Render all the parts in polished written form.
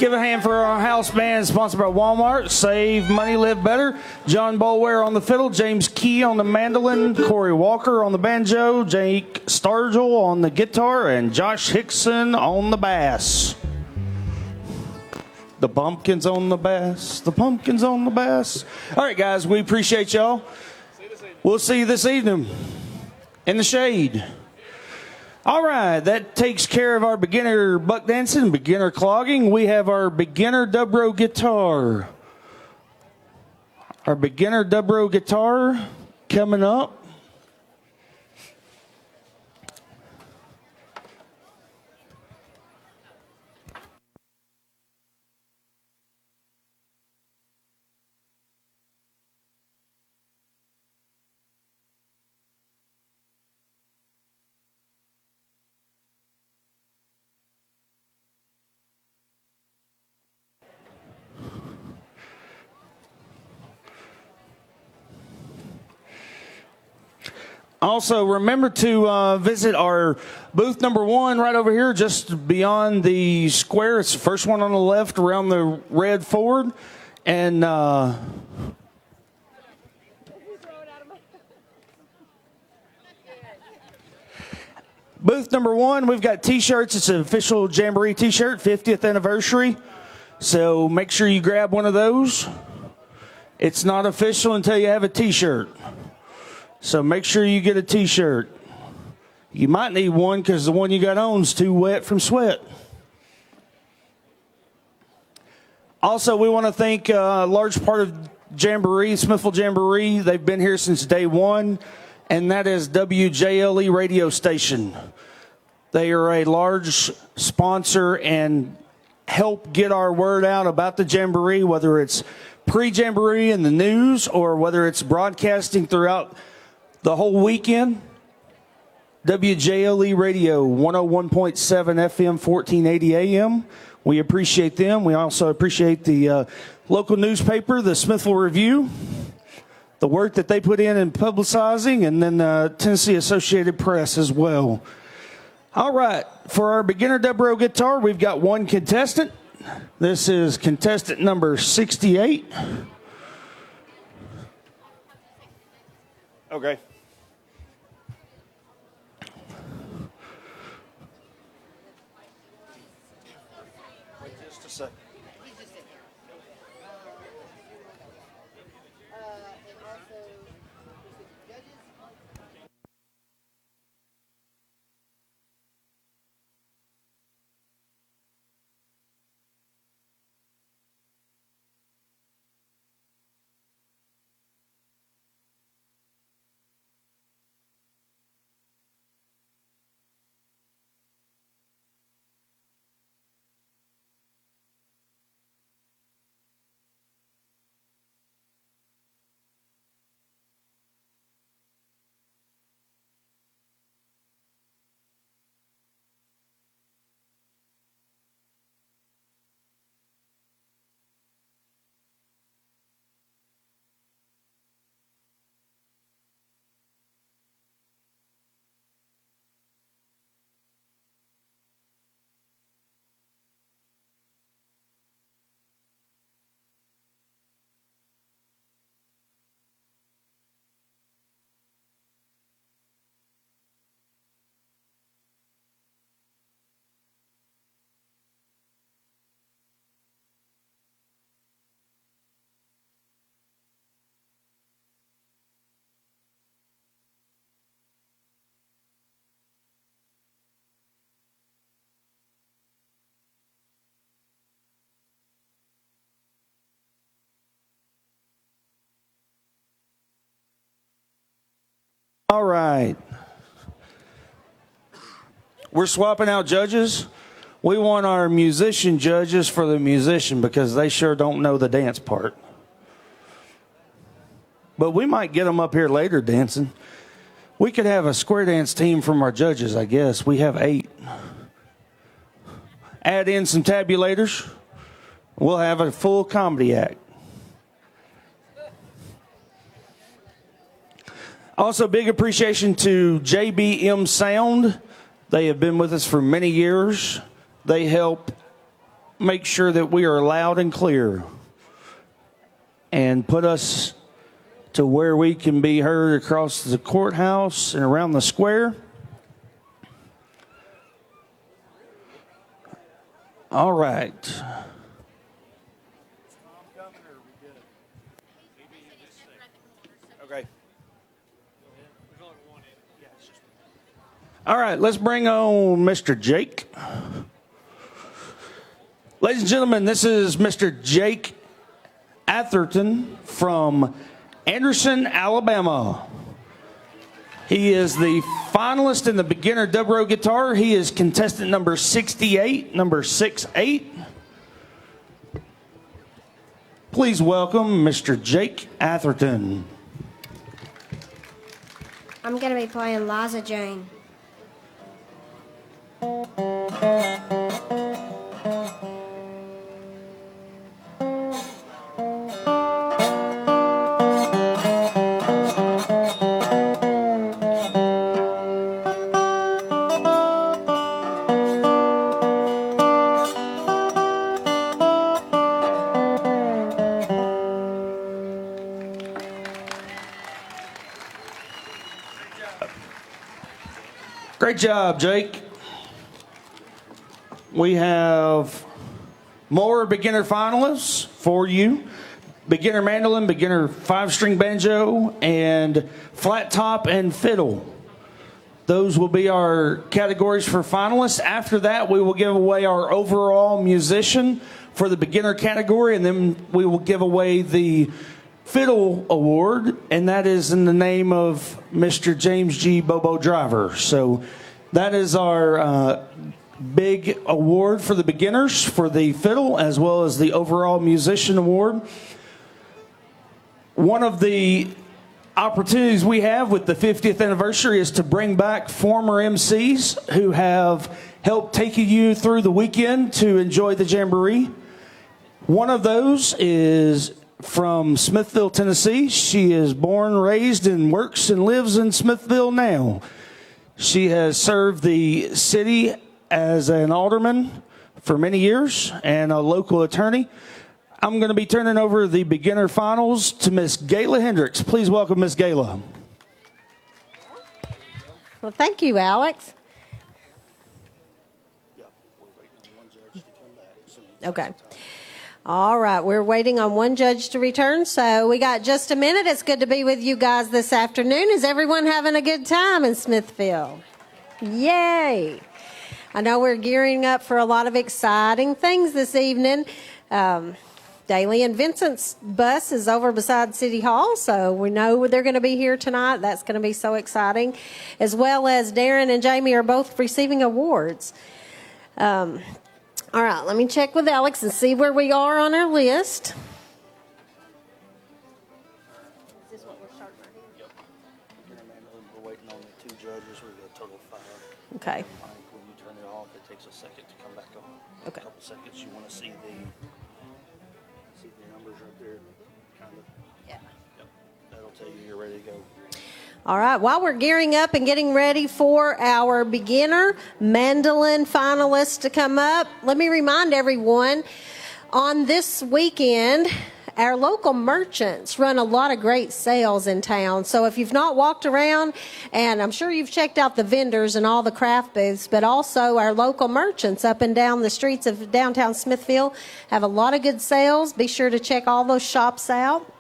give a hand for our house band sponsored by Walmart. Save money, live better. John Bolware on the fiddle, James Key on the mandolin, Corey Walker on the banjo, Jake Stargell on the guitar, and Josh Hickson on the bass. The pumpkins on the bass. The pumpkins on the bass. All right, guys, we appreciate y'all. We'll see you this evening in the shade. All right, that takes care of our beginner buck dancing, beginner clogging. We have our beginner dobro guitar. Our beginner dobro guitar coming up. Also, remember to visit our booth number 1 right over here, just beyond the square. It's the first one on the left around the red Ford. And booth number 1, we've got T-shirts. It's an official Jamboree T-shirt, 50th anniversary. So make sure you grab one of those. It's not official until you have a T-shirt. So make sure you get a T-shirt. You might need one because the one you got on is too wet from sweat. Also, we want to thank a large part of Jamboree, Smithville Jamboree. They've been here since day one, and that is WJLE radio station. They are a large sponsor and help get our word out about the Jamboree, whether it's pre-Jamboree in the news or whether it's broadcasting throughout the whole weekend. WJLE Radio, 101.7 FM, 1480 AM. We appreciate them. We also appreciate the local newspaper, the Smithville Review, the work that they put in publicizing, and then the Tennessee Associated Press as well. All right, for our beginner dobro guitar, we've got one contestant. This is contestant number 68. Okay. Wait just a second. All right. We're swapping out judges. We want our musician judges for the musician because they sure don't know the dance part. But we might get them up here later dancing. We could have a square dance team from our judges, I guess. We have 8. Add in some tabulators. We'll have a full comedy act. Also, big appreciation to JBM Sound. They have been with us for many years. They help make sure that we are loud and clear and put us to where we can be heard across the courthouse and around the square. All right. Okay. All right, let's bring on Mr. Jake. Ladies and gentlemen, this is Mr. Jake Atherton from Anderson, Alabama. He is the finalist in the beginner dobro guitar. He is contestant number 68, number 68. Please welcome Mr. Jake Atherton. I'm going to be playing Liza Jane. Great job, Jake. We have more beginner finalists for you. Beginner mandolin, beginner 5-string banjo, and flat top and fiddle. Those will be our categories for finalists. After that, we will give away our overall musician for the beginner category, and then we will give away the fiddle award, and that is in the name of Mr. James G. Bobo Driver. So that is our big award for the beginners for the fiddle, as well as the overall musician award. One of the opportunities we have with the 50th anniversary is to bring back former MCs who have helped take you through the weekend to enjoy the Jamboree. One of those is from Smithville, Tennessee. She is born, raised, and works and lives in Smithville now. She has served the city as an alderman for many years and a local attorney. I'm going to be turning over the beginner finals to Miss Gayla Hendricks. Please welcome Miss Gayla. Well, thank you, Alex. Okay. All right, we're waiting on one judge to return, so we got just a minute. It's good to be with you guys this afternoon. Is everyone having a good time in Smithville? Yay! I know we're gearing up for a lot of exciting things this evening. Daly and Vincent's bus is over beside City Hall, so we know they're going to be here tonight. That's going to be so exciting. As well as Darren and Jamie are both receiving awards. All right, let me check with Alex and see where we are on our list. Is this what we're starting right here? Yep. We're waiting on the 2 judges. We've got a total of 5. Okay. When you turn it off, it takes a second to come back on. Okay. A couple seconds. You want to see the numbers right there, kind of. Yeah. Yep. That'll tell you you're ready to go. All right, while we're gearing up and getting ready for our beginner mandolin finalists to come up, let me remind everyone, on this weekend, our local merchants run a lot of great sales in town. So if you've not walked around, and I'm sure you've checked out the vendors and all the craft booths, but also our local merchants up and down the streets of downtown Smithville have a lot of good sales. Be sure to check all those shops out.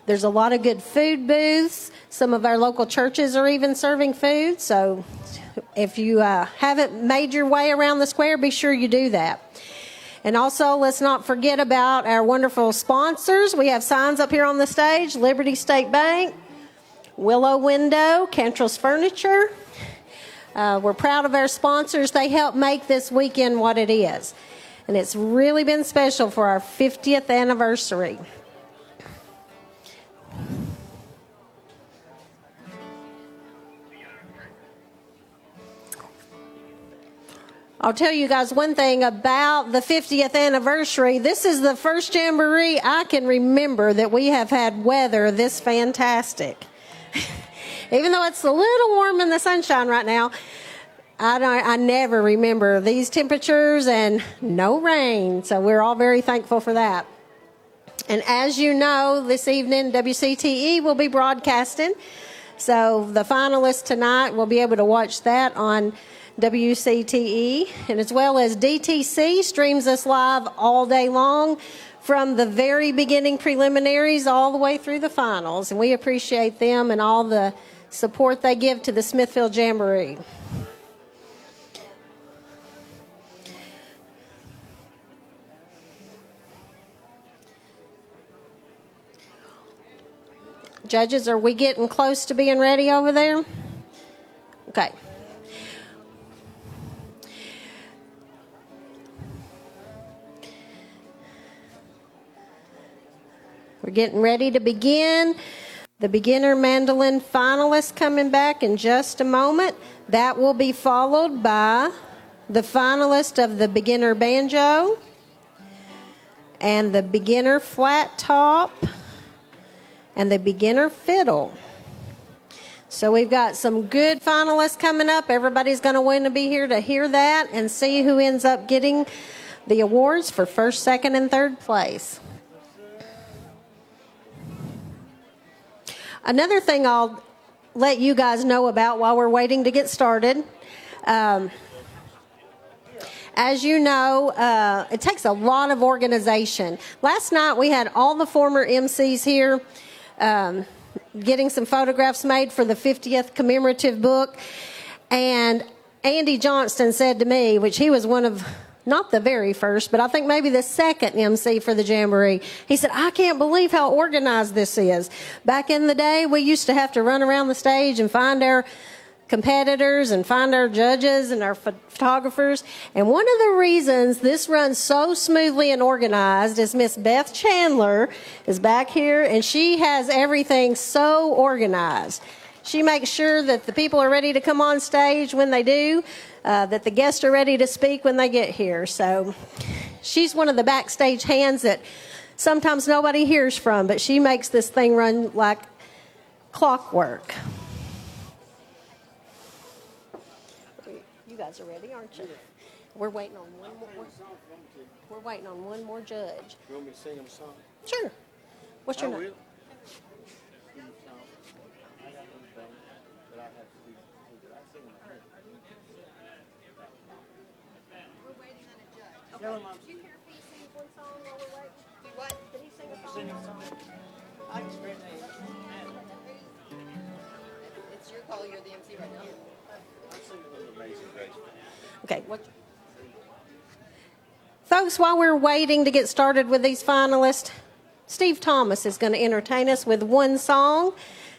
There's a lot of good food booths. Some of our local churches are even serving food. So if you haven't made your way around the square, be sure you do that. And also, let's not forget about our wonderful sponsors. We have signs up here on the stage: Liberty State Bank, Willow Window, Cantrell's Furniture. We're proud of our sponsors. They help make this weekend what it is. And it's really been special for our 50th anniversary. I'll tell you guys one thing about the 50th anniversary. This is the first Jamboree I can remember that we have had weather this fantastic. Even though it's a little warm in the sunshine right now, I never remember these temperatures and no rain. So we're all very thankful for that. And as you know, this evening, WCTE will be broadcasting. So the finalists tonight will be able to watch that on WCTE. And as well as DTC streams us live all day long from the very beginning preliminaries all the way through the finals. And we appreciate them and all the support they give to the Smithville Jamboree. Judges, are we getting close to being ready over there? Okay. We're getting ready to begin. The beginner mandolin finalists coming back in just a moment. That will be followed by the finalist of the beginner banjo and the beginner flat top and the beginner fiddle. So we've got some good finalists coming up. Everybody's going to want to be here to hear that and see who ends up getting the awards for first, second, and third place. Another thing I'll let you guys know about while we're waiting to get started. As you know, it takes a lot of organization. Last night we had all the former MCs here getting some photographs made for the 50th commemorative book. And Andy Johnston said to me, which he was one of, not the very first, but I think maybe the second MC for the Jamboree. He said, I can't believe how organized this is. Back in the day, we used to have to run around the stage and find our competitors and find our judges and our photographers. And one of the reasons this runs so smoothly and organized is Miss Beth Chandler is back here, and she has everything so organized. She makes sure that the people are ready to come on stage when they do, that the guests are ready to speak when they get here. So she's one of the backstage hands that sometimes nobody hears from, but she makes this thing run like clockwork. You guys are ready, aren't you? We're waiting on one more. We're waiting on one more judge. You want me to sing them a song? Sure. What's your name? I will. Okay. Did you hear if he sings one song while we're waiting? Do what? Did he sing a song? I can scream it. It's your call. You're the MC right now. Okay. Folks, while we're waiting to get started with these finalists, Steve Thomas is going to entertain us with one song.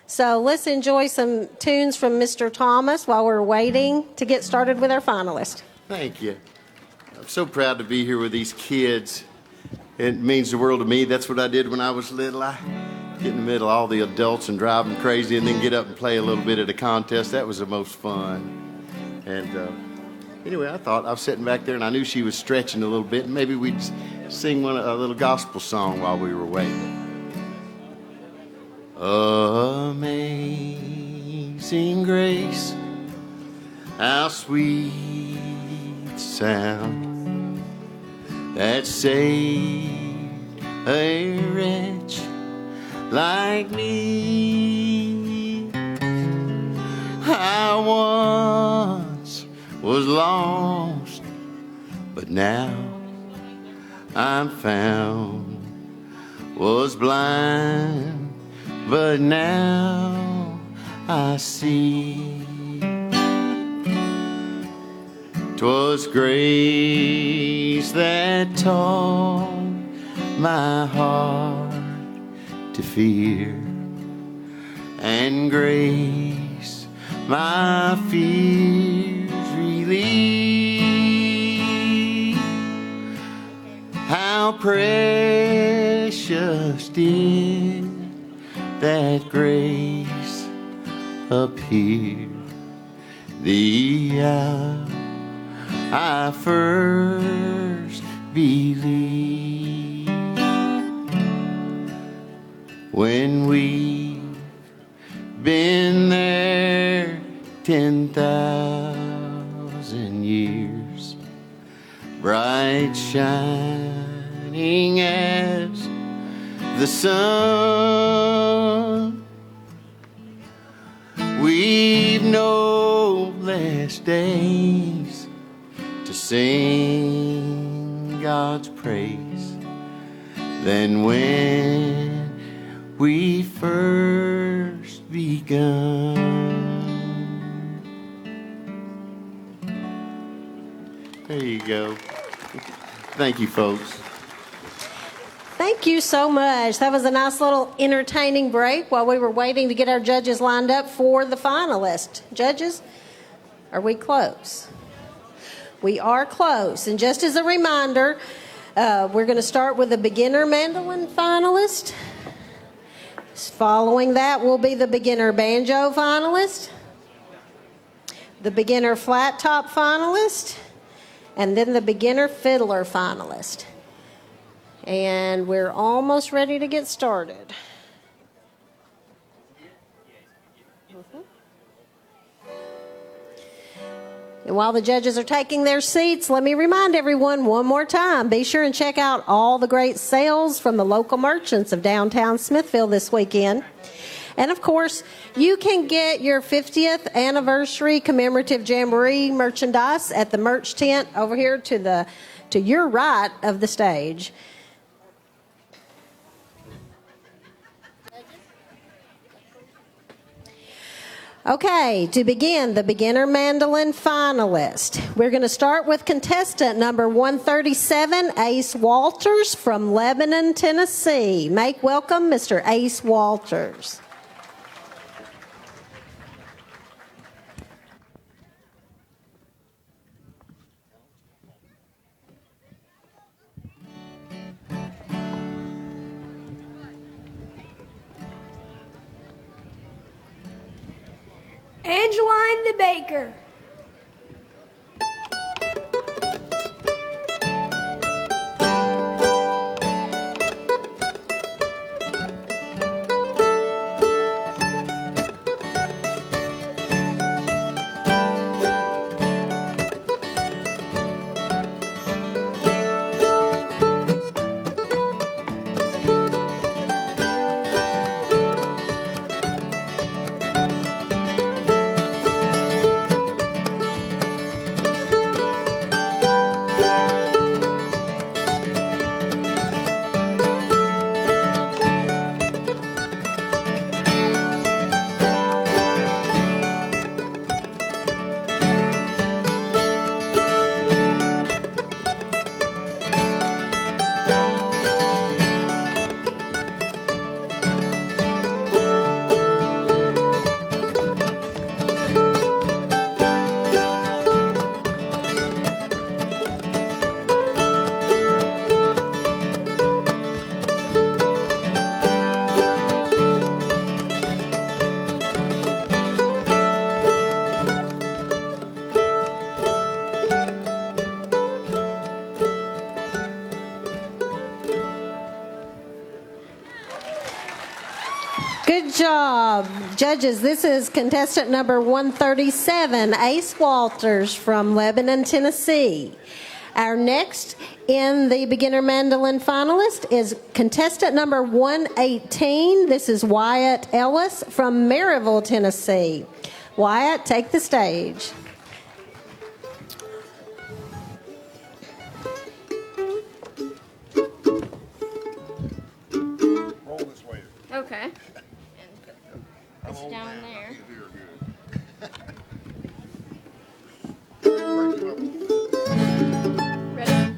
So let's enjoy some tunes from Mr. Thomas while we're waiting to get started with our finalists. Thank you. I'm so proud to be here with these kids. It means the world to me. That's what I did when I was little. I get in the middle of all the adults and drive them crazy and then get up and play a little bit at a contest. That was the most fun. And anyway, I was sitting back there and I knew she was stretching a little bit. And maybe we'd sing a little gospel song while we were waiting. Amazing grace, how sweet the sound that saved a wretch like me. I once was lost, but now I'm found. Was blind, but now I see. 'Twas grace that taught my heart to fear, and grace my fears relieve. How precious did that grace appear the hour I first believed. When we've been there 10,000 1,000 years, bright shining as the sun. We've no less days to sing God's praise than when we first begun. There you go. Thank you, folks. Thank you so much. That was a nice little entertaining break while we were waiting to get our judges lined up for the finalists. Judges, are we close? We are close. And just as a reminder, we're going to start with the beginner mandolin finalist. Following that will be the beginner banjo finalist, the beginner flat top finalist, and then the beginner fiddler finalist. And we're almost ready to get started. And while the judges are taking their seats, let me remind everyone one more time, be sure and check out all the great sales from the local merchants of downtown Smithville this weekend. And of course, you can get your 50th anniversary commemorative jamboree merchandise at the merch tent over here to your right of the stage. Okay, to begin, the beginner mandolin finalist. We're going to start with contestant number 137, Ace Walters from Lebanon, Tennessee. Make welcome Mr. Ace Walters. Angeline the Baker. Good job. Judges, this is contestant number 137, Ace Walters from Lebanon, Tennessee. Our next in the beginner mandolin finalist is contestant number 118. This is Wyatt Ellis from Maryville, Tennessee. Wyatt, take the stage. Roll this way. Okay. And it's down there. Ready?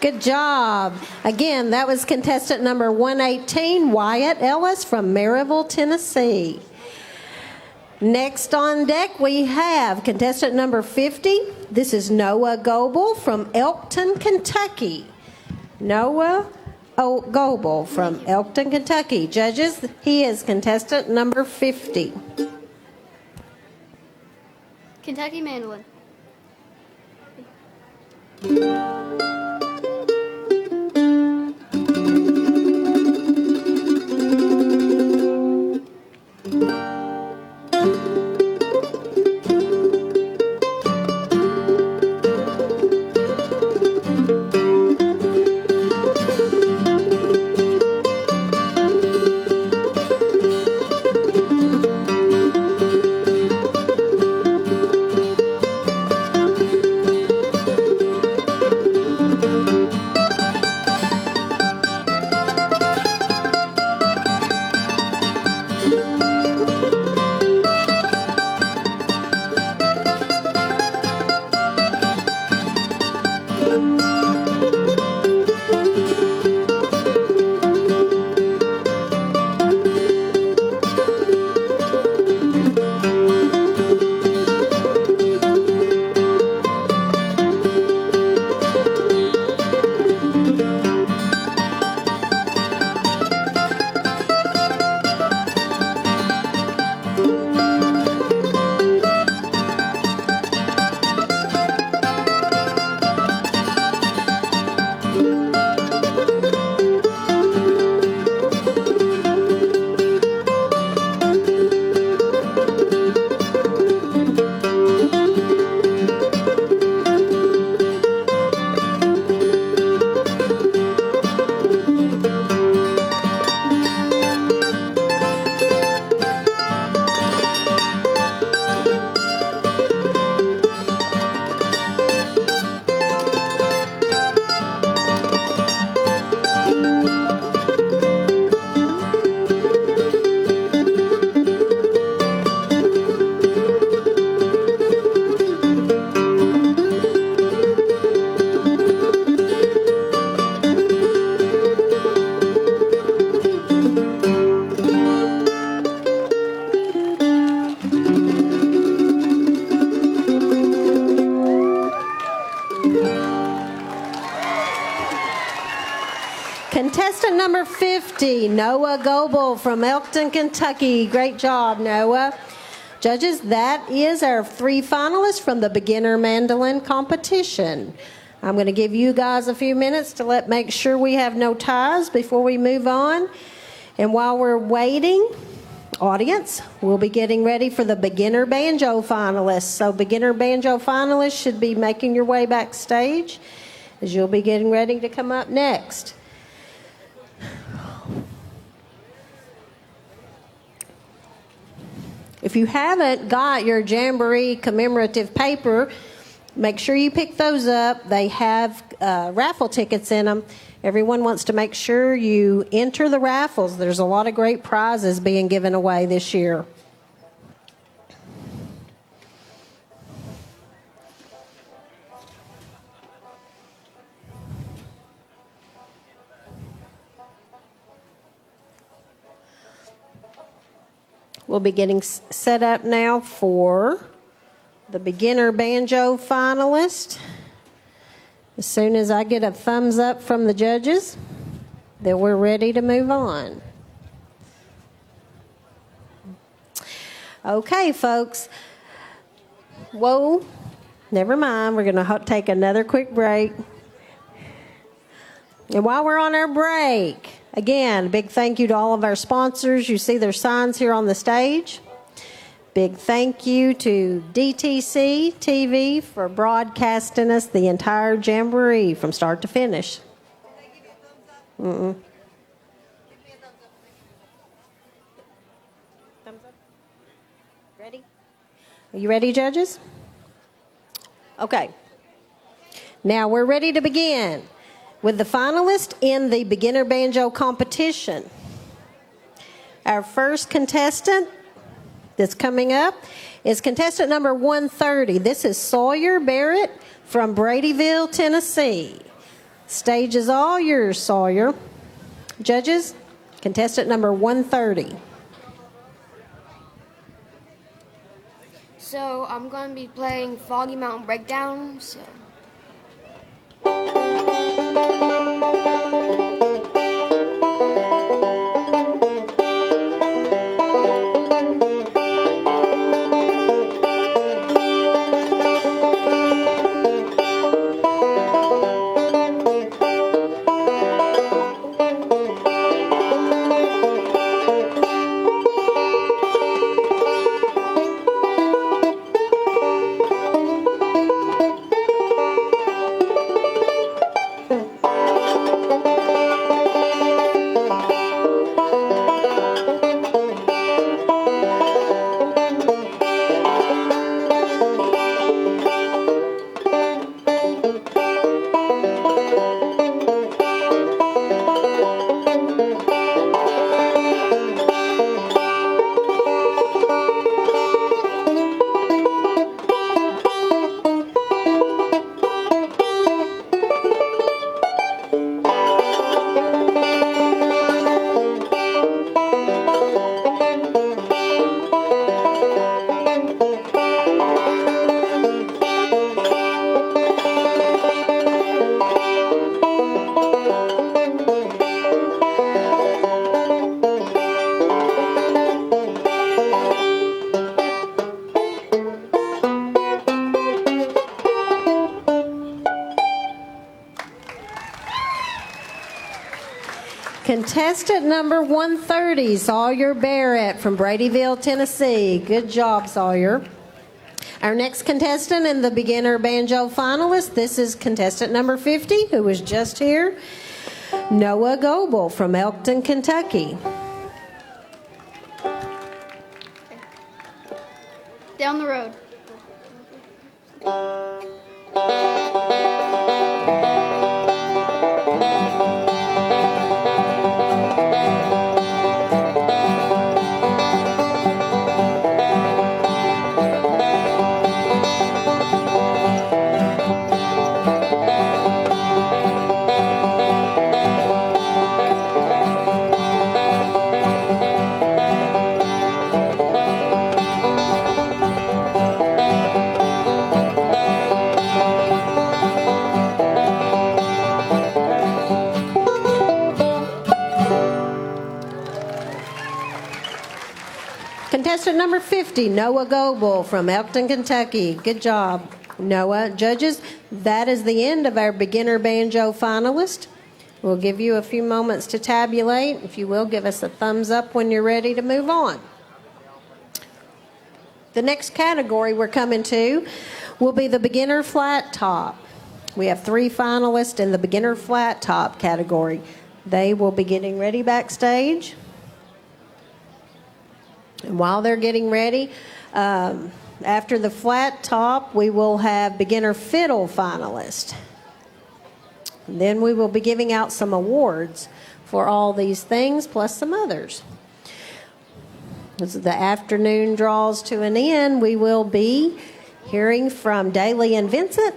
Good job. Again, that was contestant number 118, Wyatt Ellis from Maryville, Tennessee. Next on deck, we have contestant number 50. This is Noah Goebel from Elkton, Kentucky. Noah Goebel from Elkton, Kentucky. Judges, he is contestant number 50. Kentucky mandolin. Contestant number 50, Noah Goebel from Elkton, Kentucky. Great job, Noah. Judges, that is our 3 finalists from the beginner mandolin competition. I'm going to give you guys a few minutes to make sure we have no ties before we move on. And while we're waiting, audience, we'll be getting ready for the beginner banjo finalists. So beginner banjo finalists should be making your way backstage as you'll be getting ready to come up next. If you haven't got your Jamboree commemorative paper, make sure you pick those up. They have raffle tickets in them. Everyone wants to make sure you enter the raffles. There's a lot of great prizes being given away this year. We'll be getting set up now for the beginner banjo finalist. As soon as I get a thumbs up from the judges, then we're ready to move on. Okay, folks. Whoa, never mind. We're going to take another quick break. And while we're on our break, again, a big thank you to all of our sponsors. You see their signs here on the stage. Big thank you to DTC TV for broadcasting us the entire Jamboree from start to finish. Mm-mm. Thumbs up. Ready? Are you ready, judges? Okay. Now we're ready to begin with the finalists in the beginner banjo competition. Our first contestant that's coming up is contestant number 130. This is Sawyer Barrett from Bradyville, Tennessee. Stage is all yours, Sawyer. Judges, contestant number 130. So I'm going to be playing Foggy Mountain Breakdown. So. Contestant number 130, Sawyer Barrett from Bradyville, Tennessee. Good job, Sawyer. Our next contestant and the beginner banjo finalist, this is contestant number 50, who was just here, Noah Goebel from Elkton, Kentucky. Down the road. Contestant number 50, Noah Goebel from Elkton, Kentucky. Good job, Noah. Judges, that is the end of our beginner banjo finalist. We'll give you a few moments to tabulate. If you will, give us a thumbs up when you're ready to move on. The next category we're coming to will be the beginner flat top. We have 3 finalists in the beginner flat top category. They will be getting ready backstage. And while they're getting ready, after the flat top, we will have beginner fiddle finalists. And then we will be giving out some awards for all these things, plus some others. As the afternoon draws to an end, we will be hearing from Daly and Vincent.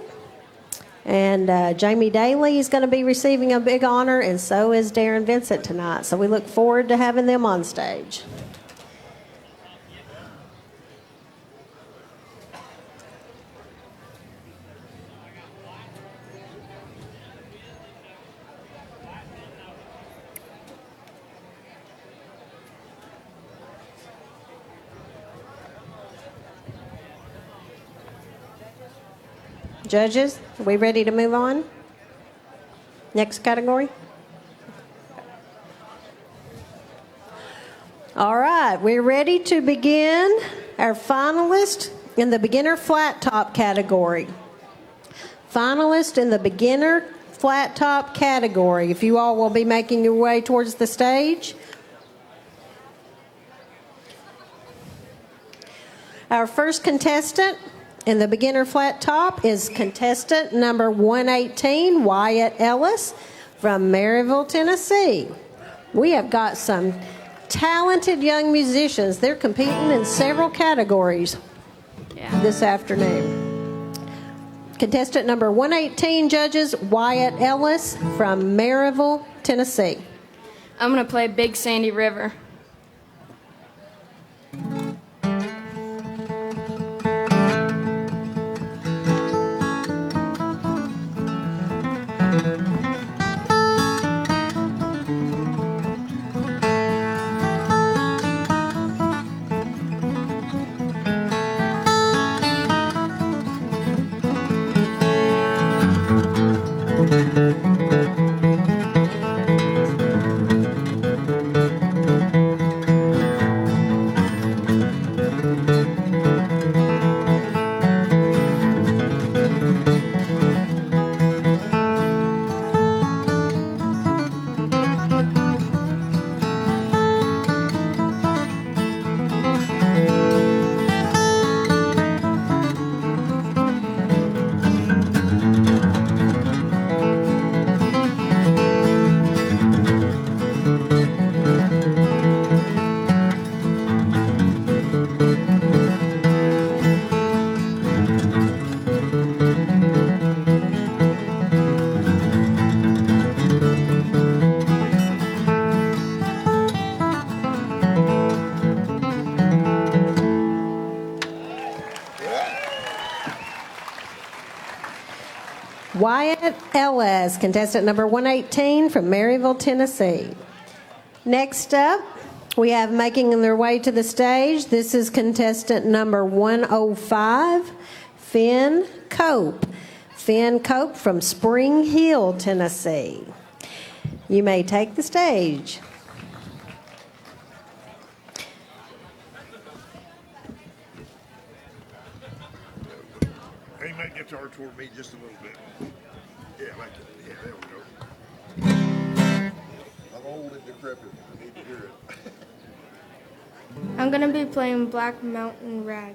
And Jamie Daly is going to be receiving a big honor, and so is Darren Vincent tonight. So we look forward to having them on stage. Judges, are we ready to move on? Next category. All right, we're ready to begin our finalist in the beginner flat top category. Finalist in the beginner flat top category. If you all will be making your way towards the stage. Our first contestant in the beginner flat top is contestant number 118, Wyatt Ellis from Maryville, Tennessee. We have got some talented young musicians. They're competing in several categories this afternoon. Contestant number 118 judges Wyatt Ellis from Maryville, Tennessee. I'm going to play Big Sandy River. Wyatt Ellis, contestant number 118 from Maryville, Tennessee. Next up, we have making their way to the stage. This is contestant number 105, Finn Cope. Finn Cope from Spring Hill, Tennessee. You may take the stage. Aim that guitar toward me just a little bit. Yeah, like that. Yeah, there we go. I'm old and decrepit. I need to hear it. I'm going to be playing Black Mountain Rag.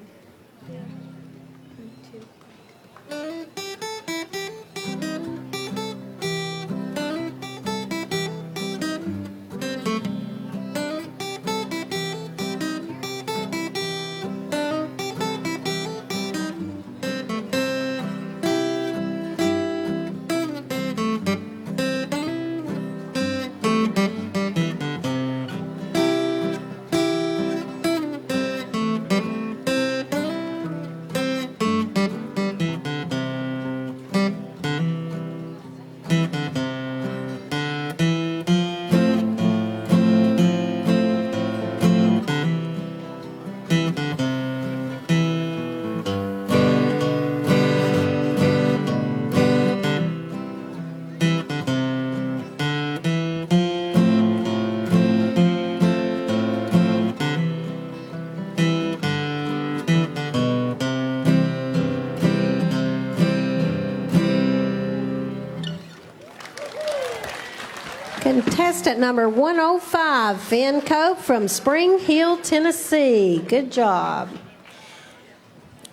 Contestant number 105, Finn Cope from Spring Hill, Tennessee. Good job.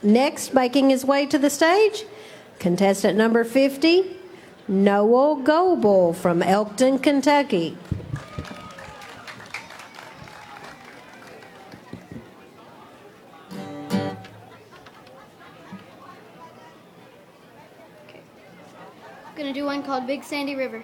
Next, making his way to the stage, contestant number 50, Noel Goebel from Elkton, Kentucky. I'm going to do one called Big Sandy River.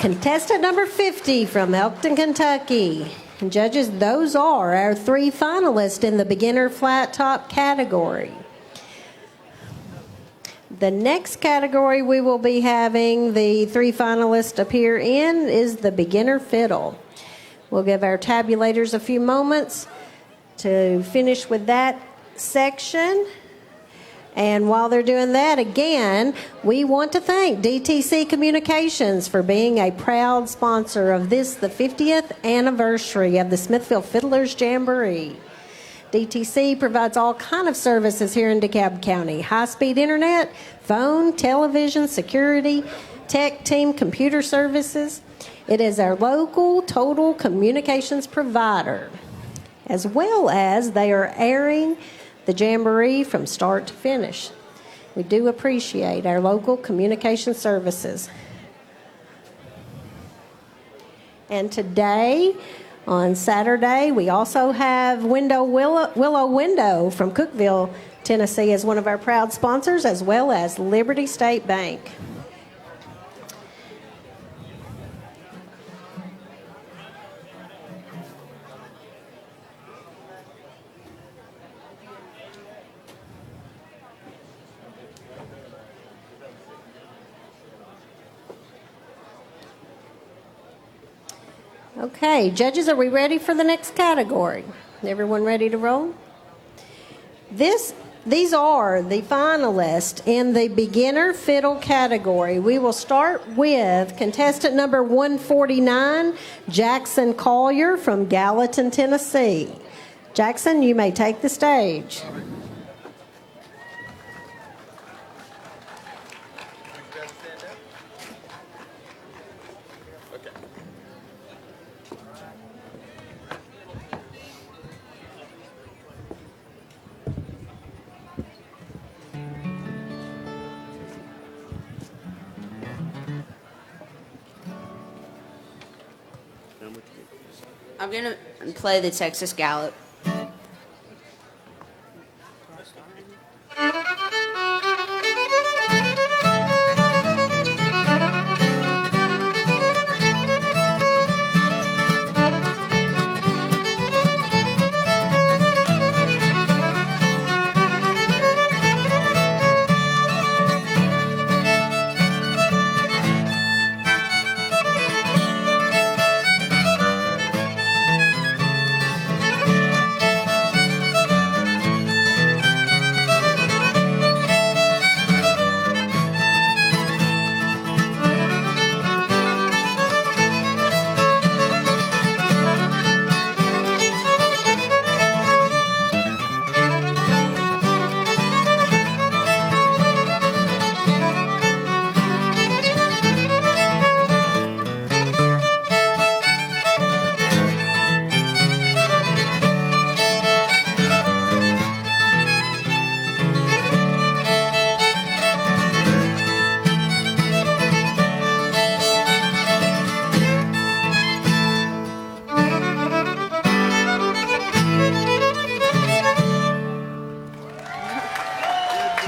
Contestant number 50 from Elkton, Kentucky. And judges, those are our 3 finalists in the beginner flat top category. The next category we will be having the 3 finalists appear in is the beginner fiddle. We'll give our tabulators a few moments to finish with that section. And while they're doing that, again, we want to thank DTC Communications for being a proud sponsor of this, the 50th anniversary of the Smithville Fiddlers Jamboree. DTC provides all kind of services here in DeKalb County: high-speed internet, phone, television, security, tech team, computer services. It is our local total communications provider, as well as they are airing the Jamboree from start to finish. We do appreciate our local communication services. And today, on Saturday, we also have Willow Window from Cookeville, Tennessee, as one of our proud sponsors, as well as Liberty State Bank. Okay, judges, are we ready for the next category? Everyone ready to roll? These are the finalists in the beginner fiddle category. We will start with contestant number 149, Jackson Collier from Gallatin, Tennessee. Jackson, you may take the stage. I'm going to play the Texas Gallop.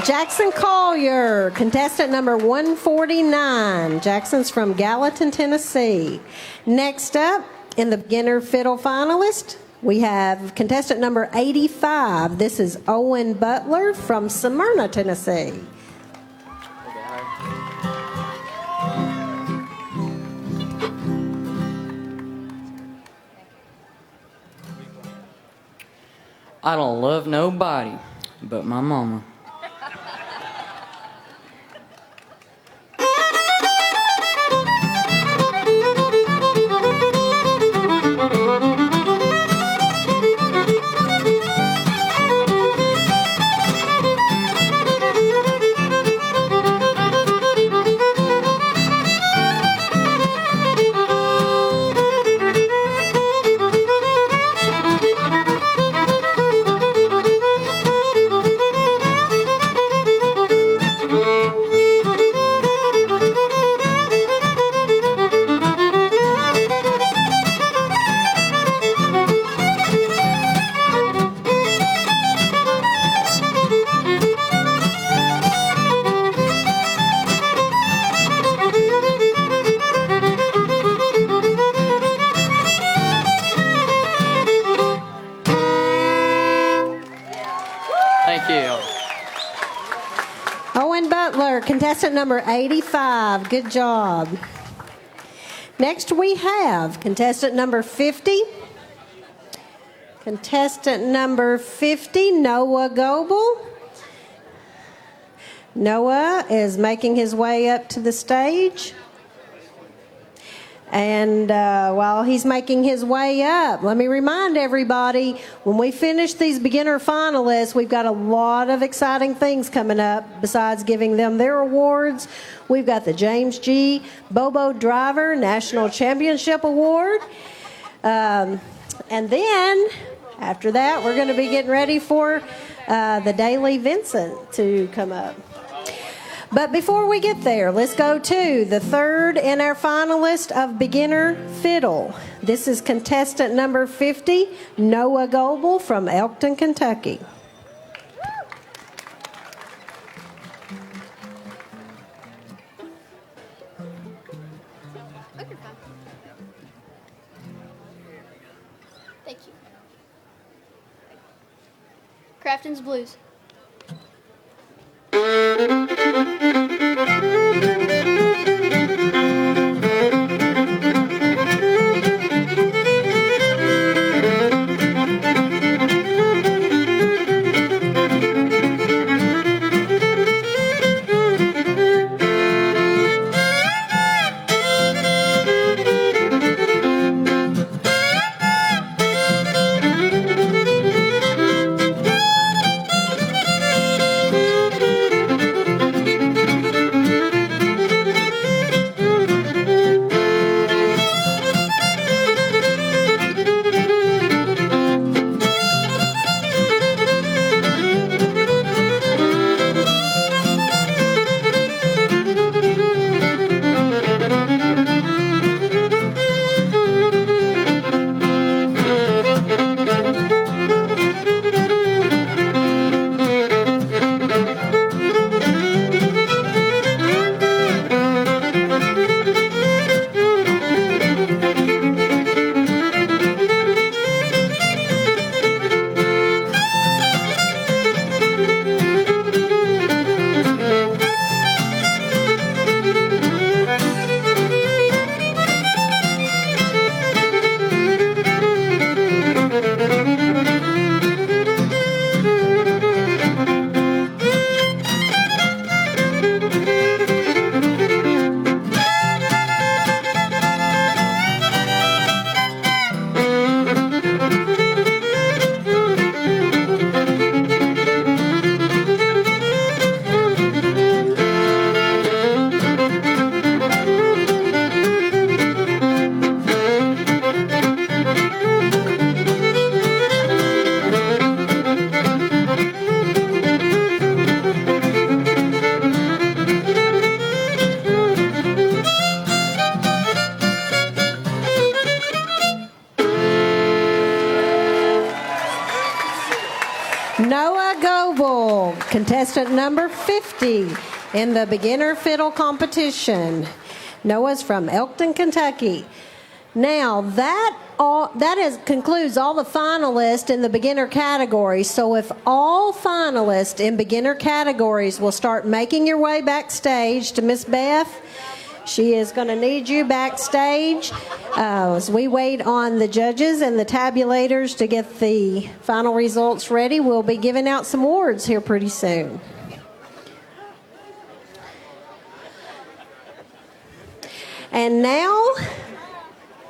Jackson Collier, contestant number 149. Jackson's from Gallatin, Tennessee. Next up, in the beginner fiddle finalist, we have contestant number 85. This is Owen Butler from Smyrna, Tennessee. I don't love nobody but my mama. contestant number 85. Good job. Next we have contestant number 50. Contestant number 50, Noah Goebel. Noah is making his way up to the stage. And while he's making his way up, let me remind everybody, when we finish these beginner finalists, we've got a lot of exciting things coming up besides giving them their awards. We've got the James G. Bobo Driver National Championship Award. And then, after that, we're going to be getting ready for the Daily Vincent to come up. But before we get there, let's go to the third in our finalist of beginner fiddle. This is contestant number 50, Noah Goebel from Elkton, Kentucky. Thank you. Crafton's Blues. Noah Goebel, contestant number 50 in the beginner fiddle competition. Noah's from Elkton, Kentucky. Now, that concludes all the finalists in the beginner category. So if all finalists in beginner categories will start making your way backstage to Miss Beth, she is going to need you backstage as we wait on the judges and the tabulators to get the final results ready. We'll be giving out some awards here pretty soon. And now,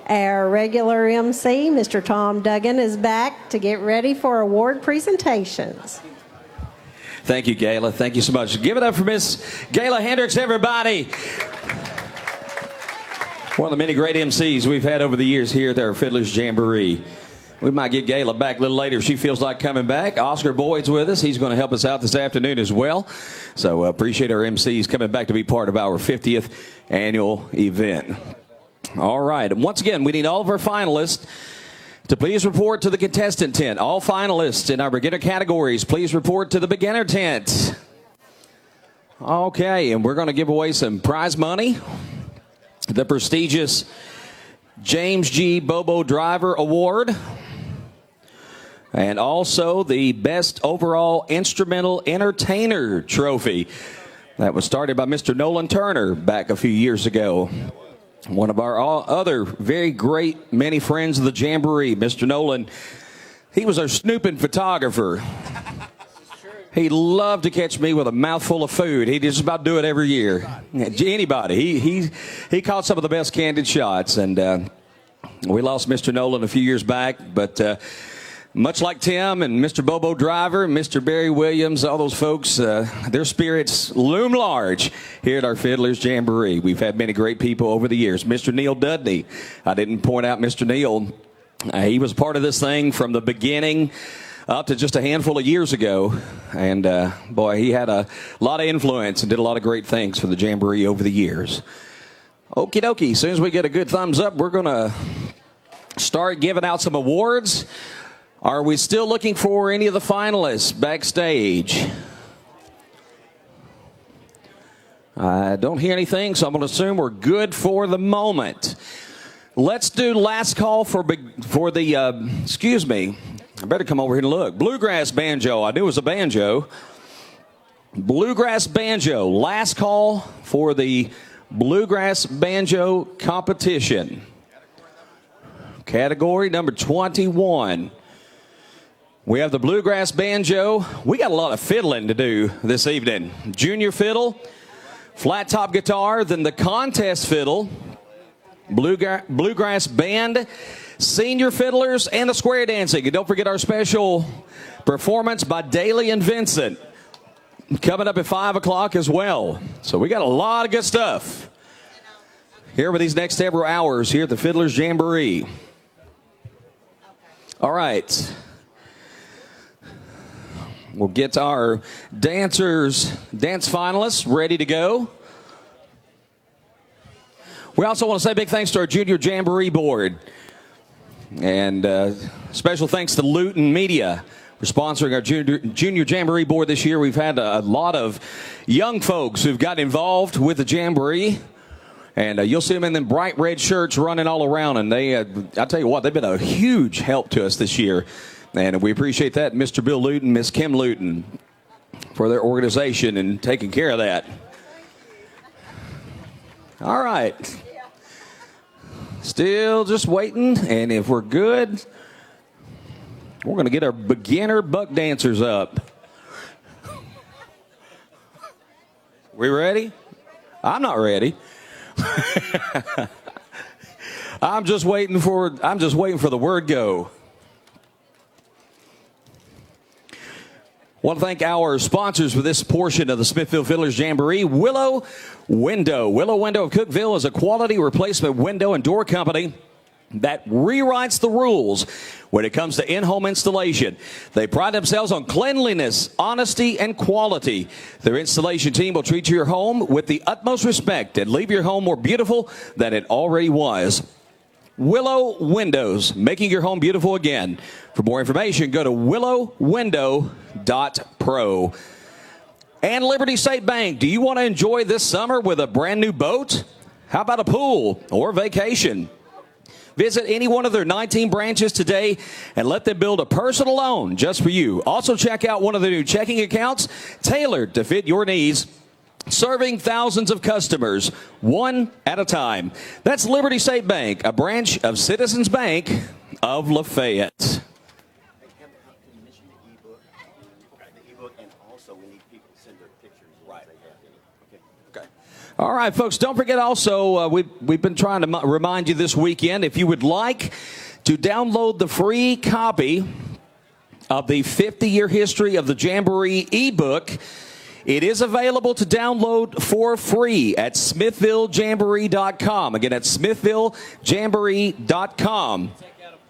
our regular MC, Mr. Tom Duggan, is back to get ready for award presentations. Thank you, Gayla. Thank you so much. Give it up for Miss Gayla Hendricks, everybody. One of the many great MCs we've had over the years here at our Fiddler's Jamboree. We might get Gayla back a little later if she feels like coming back. Oscar Boyd's with us. He's going to help us out this afternoon as well. So appreciate our MCs coming back to be part of our 50th annual event. All right. Once again, we need all of our finalists to please report to the contestant tent. All finalists in our beginner categories, please report to the beginner tent. Okay, and we're going to give away some prize money. The prestigious James G. Bobo Driver Award. And also the Best Overall Instrumental Entertainer Trophy. That was started by Mr. Nolan Turner back a few years ago. One of our other very great many friends of the Jamboree, Mr. Nolan. He was our snooping photographer. He loved to catch me with a mouthful of food. He just about do it every year. Anybody. He caught some of the best candid shots. And we lost Mr. Nolan a few years back. But much like Tim and Mr. Bobo Driver, Mr. Barry Williams, all those folks, their spirits loom large here at our Fiddlers Jamboree. We've had many great people over the years. Mr. Neil Dudney. I didn't point out Mr. Neil. He was part of this thing from the beginning up to just a handful of years ago. And, boy, he had a lot of influence and did a lot of great things for the Jamboree over the years. Okie dokie. As soon as we get a good thumbs up, we're going to start giving out some awards. Are we still looking for any of the finalists backstage? I don't hear anything, so I'm going to assume we're good for the moment. Let's do last call for the, excuse me, I better come over here and look. Bluegrass banjo. I knew it was a banjo. Bluegrass banjo. Last call for the Bluegrass banjo competition. Category number 21. We have the Bluegrass banjo. We got a lot of fiddling to do this evening. Junior fiddle, flat top guitar, then the contest fiddle, Bluegrass band, senior fiddlers, and the square dancing. And don't forget our special performance by Daly and Vincent coming up at 5 o'clock as well. So we got a lot of good stuff here with these next several hours here at the Fiddlers Jamboree. All right. We'll get our dance finalists ready to go. We also want to say big thanks to our Junior Jamboree Board. And special thanks to Luton Media for sponsoring our Junior Jamboree Board this year. We've had a lot of young folks who've got involved with the Jamboree. And you'll see them in them bright red shirts running all around. And they, I tell you what, they've been a huge help to us this year. And we appreciate that, Mr. Bill Luton, Miss Kim Luton, for their organization and taking care of that. All right. Still just waiting. And if we're good, we're going to get our beginner buck dancers up. We ready? I'm not ready. I'm just waiting for the word go. I want to thank our sponsors for this portion of the Smithville Fiddlers Jamboree. Willow Window. Willow Window of Cookeville is a quality replacement window and door company that rewrites the rules when it comes to in-home installation. They pride themselves on cleanliness, honesty, and quality. Their installation team will treat your home with the utmost respect and leave your home more beautiful than it already was. Willow Windows, making your home beautiful again. For more information, go to willowwindow.pro. And Liberty State Bank, do you want to enjoy this summer with a brand new boat? How about a pool or vacation? Visit any one of their 19 branches today and let them build a personal loan just for you. Also check out one of their new checking accounts tailored to fit your needs, serving thousands of customers, one at a time. That's Liberty State Bank, a branch of Citizens Bank of Lafayette. All right, folks, don't forget also, we've been trying to remind you this weekend, if you would like to download the free copy of the 50-year history of the Jamboree ebook, it is available to download for free at SmithvilleJamboree.com. Again, at SmithvilleJamboree.com.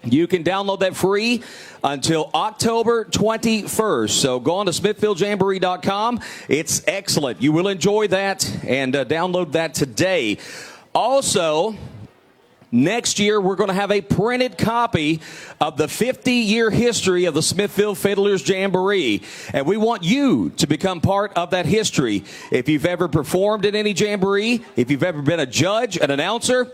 You can download that free until October 21st. So go on to SmithvilleJamboree.com. It's excellent. You will enjoy that and download that today. Also, next year we're going to have a printed copy of the 50-year history of the Smithville Fiddlers Jamboree. And we want you to become part of that history. If you've ever performed in any Jamboree, if you've ever been a judge, an announcer,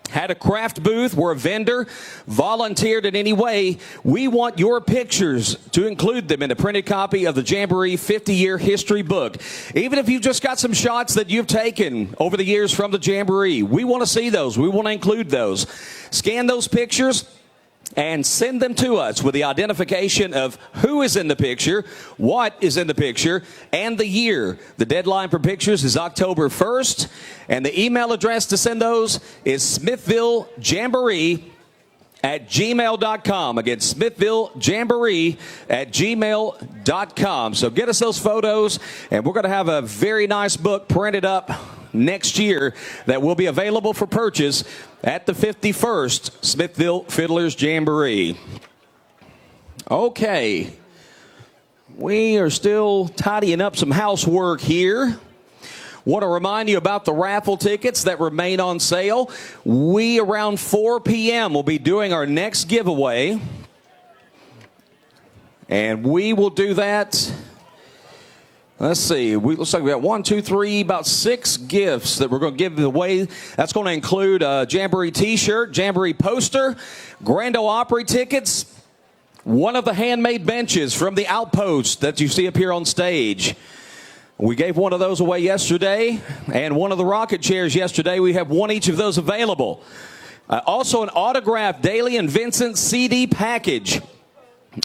had a craft booth, were a vendor, volunteered in any way, we want your pictures to include them in a printed copy of the Jamboree 50-year history book. Even if you've just got some shots that you've taken over the years from the Jamboree, we want to see those. We want to include those. Scan those pictures and send them to us with the identification of who is in the picture, what is in the picture, and the year. The deadline for pictures is October 1st, and the email address to send those is smithvilljamboree@gmail.com. Again, smithvilljamboree@gmail.com. So get us those photos, and we're going to have a very nice book printed up next year that will be available for purchase at the 51st Smithville Fiddlers Jamboree. Okay. We are still tidying up some housework here. Want to remind you about the raffle tickets that remain on sale. We, around 4 p.m., will be doing our next giveaway. And we will do that. Let's see. Looks like we got 1, 2, 3, about 6 gifts that we're going to give away. That's going to include a Jamboree T-shirt, Jamboree poster, Grand Ole Opry tickets, one of the handmade benches from the Outpost that you see up here on stage. We gave one of those away yesterday, and one of the rocket chairs yesterday. We have one each of those available. Also, an autographed Daly and Vincent CD package.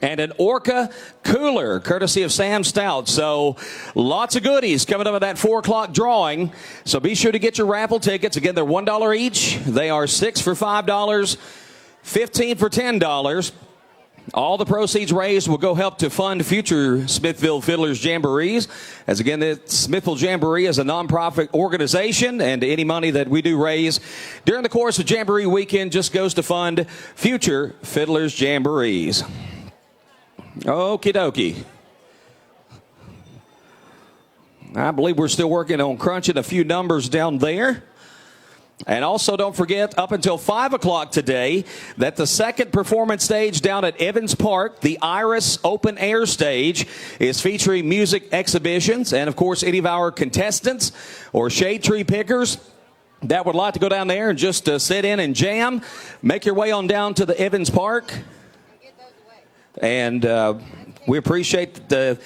And an Orca cooler, courtesy of Sam Stout. So lots of goodies coming up at that 4 o'clock drawing. So be sure to get your raffle tickets. Again, they're $1 each. They are $6 for $5, $15 for $10. All the proceeds raised will go help to fund future Smithville Fiddlers Jamborees. As again, the Smithville Jamboree is a nonprofit organization, and any money that we do raise during the course of Jamboree weekend just goes to fund future Fiddlers Jamborees. Okie dokie. I believe we're still working on crunching a few numbers down there. And also don't forget, up until 5 o'clock today, that the second performance stage down at Evans Park, the Iris Open Air Stage, is featuring music exhibitions. And, of course, any of our contestants or shade tree pickers that would like to go down there and just sit in and jam, make your way on down to the Evans Park. And we appreciate the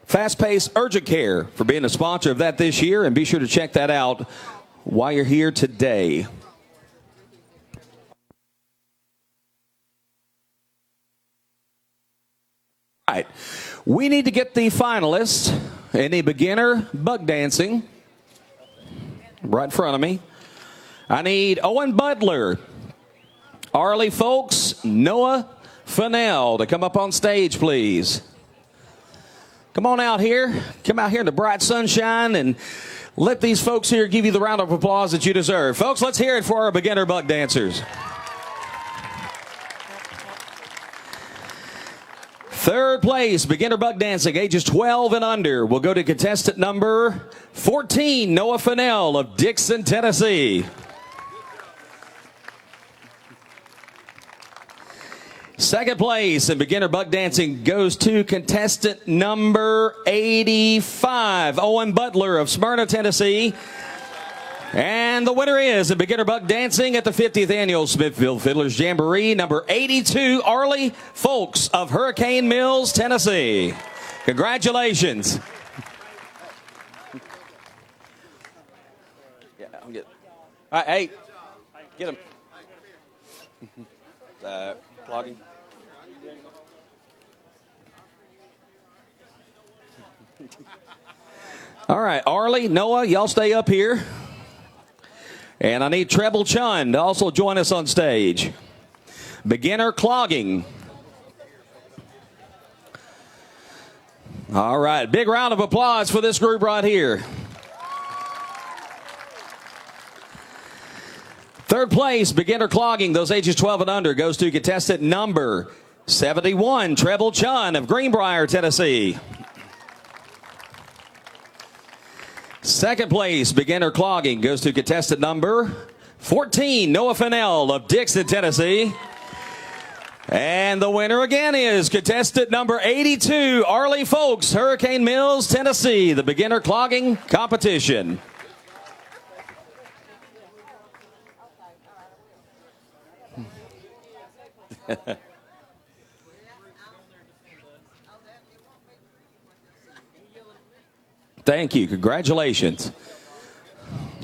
Fast-Paced Urgent Care for being a sponsor of that this year. And be sure to check that out while you're here today. All right. We need to get the finalists in the beginner buck dancing right in front of me. I need Owen Butler, Arlie Folks, Noah Fennell to come up on stage, please. Come on out here. Come out here in the bright sunshine and let these folks here give you the round of applause that you deserve. Folks, let's hear it for our beginner buck dancers. Third place, beginner buck dancing, ages 12 and under, will go to contestant number 14, Noah Fennell of Dixon, Tennessee. Second place in beginner buck dancing goes to contestant number 85, Owen Butler of Smyrna, Tennessee. And the winner is in beginner buck dancing at the 50th annual Smithville Fiddlers Jamboree, number 82, Arlie Folks of Hurricane Mills, Tennessee. Congratulations. Yeah, I'll get. All right, hey, get him. Clogging. All right, Arlie, Noah, y'all stay up here. And I need Treble Chun to also join us on stage. Beginner clogging. All right, big round of applause for this group right here. Third place, beginner clogging, those ages 12 and under, goes to contestant number 71, Treble Chun of Greenbrier, Tennessee. Second place, beginner clogging, goes to contestant number 14, Noah Fennell of Dixon, Tennessee. And the winner again is contestant number 82, Arlie Folks, Hurricane Mills, Tennessee, the beginner clogging competition. Thank you. Congratulations.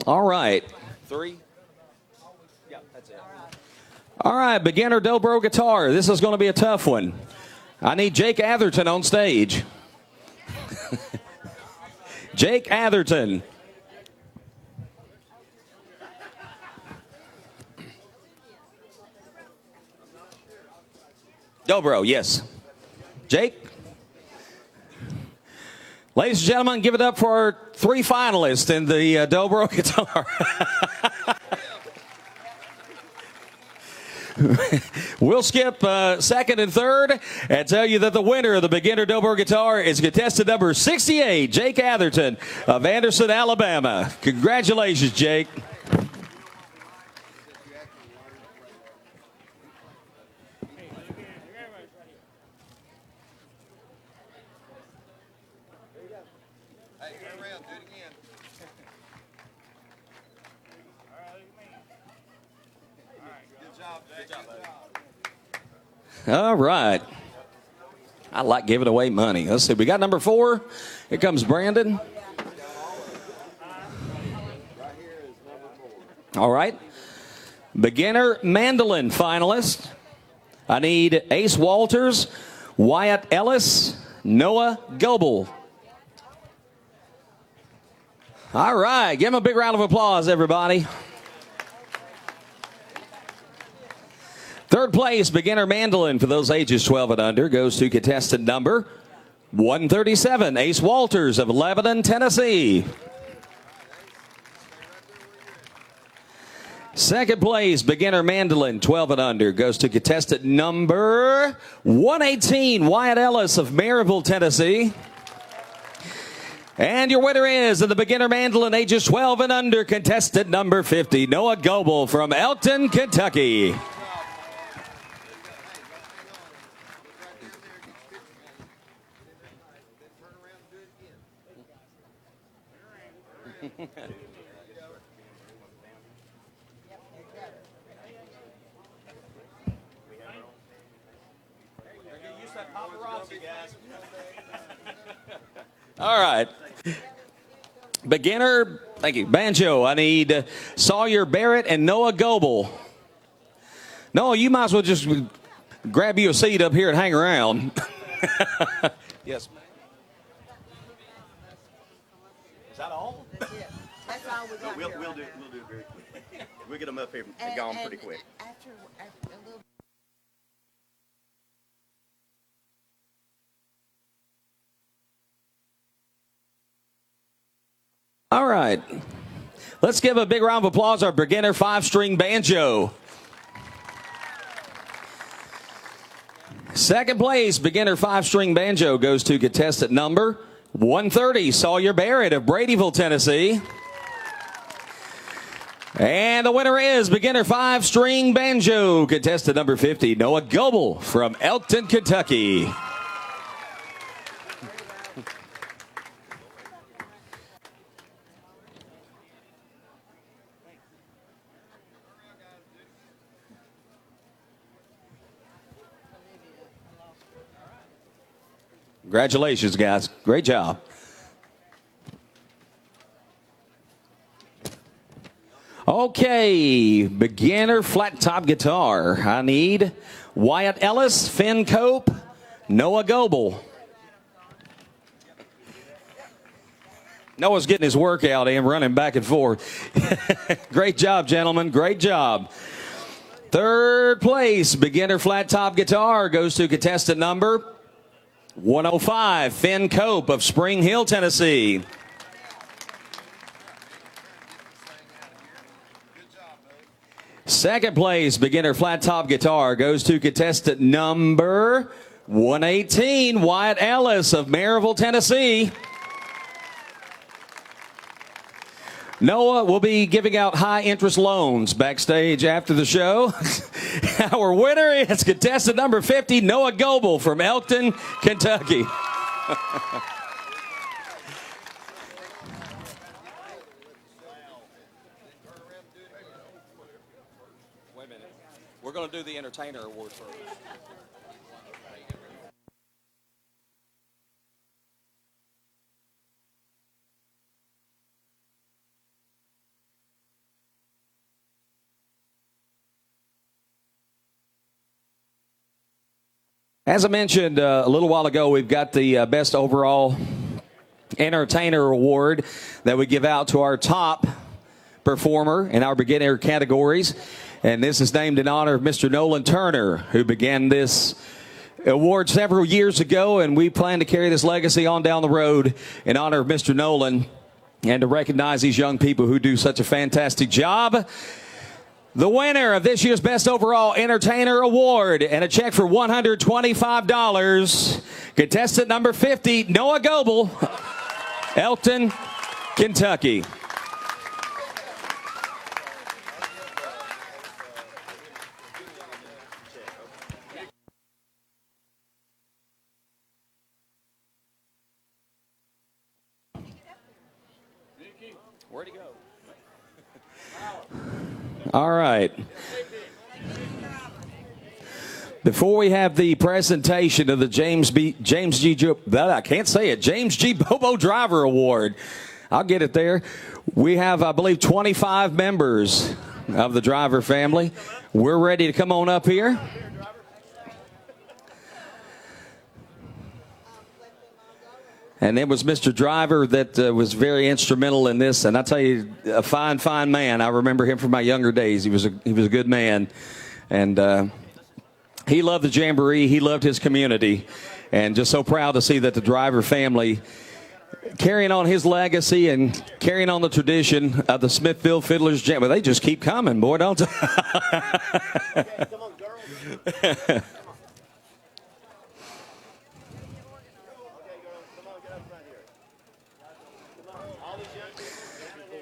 All right. 3. Yeah, that's it. All right, beginner dobro guitar. This is going to be a tough one. I need Jake Atherton on stage. Jake Atherton. Dobro, yes. Jake? Ladies and gentlemen, give it up for our 3 finalists in the dobro guitar. We'll skip second and third and tell you that the winner of the beginner dobro guitar is contestant number 68, Jake Atherton of Anderson, Alabama. Congratulations, Jake. All right. I like giving away money. Let's see. We got number 4. Here comes Brandon. All right. Beginner mandolin finalist. I need Ace Walters, Wyatt Ellis, Noah Goebel. All right. Give them a big round of applause, everybody. Third place, beginner mandolin for those ages 12 and under, goes to contestant number 137, Ace Walters of Lebanon, Tennessee. Second place, beginner mandolin, 12 and under, goes to contestant number 118, Wyatt Ellis of Maryville, Tennessee. And your winner is, in the beginner mandolin, ages 12 and under, contestant number 50, Noah Goebel from Elkton, Kentucky. All right. Beginner, thank you, banjo. I need Sawyer Barrett and Noah Goebel. Noah, you might as well just grab you a seat up here and hang around. Yes. Is that all? Yeah, that's all we got. We'll do it very quick. We'll get them up here and gone pretty quick. After a little. All right. Let's give a big round of applause to our beginner 5-string banjo. Second place, beginner 5-string banjo, goes to contestant number 130, Sawyer Barrett of Bradyville, Tennessee. And the winner is beginner 5-string banjo, contestant number 50, Noah Goebel from Elkton, Kentucky. Congratulations, guys. Great job. Okay, beginner flat top guitar. I need Wyatt Ellis, Finn Cope, Noah Goebel. Noah's getting his workout in, running back and forth. Great job, gentlemen. Great job. Third place, beginner flat top guitar, goes to contestant number 105, Finn Cope of Spring Hill, Tennessee. Second place, beginner flat top guitar, goes to contestant number 118, Wyatt Ellis of Maryville, Tennessee. Noah will be giving out high-interest loans backstage after the show. Our winner is contestant number 50, Noah Goebel from Elkton, Kentucky. going to do the Entertainer Award first. As I mentioned a little while ago, we've got the Best Overall Entertainer Award that we give out to our top performer in our beginner categories. And this is named in honor of Mr. Nolan Turner, who began this award several years ago. And we plan to carry this legacy on down the road in honor of Mr. Nolan and to recognize these young people who do such a fantastic job. The winner of this year's Best Overall Entertainer Award and a check for $125. Contestant number 50, Noah Goebel, Elkton, Kentucky. Where'd he go? All right. Before we have the presentation of the James G. Bobo Driver Award, I'll get it there. We have, I believe, 25 members of the Driver family. We're ready to come on up here. And it was Mr. Driver that was very instrumental in this. And I tell you, a fine, fine man. I remember him from my younger days. He was a good man. And he loved the Jamboree. He loved his community. And just so proud to see that the Driver family carrying on his legacy and carrying on the tradition of the Smithville Fiddlers Jam. Well, they just keep coming, boy, don't they? Okay, come on, girls.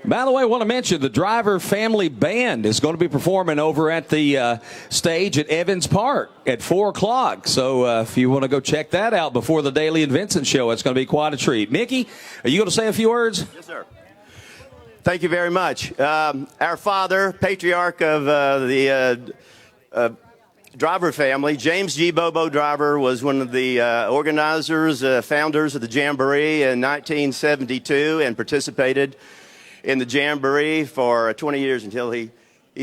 By the way, I want to mention the Driver Family Band is going to be performing over at the stage at Evans Park at 4 o'clock. So if you want to go check that out before the Daly and Vincent show, it's going to be quite a treat. Mickey, are you going to say a few words? Yes, sir. Thank you very much. Our father, patriarch of the Driver family, James G. Bobo Driver, was one of the organizers, founders of the Jamboree in 1972 and participated in the Jamboree for 20 years until he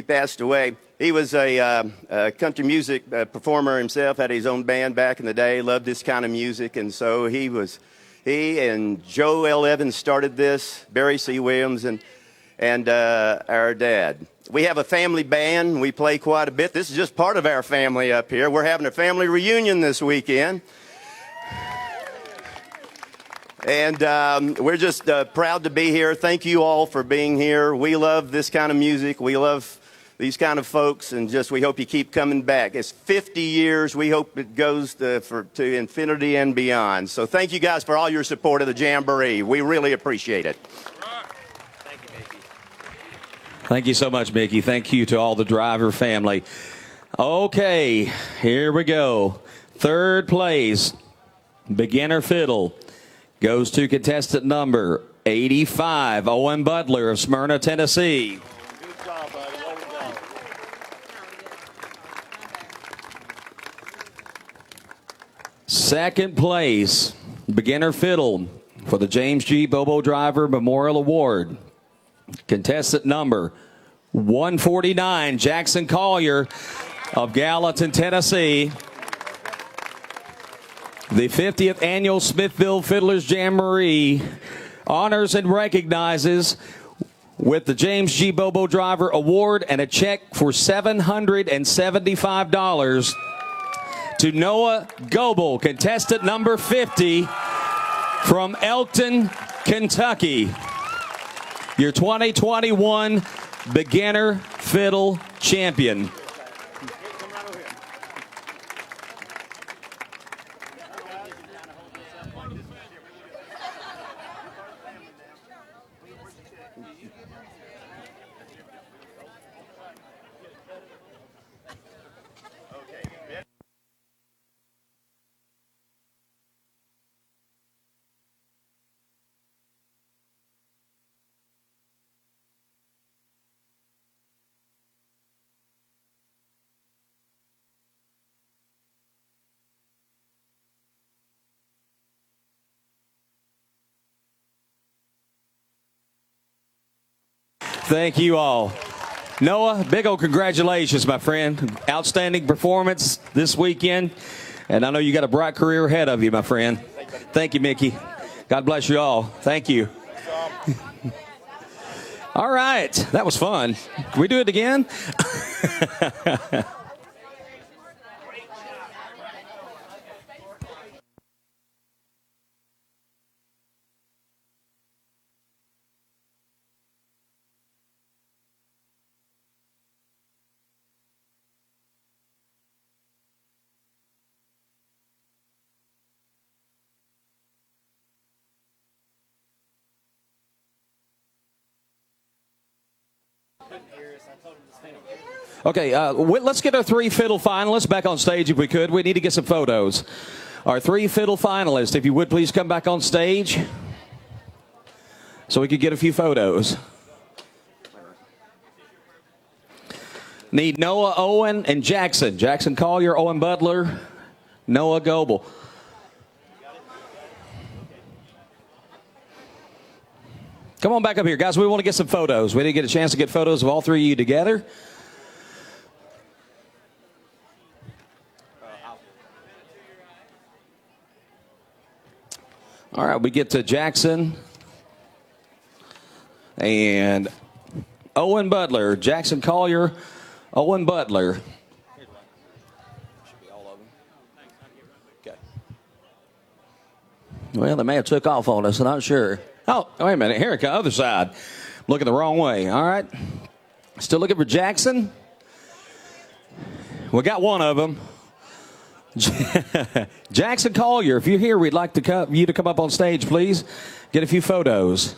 passed away. He was a country music performer himself, had his own band back in the day, loved this kind of music, and so he and Joe L. Evans started this, Barry C. Williams, and our dad. We have a family band. We play quite a bit. This is just part of our family up here. We're having a family reunion this weekend. And we're just proud to be here. Thank you all for being here. We love this kind of music. We love these kind of folks, and just we hope you keep coming back. It's 50 years. We hope it goes to infinity and beyond. So thank you guys for all your support of the Jamboree. We really appreciate it. Thank you, Mickey. Thank you so much, Mickey. Thank you to all the Driver family. Okay, here we go. Third place, beginner fiddle, goes to contestant number 85, Owen Butler of Smyrna, Tennessee. Good job, buddy. Well done. Second place, beginner fiddle for the James G. Bobo Driver Memorial Award. Contestant number 149, Jackson Collier of Gallatin, Tennessee. The 50th Annual Smithville Fiddlers Jamboree honors and recognizes with the James G. Bobo Driver Award and a check for $775 to Noah Goebel, contestant number 50 from Elkton, Kentucky. Your 2021 Beginner Fiddle Champion. Thank you all. Noah, big old congratulations, my friend. Outstanding performance this weekend. And I know you got a bright career ahead of you, my friend. Thank you, Mickey. God bless you all. Thank you. All right. That was fun. Can we do it again? Okay, let's get our 3 fiddle finalists back on stage if we could. We need to get some photos. Our 3 fiddle finalists, if you would please come back on stage so we could get a few photos. Need Noah, Owen, and Jackson. Jackson Collier, Owen Butler, Noah Goebel. Come on back up here, guys. We want to get some photos. We didn't get a chance to get photos of all 3 of you together. All right, we get to Jackson and Owen Butler. Jackson Collier, Owen Butler. Should be all of them. Okay. Well, they may have took off on us, I'm not sure. Oh, wait a minute. Here it comes, other side. Looking the wrong way. All right. Still looking for Jackson. We got one of them. Jackson Collier, if you're here, we'd like you to come up on stage, please. Get a few photos.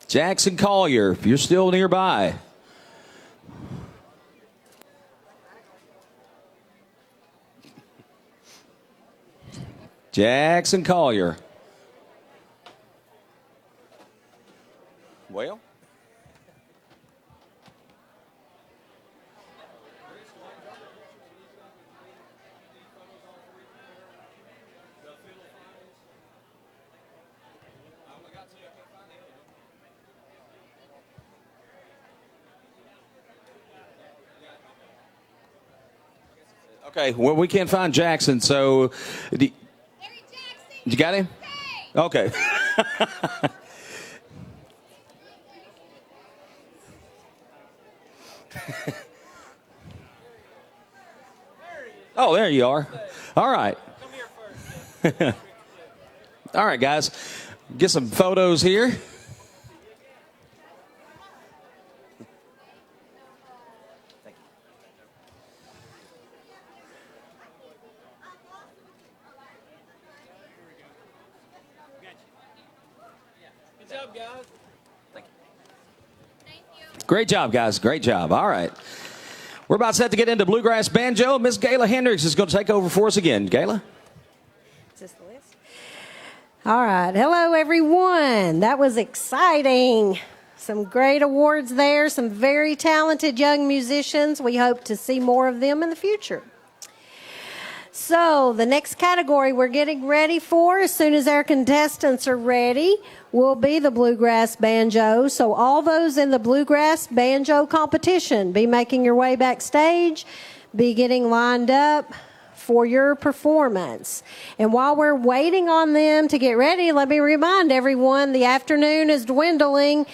Jackson Collier, if you're still nearby. Jackson Collier. Well. Okay, well, we can't find Jackson, so... You got him? Okay. Oh, there you are. All right. All right, guys. Get some photos here. Great job, guys. Great job. All right. We're about set to get into Bluegrass Banjo. Miss Gayla Hendricks is going to take over for us again. Gayla? Is this the list? All right. Hello, everyone. That was exciting. Some great awards there. Some very talented young musicians. We hope to see more of them in the future. So the next category we're getting ready for, as soon as our contestants are ready, will be the Bluegrass Banjo. So all those in the Bluegrass Banjo competition, be making your way backstage, be getting lined up for your performance. And while we're waiting on them to get ready, let me remind everyone the afternoon is dwindling.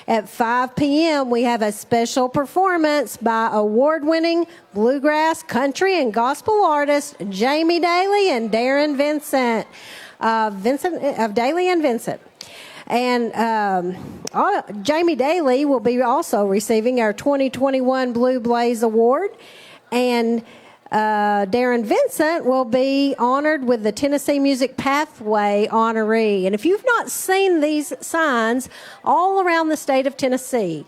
At 5 p.m., we have a special performance by award-winning bluegrass, country, and gospel artists Jamie Daly and Darren Vincent, of Daly and Vincent. And Jamie Daly will be also receiving our 2021 Blue Blaze Award. And Darren Vincent will be honored with the Tennessee Music Pathway honoree. And if you've not seen these signs all around the state of Tennessee,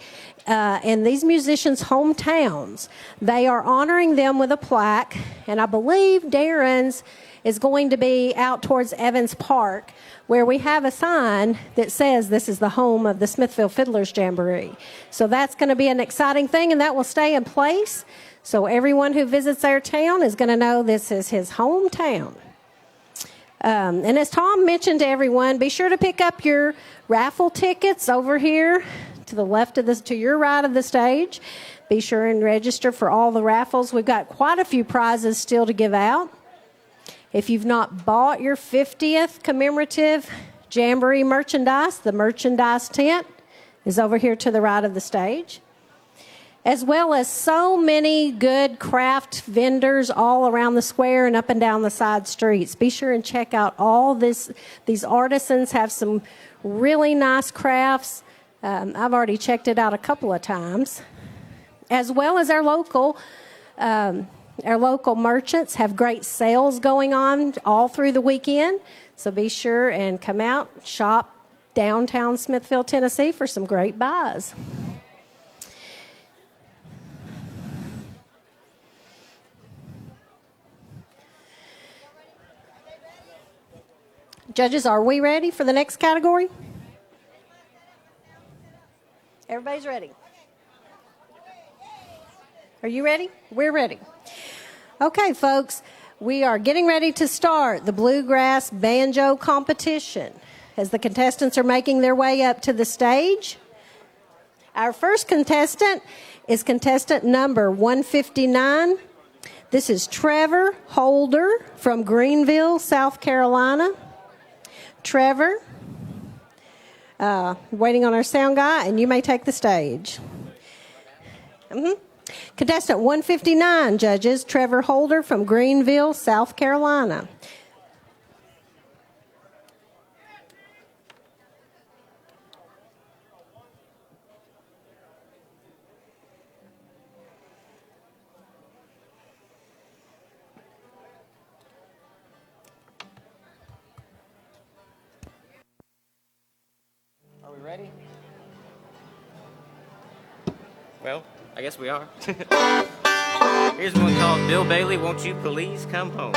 in these musicians' hometowns, they are honoring them with a plaque. And I believe Darren's is going to be out towards Evans Park, where we have a sign that says this is the home of the Smithville Fiddlers Jamboree. So that's going to be an exciting thing, and that will stay in place. So everyone who visits our town is going to know this is his hometown. And as Tom mentioned to everyone, be sure to pick up your raffle tickets over here to the left of this, to your right of the stage. Be sure and register for all the raffles. We've got quite a few prizes still to give out. If you've not bought your 50th commemorative Jamboree merchandise, the merchandise tent is over here to the right of the stage, as well as so many good craft vendors all around the square and up and down the side streets. Be sure and check out all this. These artisans have some really nice crafts. I've already checked it out a couple of times, as well as our local merchants have great sales going on all through the weekend. So be sure and come out, shop downtown Smithville, Tennessee for some great buys. Judges, are we ready for the next category? Everybody's ready. Are you ready? We're ready. Okay, folks, we are getting ready to start the Bluegrass banjo competition. As the contestants are making their way up to the stage, our first contestant is contestant number 159. This is Trevor Holder from Greenville, South Carolina. Trevor, waiting on our sound guy, and you may take the stage. Contestant 159, judges, Trevor Holder from Greenville, South Carolina. Are we ready? Well, I guess we are. Here's one called Bill Bailey, Won't You Please Come Home?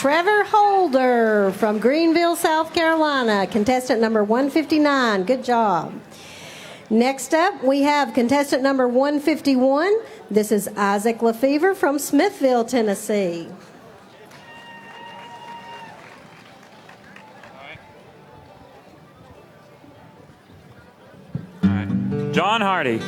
Trevor Holder from Greenville, South Carolina, contestant number 159. Good job. Next up, we have contestant number 151. This is Isaac Lefevre from Smithville, Tennessee. All right. John Hardy.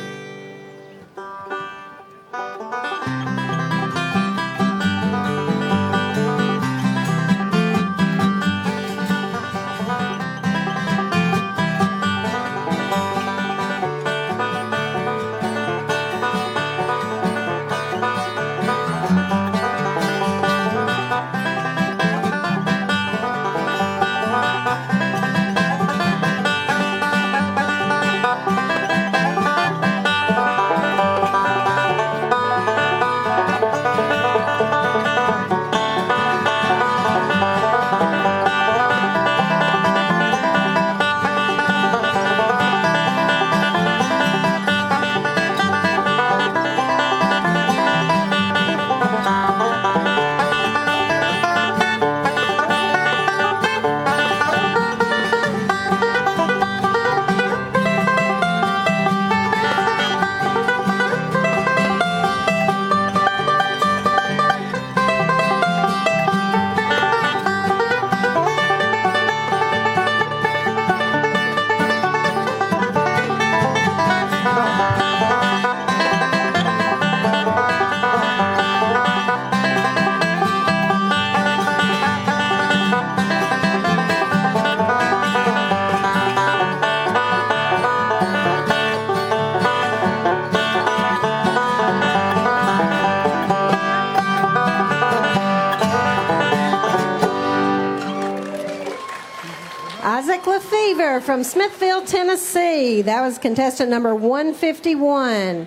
Isaac Lefevre from Smithville, Tennessee. That was contestant number 151.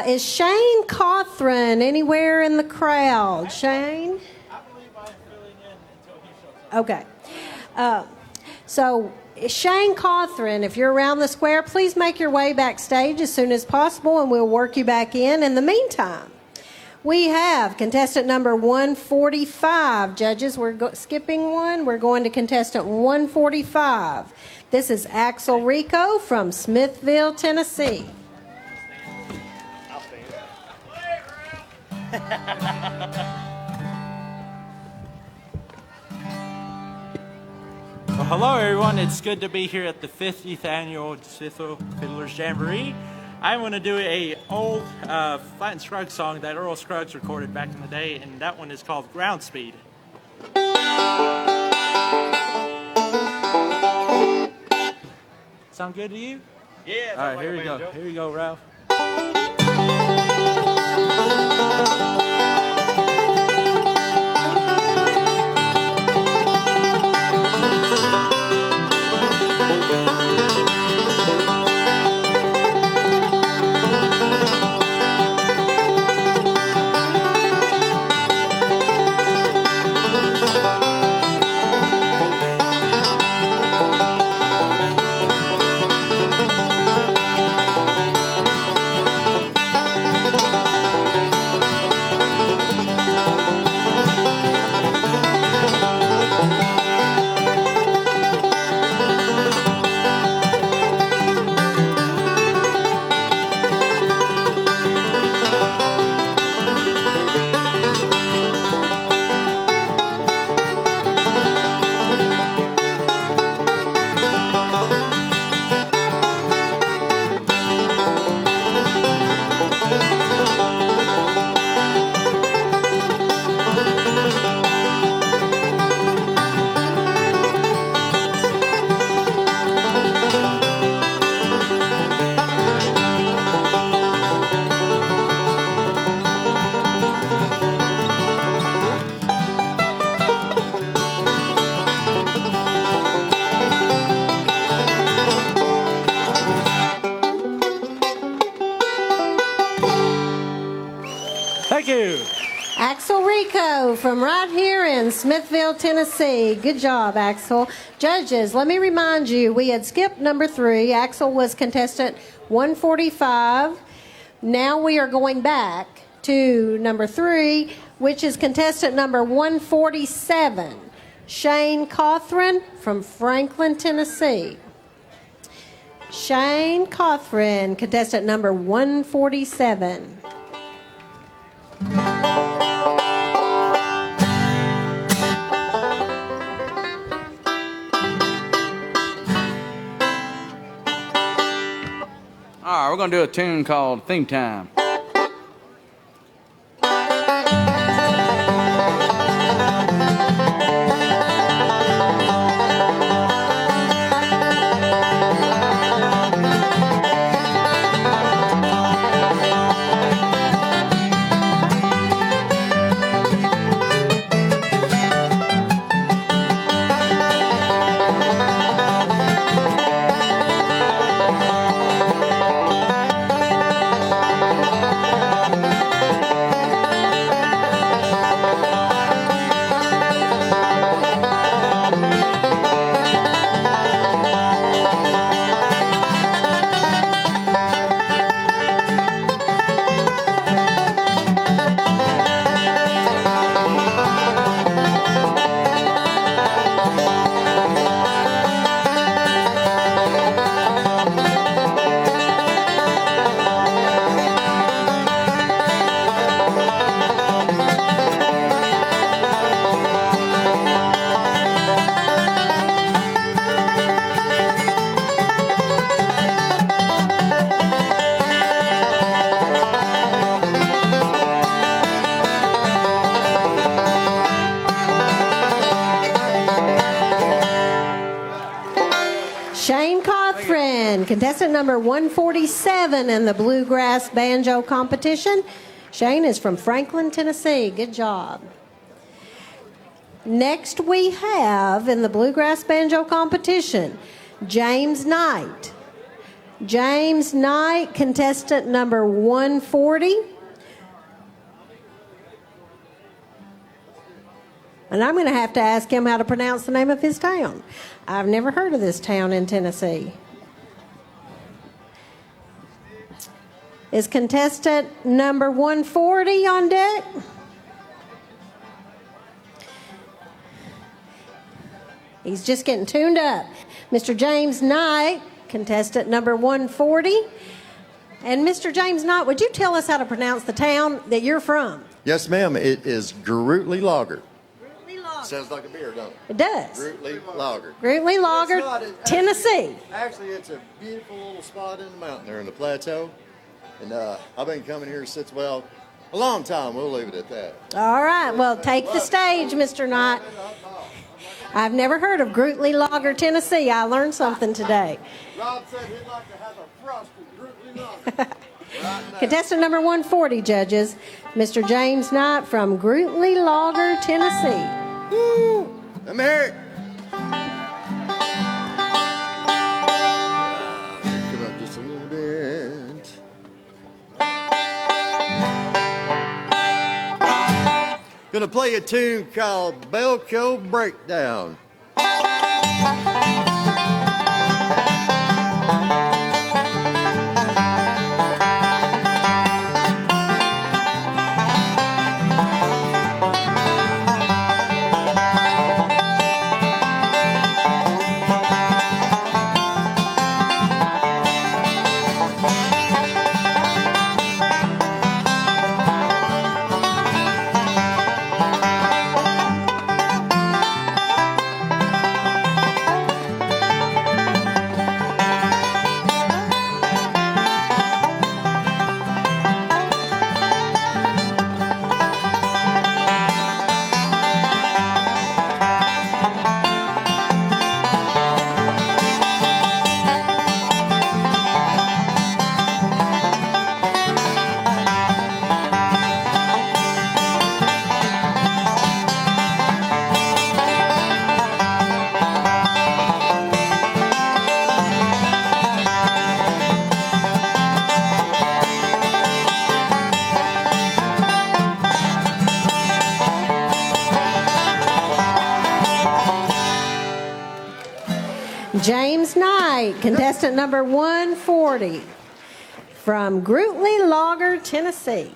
Is Shane Cothran anywhere in the crowd? Shane? I believe I'm filling in until he shows up. Okay. So Shane Cothran, if you're around the square, please make your way backstage as soon as possible, and we'll work you back in. In the meantime, we have contestant number 145. Judges, we're skipping one. We're going to contestant 145. This is Axel Rico from Smithville, Tennessee. Well, hello everyone. It's good to be here at the 50th annual Smithville Fiddlers Jamboree. I'm going to do a old Flat and Scruggs song that Earl Scruggs recorded back in the day, and that one is called Ground Speed. Sound good to you? Yeah. All right, here we go. Here we go, Ralph. Thank you. Axel Rico from right here in Smithville, Tennessee. Good job, Axel. Judges, let me remind you, we had skipped number 3. Axel was contestant 145. Now we are going back to number 3, which is contestant number 147, Shane Cothran from Franklin, Tennessee. Shane Cothran, contestant number 147. All right, we're going to do a tune called Theme Time. Shane Cothran, contestant number 147 in the Bluegrass banjo competition. Shane is from Franklin, Tennessee. Good job. Next we have in the Bluegrass Banjo competition, James Knight. James Knight, contestant number 140. And I'm going to have to ask him how to pronounce the name of his town. I've never heard of this town in Tennessee. Is contestant number 140 on deck? He's just getting tuned up. Mr. James Knight, contestant number 140. And Mr. James Knight, would you tell us how to pronounce the town that you're from? Yes, ma'am. It is Grootly Lager. Grootly Lager. Sounds like a beer, don't it? It does. Grootly Lager. Grootly Lager, Tennessee. Actually, it's a beautiful little spot in the mountain there in the plateau. And I've been coming here since, well, a long time. We'll leave it at that. All right. Well, take the stage, Mr. Knight. I've never heard of Grootly Lager, Tennessee. I learned something today. Rob said he'd like to have a frosted Grootly Lager. Contestant number 140, judges, Mr. James Knight from Grootly Lager, Tennessee. Woo! Let me hear it. Come up just a little bit. Gonna play a tune called Belco Breakdown. James Knight, contestant number 140 from Grootly Lager, Tennessee.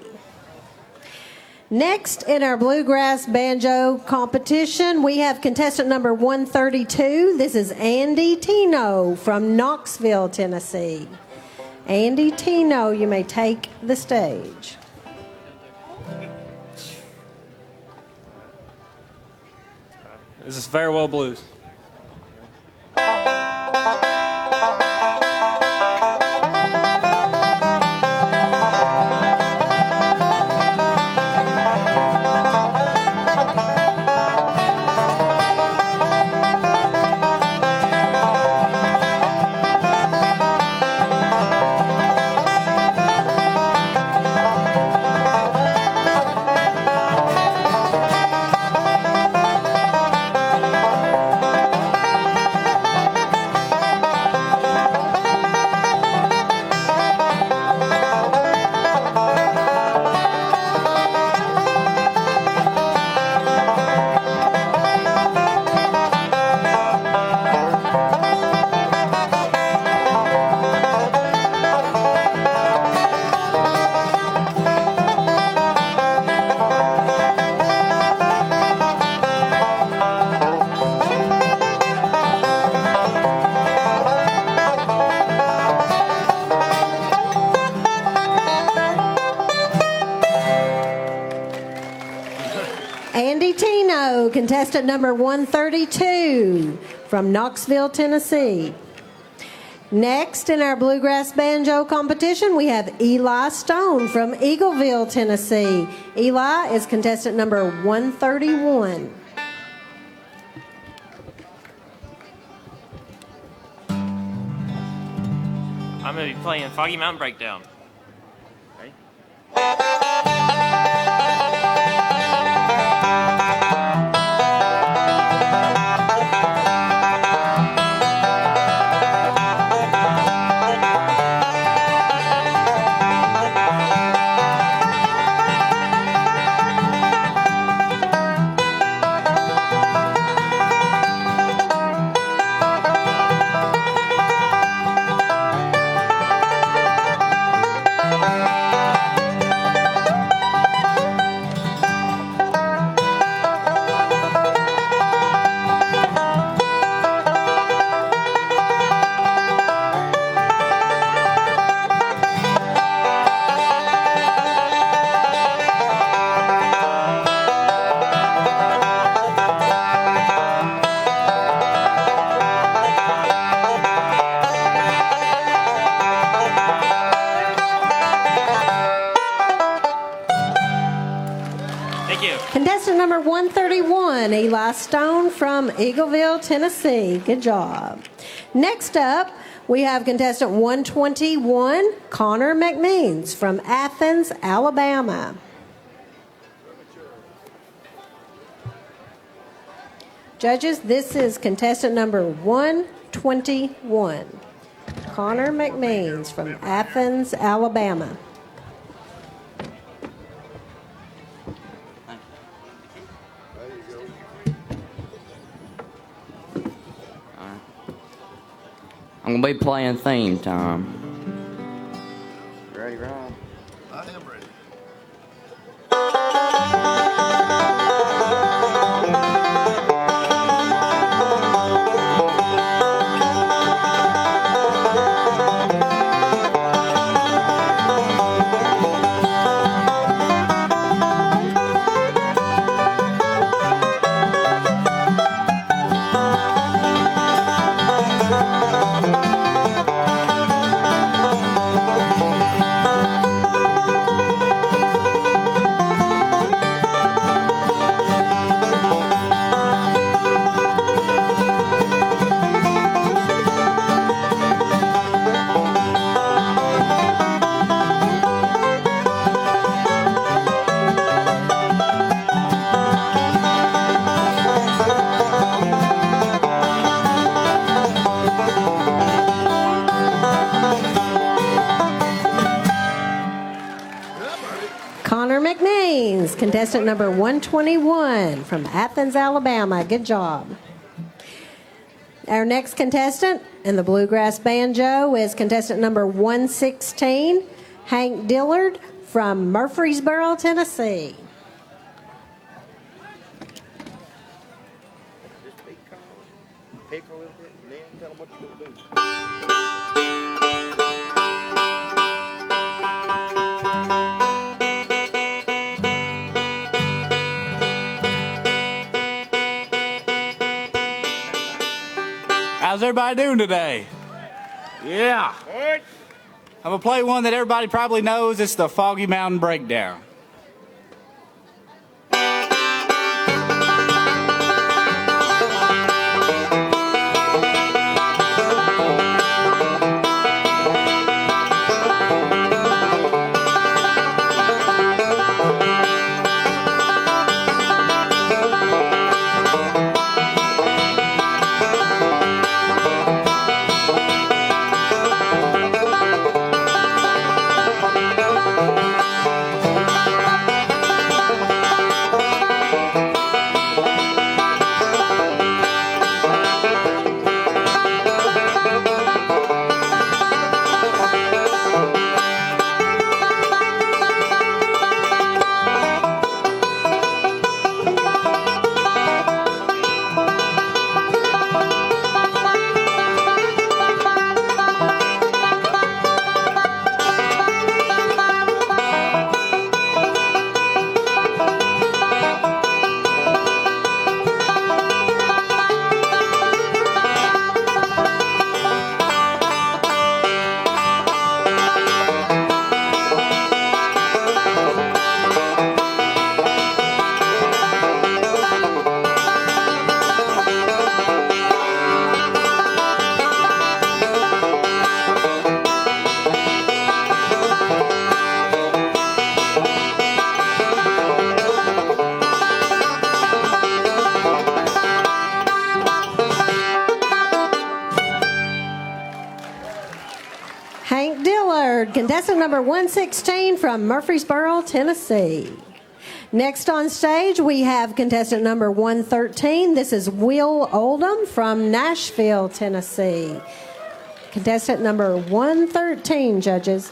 Next in our Bluegrass Banjo competition, we have contestant number 132. This is Andy Tino from Knoxville, Tennessee. Andy Tino, you may take the stage. This is Farewell Blues. Andy Tino, contestant number 132 from Knoxville, Tennessee. Next in our Bluegrass Banjo competition, we have Eli Stone from Eagleville, Tennessee. Eli is contestant number 131. I'm going to be playing Foggy Mountain Breakdown. Ready? number 131, Eli Stone from Eagleville, Tennessee. Good job. Next up, we have contestant 121, Connor McMeans from Athens, Alabama. Judges, this is contestant number 121, Connor McMeans from Athens, Alabama. I'm gonna be playing theme time. Ready, Rob? I am ready. Connor McMeans, contestant number 121 from Athens, Alabama. Good job. Our next contestant in the Bluegrass Banjo is contestant number 116, Hank Dillard from Murfreesboro, Tennessee. Pick a little bit and then tell them what you're going to do. How's everybody doing today? Yeah. I'm gonna play one that everybody probably knows. It's the Foggy Mountain Breakdown. Hank Dillard, contestant number 116 from Murfreesboro, Tennessee. Next on stage, we have contestant number 113. This is Will Oldham from Nashville, Tennessee. Contestant number 113, judges.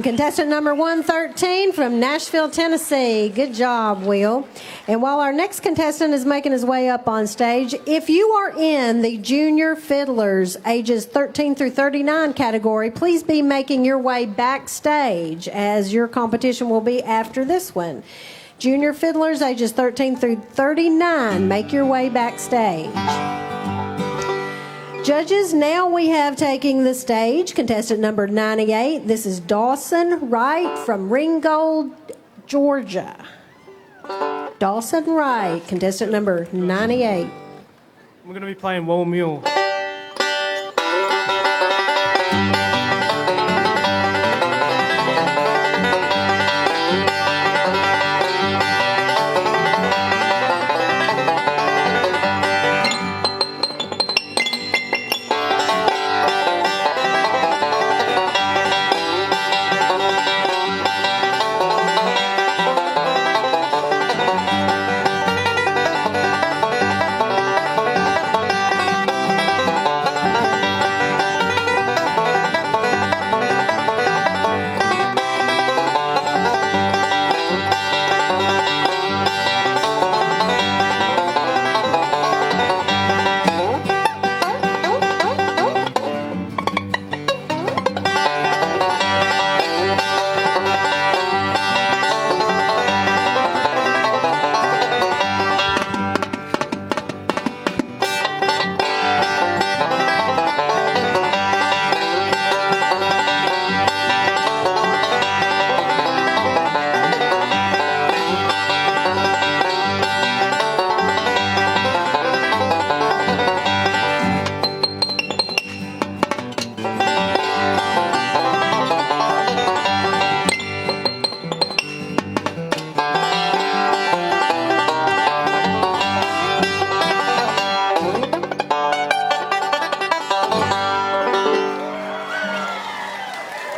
And contestant number 113 from Nashville, Tennessee. Good job, Will. And while our next contestant is making his way up on stage, if you are in the junior fiddlers ages 13 through 39 category, please be making your way backstage, as your competition will be after this one. Junior fiddlers ages 13 through 39, make your way backstage. Judges, now we have taking the stage contestant number 98. This is Dawson Wright from Ringgold, Georgia. Dawson Wright, contestant number 98. We're going to be playing Woe Mule.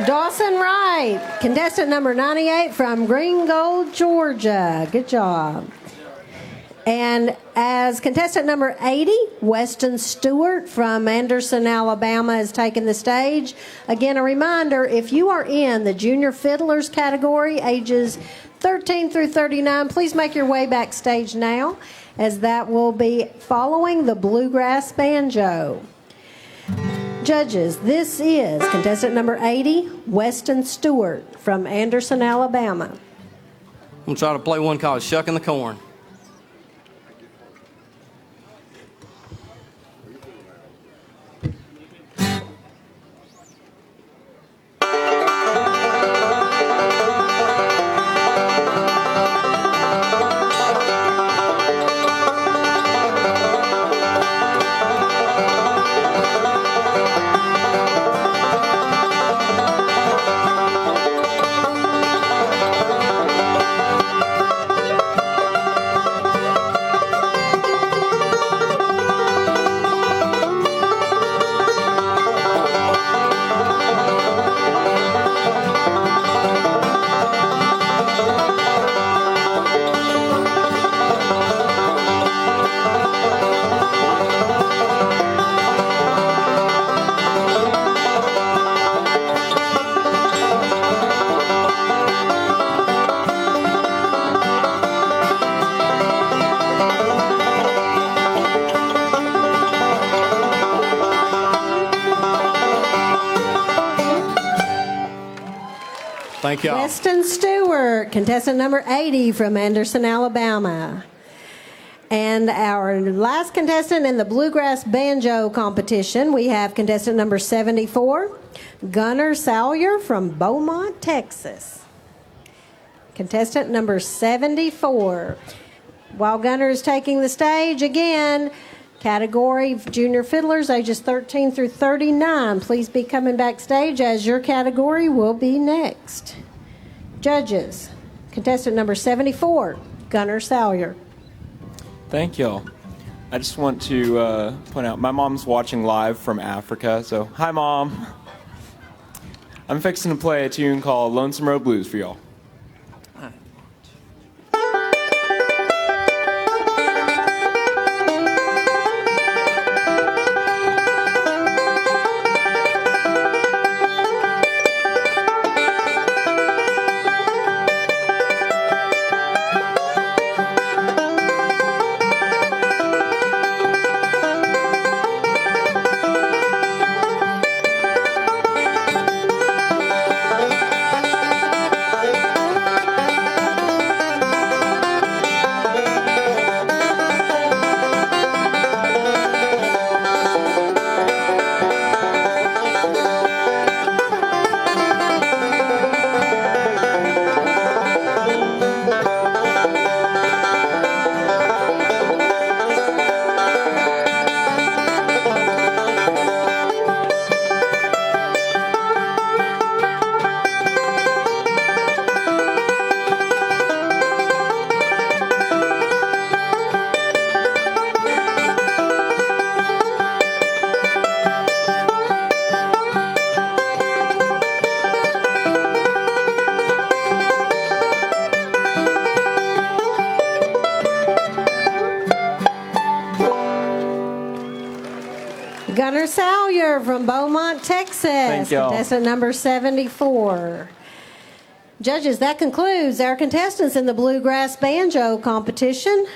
Dawson Wright, contestant number 98 from Ringgold, Georgia. Good job. And as contestant number 80, Weston Stewart from Anderson, Alabama, has taken the stage. Again, a reminder, if you are in the junior fiddlers category, ages 13 through 39, please make your way backstage now, as that will be following the Bluegrass banjo. Judges, this is contestant number 80, Weston Stewart from Anderson, Alabama. I'm going to try to play one called Shucking the Corn. Thank y'all. Weston Stewart, contestant number 80 from Anderson, Alabama. And our last contestant in the Bluegrass banjo competition, we have contestant number 74, Gunnar Salyer from Beaumont, Texas. Contestant number 74. While Gunnar is taking the stage, again, category junior fiddlers ages 13 through 39. Please be coming backstage, as your category will be next. Judges, contestant number 74, Gunnar Salyer. Thank y'all. I just want to point out my mom's watching live from Africa, so hi, Mom. I'm fixing to play a tune called Lonesome Road Blues for y'all. Gunnar Salyer from Beaumont, Texas. Thank y'all. Contestant number 74. Judges, that concludes our contestants in the Bluegrass Banjo competition.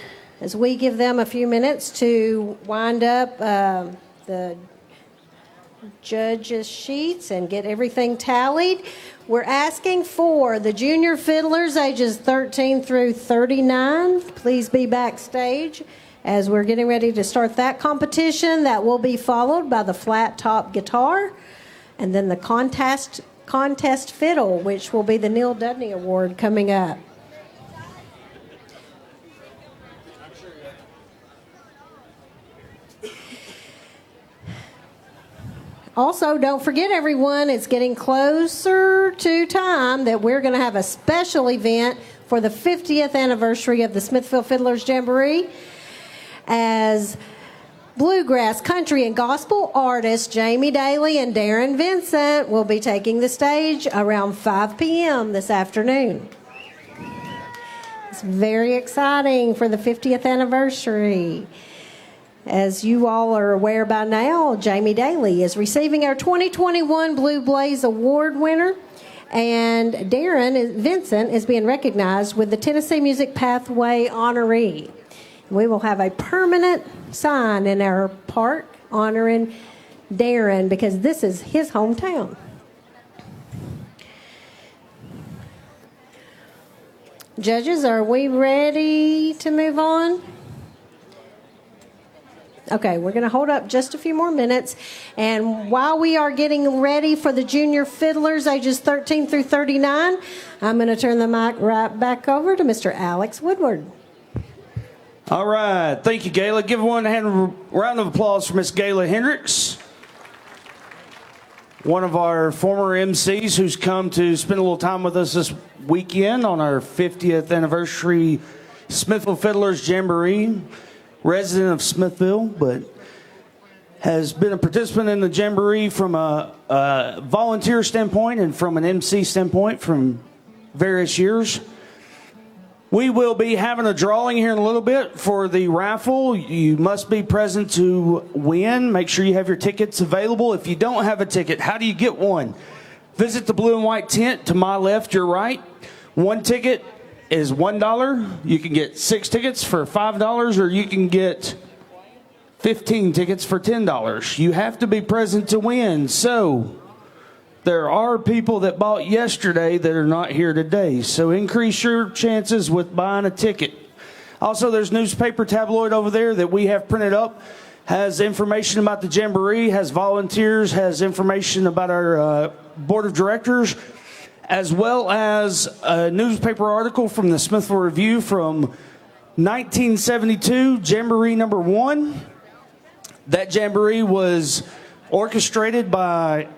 As we give them a few minutes to wind up the judges' sheets and get everything tallied, we're asking for the junior fiddlers ages 13 through 39. Please be backstage as we're getting ready to start that competition. That will be followed by the Flattop guitar and then the contest fiddle, which will be the Neil Dudney Award coming up. Also, don't forget, everyone, it's getting closer to time that we're going to have a special event for the 50th anniversary of the Smithville Fiddlers Jamboree, as bluegrass, country, and gospel artists Jamie Daly and Darren Vincent will be taking the stage around 5 p.m. this afternoon. It's very exciting for the 50th anniversary. As you all are aware by now, Jamie Daly is receiving our 2021 Blue Blaze Award winner, and Darren Vincent is being recognized with the Tennessee Music Pathway honoree. We will have a permanent sign in our park honoring Darren because this is his hometown. Judges, are we ready to move on? Okay, we're going to hold up just a few more minutes. And while we are getting ready for the junior fiddlers ages 13 through 39, I'm going to turn the mic right back over to Mr. Alex Woodward. All right. Thank you, Gayla. Give one round of applause for Miss Gayla Hendricks, one of our former MCs who's come to spend a little time with us this weekend on our 50th anniversary Smithville Fiddlers Jamboree. Resident of Smithville, but has been a participant in the Jamboree from a volunteer standpoint and from an MC standpoint from various years. We will be having a drawing here in a little bit for the raffle. You must be present to win. Make sure you have your tickets available. If you don't have a ticket, how do you get one? Visit the blue and white tent to my left, your right. One ticket is $1. You can get 6 tickets for $5, or you can get 15 tickets for $10. You have to be present to win. So there are people that bought yesterday that are not here today. So increase your chances with buying a ticket. Also, there's newspaper tabloid over there that we have printed up. Has information about the Jamboree, has volunteers, has information about our board of directors, as well as a newspaper article from the Smithville Review from 1972, Jamboree number 1. That Jamboree was orchestrated by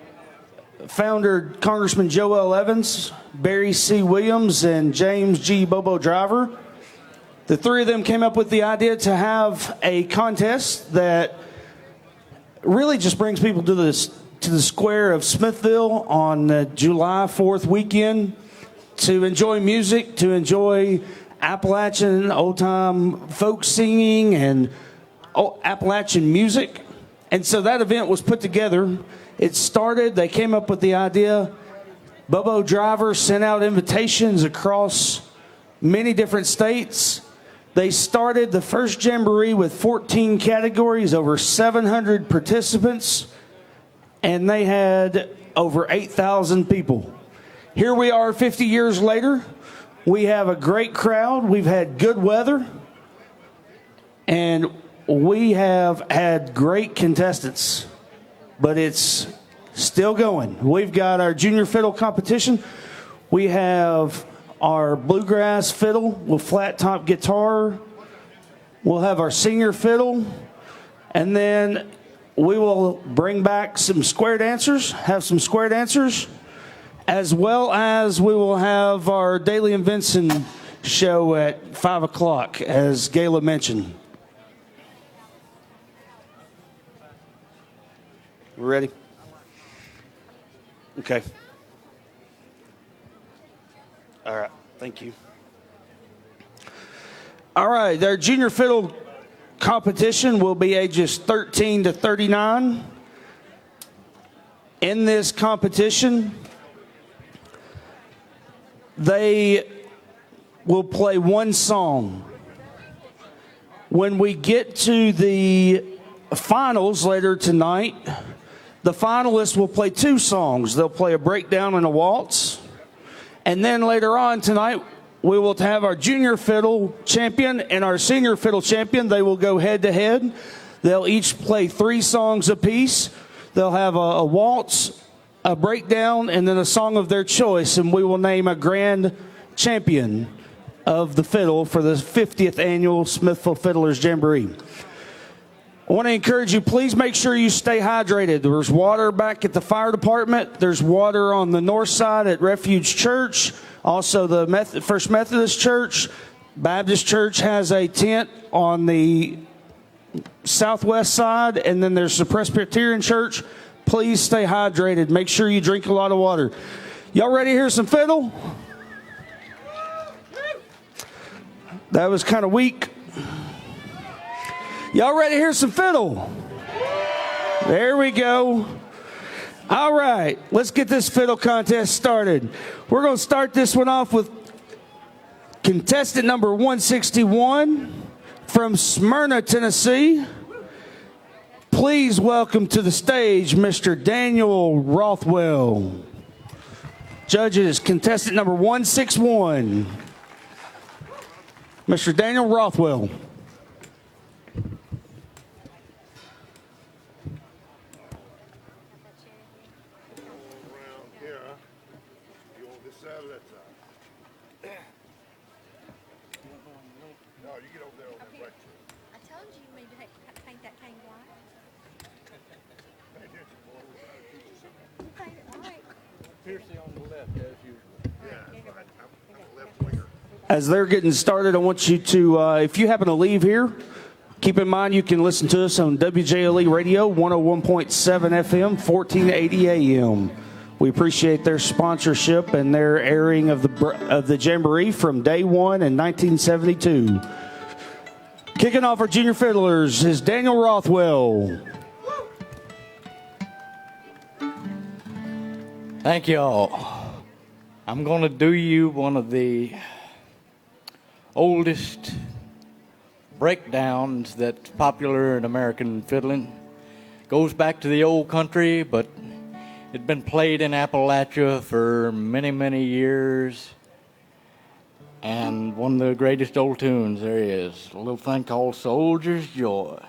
founder Congressman Joel Evans, Barry C. Williams, and James G. Bobo Driver. The three of them came up with the idea to have a contest that really just brings people to the square of Smithville on July 4th weekend to enjoy music, to enjoy Appalachian old-time folk singing and Appalachian music. And so that event was put together. It started, they came up with the idea. Bobo Driver sent out invitations across many different states. They started the first Jamboree with 14 categories, over 700 participants, and they had over 8,000 people. Here we are 50 years later. We have a great crowd. We've had good weather, and we have had great contestants, but it's still going. We've got our junior fiddle competition. We have our bluegrass fiddle with flat top guitar. We'll have our senior fiddle, and then we will bring back some square dancers, as well as we will have our Daly and Vincent show at 5 o'clock, as Gayla mentioned. We ready? Okay. All right. Thank you. All right. Our junior fiddle competition will be ages 13 to 39. In this competition, they will play one song. When we get to the finals later tonight, the finalists will play two songs. They'll play a breakdown and a waltz. And then later on tonight, we will have our junior fiddle champion and our senior fiddle champion. They will go head to head. They'll each play 3 songs apiece. They'll have a waltz, a breakdown, and then a song of their choice. And we will name a grand champion of the fiddle for the 50th annual Smithville Fiddlers Jamboree. I want to encourage you, please make sure you stay hydrated. There's water back at the fire department. There's water on the north side at Refuge Church. Also, the First Methodist Church. Baptist Church has a tent on the southwest side. And then there's the Presbyterian Church. Please stay hydrated. Make sure you drink a lot of water. Y'all ready to hear some fiddle? That was kind of weak. Y'all ready to hear some fiddle? There we go. All right, let's get this fiddle contest started. We're going to start this one off with contestant number 161 from Smyrna, Tennessee. Please welcome to the stage Mr. Daniel Rothwell. Judges, contestant number 161, Mr. Daniel Rothwell. As they're getting started, I want you to, if you happen to leave here, keep in mind you can listen to us on WJLE Radio, 101.7 FM, 1480 AM. We appreciate their sponsorship and their airing of the Jamboree from day one in 1972. Kicking off our junior fiddlers is Daniel Rothwell. Thank you all. I'm going to do you one of the oldest breakdowns that's popular in American fiddling. Goes back to the old country, but it's been played in Appalachia for many, many years. And one of the greatest old tunes there is, a little thing called Soldier's Joy.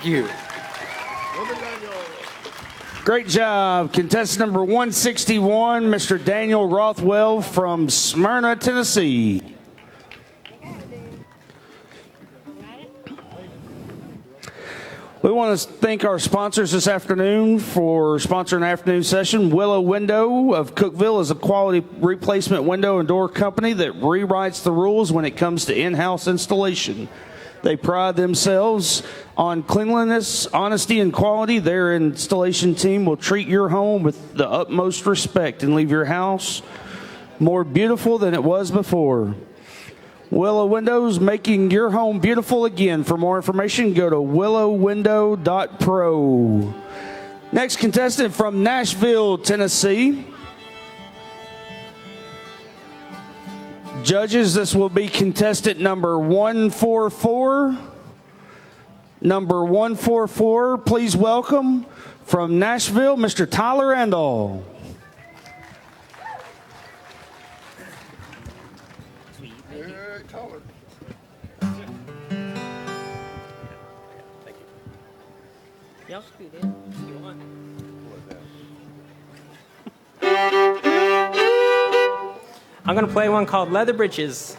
Thank you. Great job. Contestant number 161, Mr. Daniel Rothwell from Smyrna, Tennessee. We want to thank our sponsors this afternoon for sponsoring the afternoon session. Willow Window of Cookeville is a quality replacement window and door company that rewrites the rules when it comes to in-house installation. They pride themselves on cleanliness, honesty, and quality. Their installation team will treat your home with the utmost respect and leave your house more beautiful than it was before. Willow Windows, making your home beautiful again. For more information, go to willowwindow.pro. Next contestant from Nashville, Tennessee. Judges, this will be contestant number 144. Number 144, please welcome from Nashville, Mr. Tyler Randall. Y'all scoot in if you want. I'm going to play one called Leather Britches.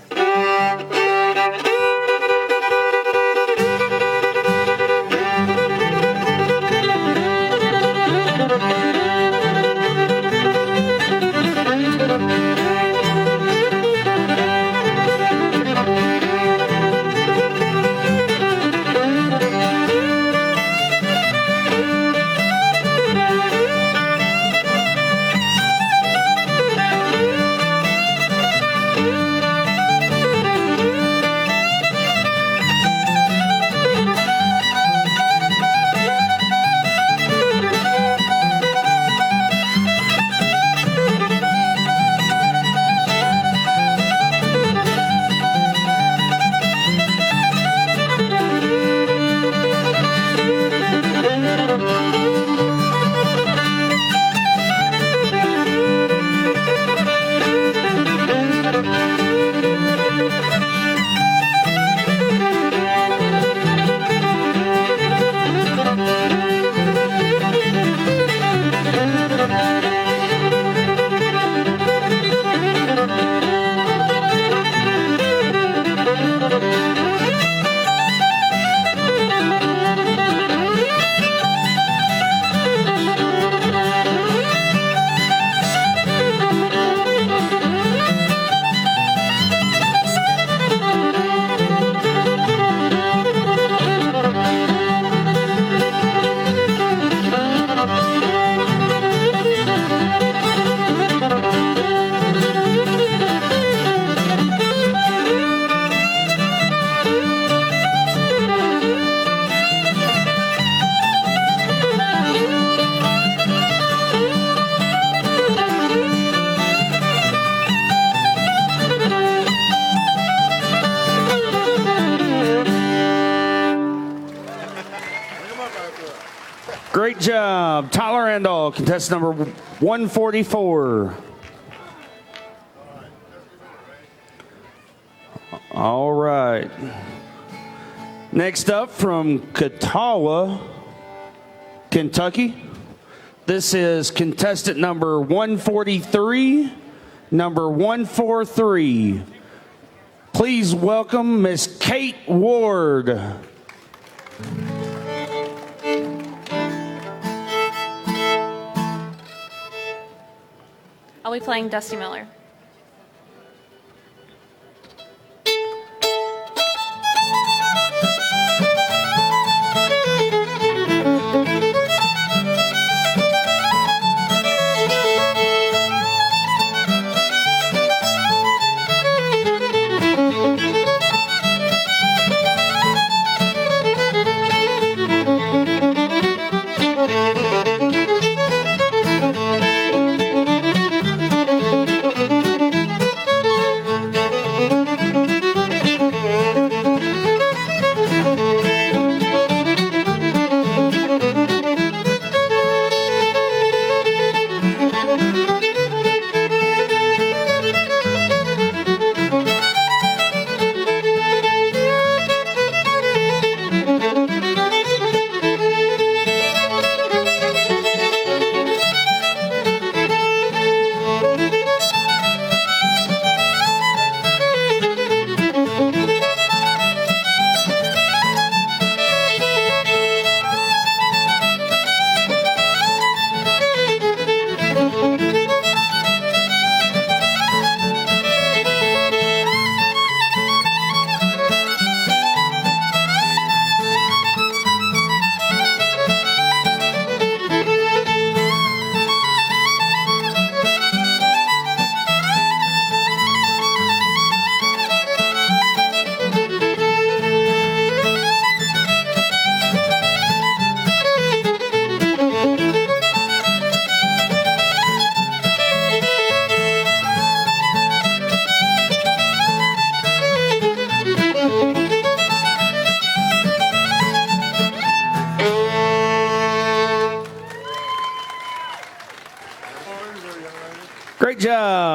Great job. Tyler Randall, contestant number 144. All right. Next up from Catawba, Kentucky. This is contestant number 143. Number 143. Please welcome Miss Kate Ward. I'll be playing Dusty Miller.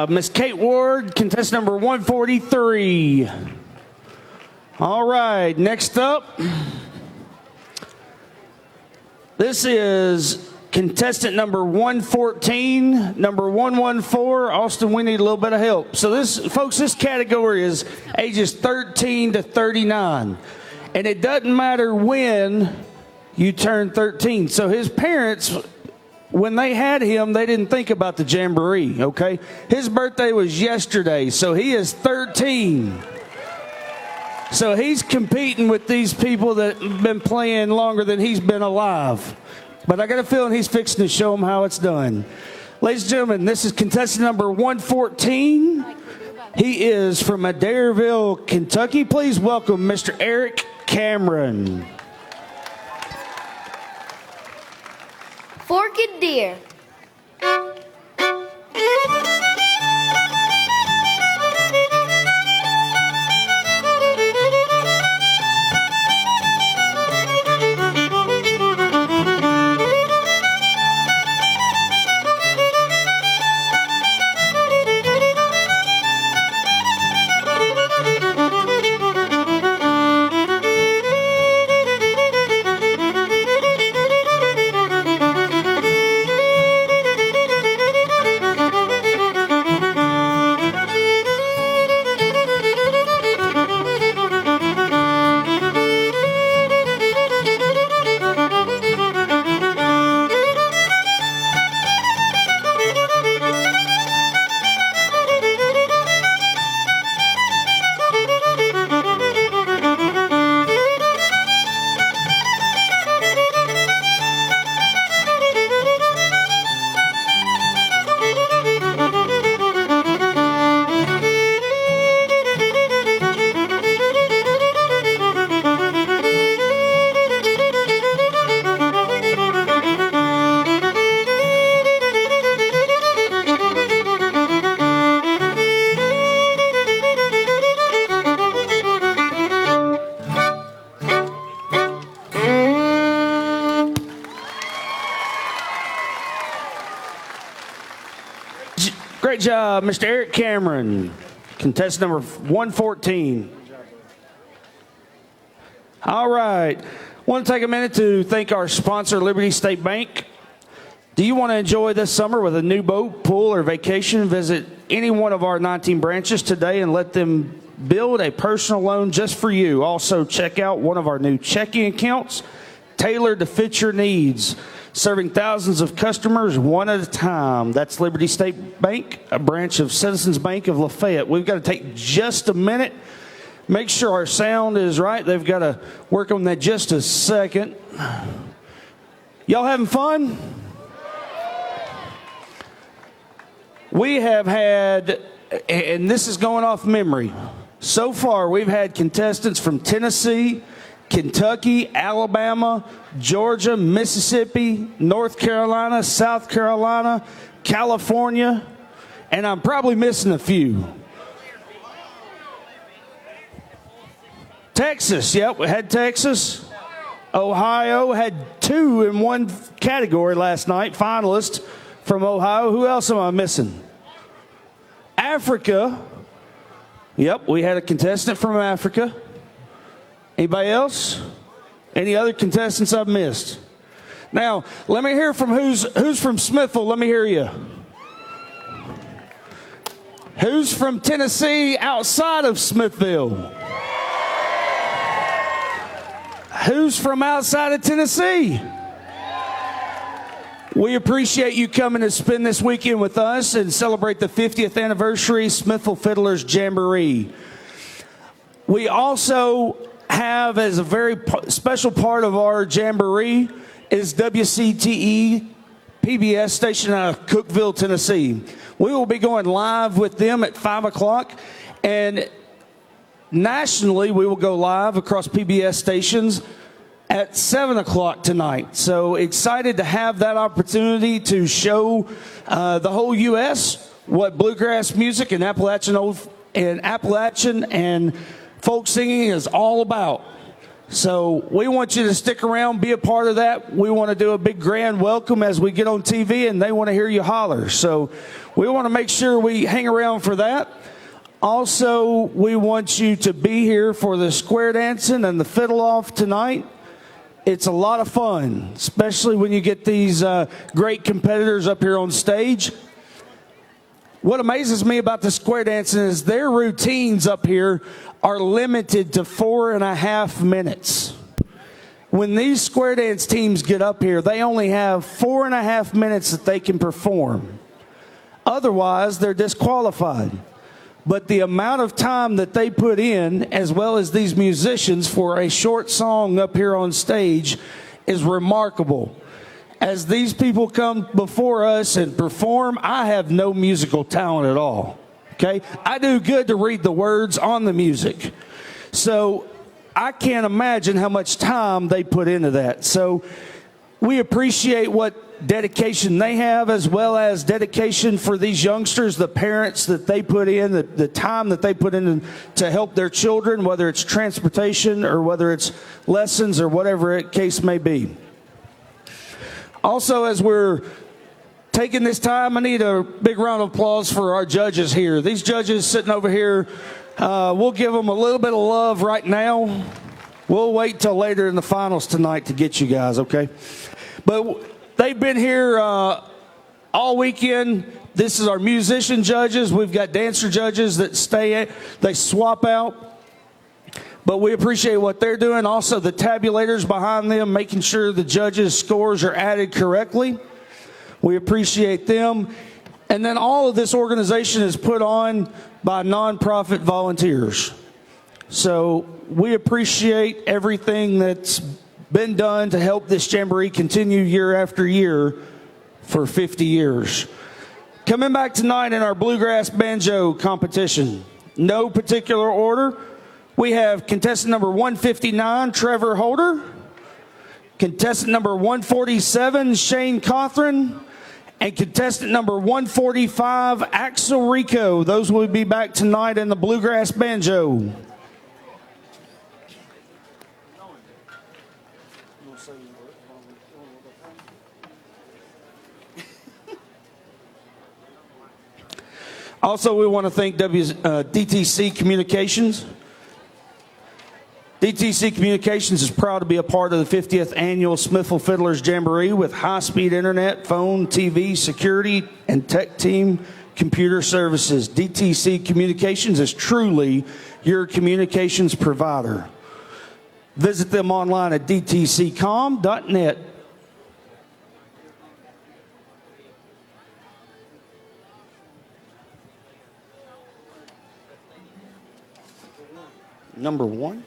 Miss Kate Ward, contestant number 143. All right, next up, this is contestant number 114, number 114. Austin, we need a little bit of help. So this category is ages 13 to 39. And it doesn't matter when you turn 13. So his parents, when they had him, they didn't think about the jamboree, okay? His birthday was yesterday, so he is 13. So he's competing with these people that have been playing longer than he's been alive. But I got a feeling he's fixing to show them how it's done. Ladies and gentlemen, this is contestant number 114. He is from Adairville, Kentucky. Please welcome Mr. Eric Cameron. Forked deer. Great job, Mr. Eric Cameron, contestant number 114. All right. I want to take a minute to thank our sponsor, Liberty State Bank. Do you want to enjoy this summer with a new boat, pool, or vacation? Visit any one of our 19 branches today and let them build a personal loan just for you. Also, check out one of our new checking accounts tailored to fit your needs, serving thousands of customers one at a time. That's Liberty State Bank, a branch of Citizens Bank of Lafayette. We've got to take just a minute, make sure our sound is right. They've got to work on that just a second. Y'all having fun? We have had, and this is going off memory, so far we've had contestants from Tennessee, Kentucky, Alabama, Georgia, Mississippi, North Carolina, South Carolina, California, and I'm probably missing a few. Texas, yep, we had Texas. Ohio had 2 in one category last night, finalists from Ohio. Who else am I missing? Africa, yep, we had a contestant from Africa. Anybody else? Any other contestants I've missed? Now, let me hear from who's from Smithville. Let me hear you. Who's from Tennessee outside of Smithville? Who's from outside of Tennessee? We appreciate you coming to spend this weekend with us and celebrate the 50th anniversary Smithville Fiddlers Jamboree. We also have, as a very special part of our jamboree, is WCTE PBS station out of Cookeville, Tennessee. We will be going live with them at 5 o'clock, and nationally we will go live across PBS stations at 7 o'clock tonight. So excited to have that opportunity to show the whole U.S. what bluegrass music and Appalachian and folk singing is all about. So we want you to stick around, be a part of that. We want to do a big grand welcome as we get on TV, and they want to hear you holler. So we want to make sure we hang around for that. Also, we want you to be here for the square dancing and the fiddle off tonight. It's a lot of fun, especially when you get these great competitors up here on stage. What amazes me about the square dancing is their routines up here are limited to 4.5 minutes. When these square dance teams get up here, they only have 4.5 minutes that they can perform. Otherwise, they're disqualified. But the amount of time that they put in, as well as these musicians, for a short song up here on stage is remarkable. As these people come before us and perform, I have no musical talent at all. Okay? I do good to read the words on the music. So I can't imagine how much time they put into that. So we appreciate what dedication they have, as well as dedication for these youngsters, the parents that they put in, the time that they put in to help their children, whether it's transportation or whether it's lessons or whatever the case may be. Also, as we're taking this time, I need a big round of applause for our judges here. These judges sitting over here, we'll give them a little bit of love right now. We'll wait till later in the finals tonight to get you guys, okay? But they've been here all weekend. This is our musician judges. We've got dancer judges that they swap out. But we appreciate what they're doing. Also, the tabulators behind them, making sure the judges' scores are added correctly. We appreciate them. And then all of this organization is put on by nonprofit volunteers. So we appreciate everything that's been done to help this jamboree continue year after year for 50 years. Coming back tonight in our Bluegrass banjo competition, no particular order. We have contestant number 159, Trevor Holder. Contestant number 147, Shane Cothran. And contestant number 145, Axel Rico. Those will be back tonight in the Bluegrass banjo. Also, we want to thank DTC Communications. DTC Communications is proud to be a part of the 50th Annual Smithville Fiddlers Jamboree with high-speed internet, phone, TV, security, and tech team computer services. DTC Communications is truly your communications provider. Visit them online at dtccom.net. Number one.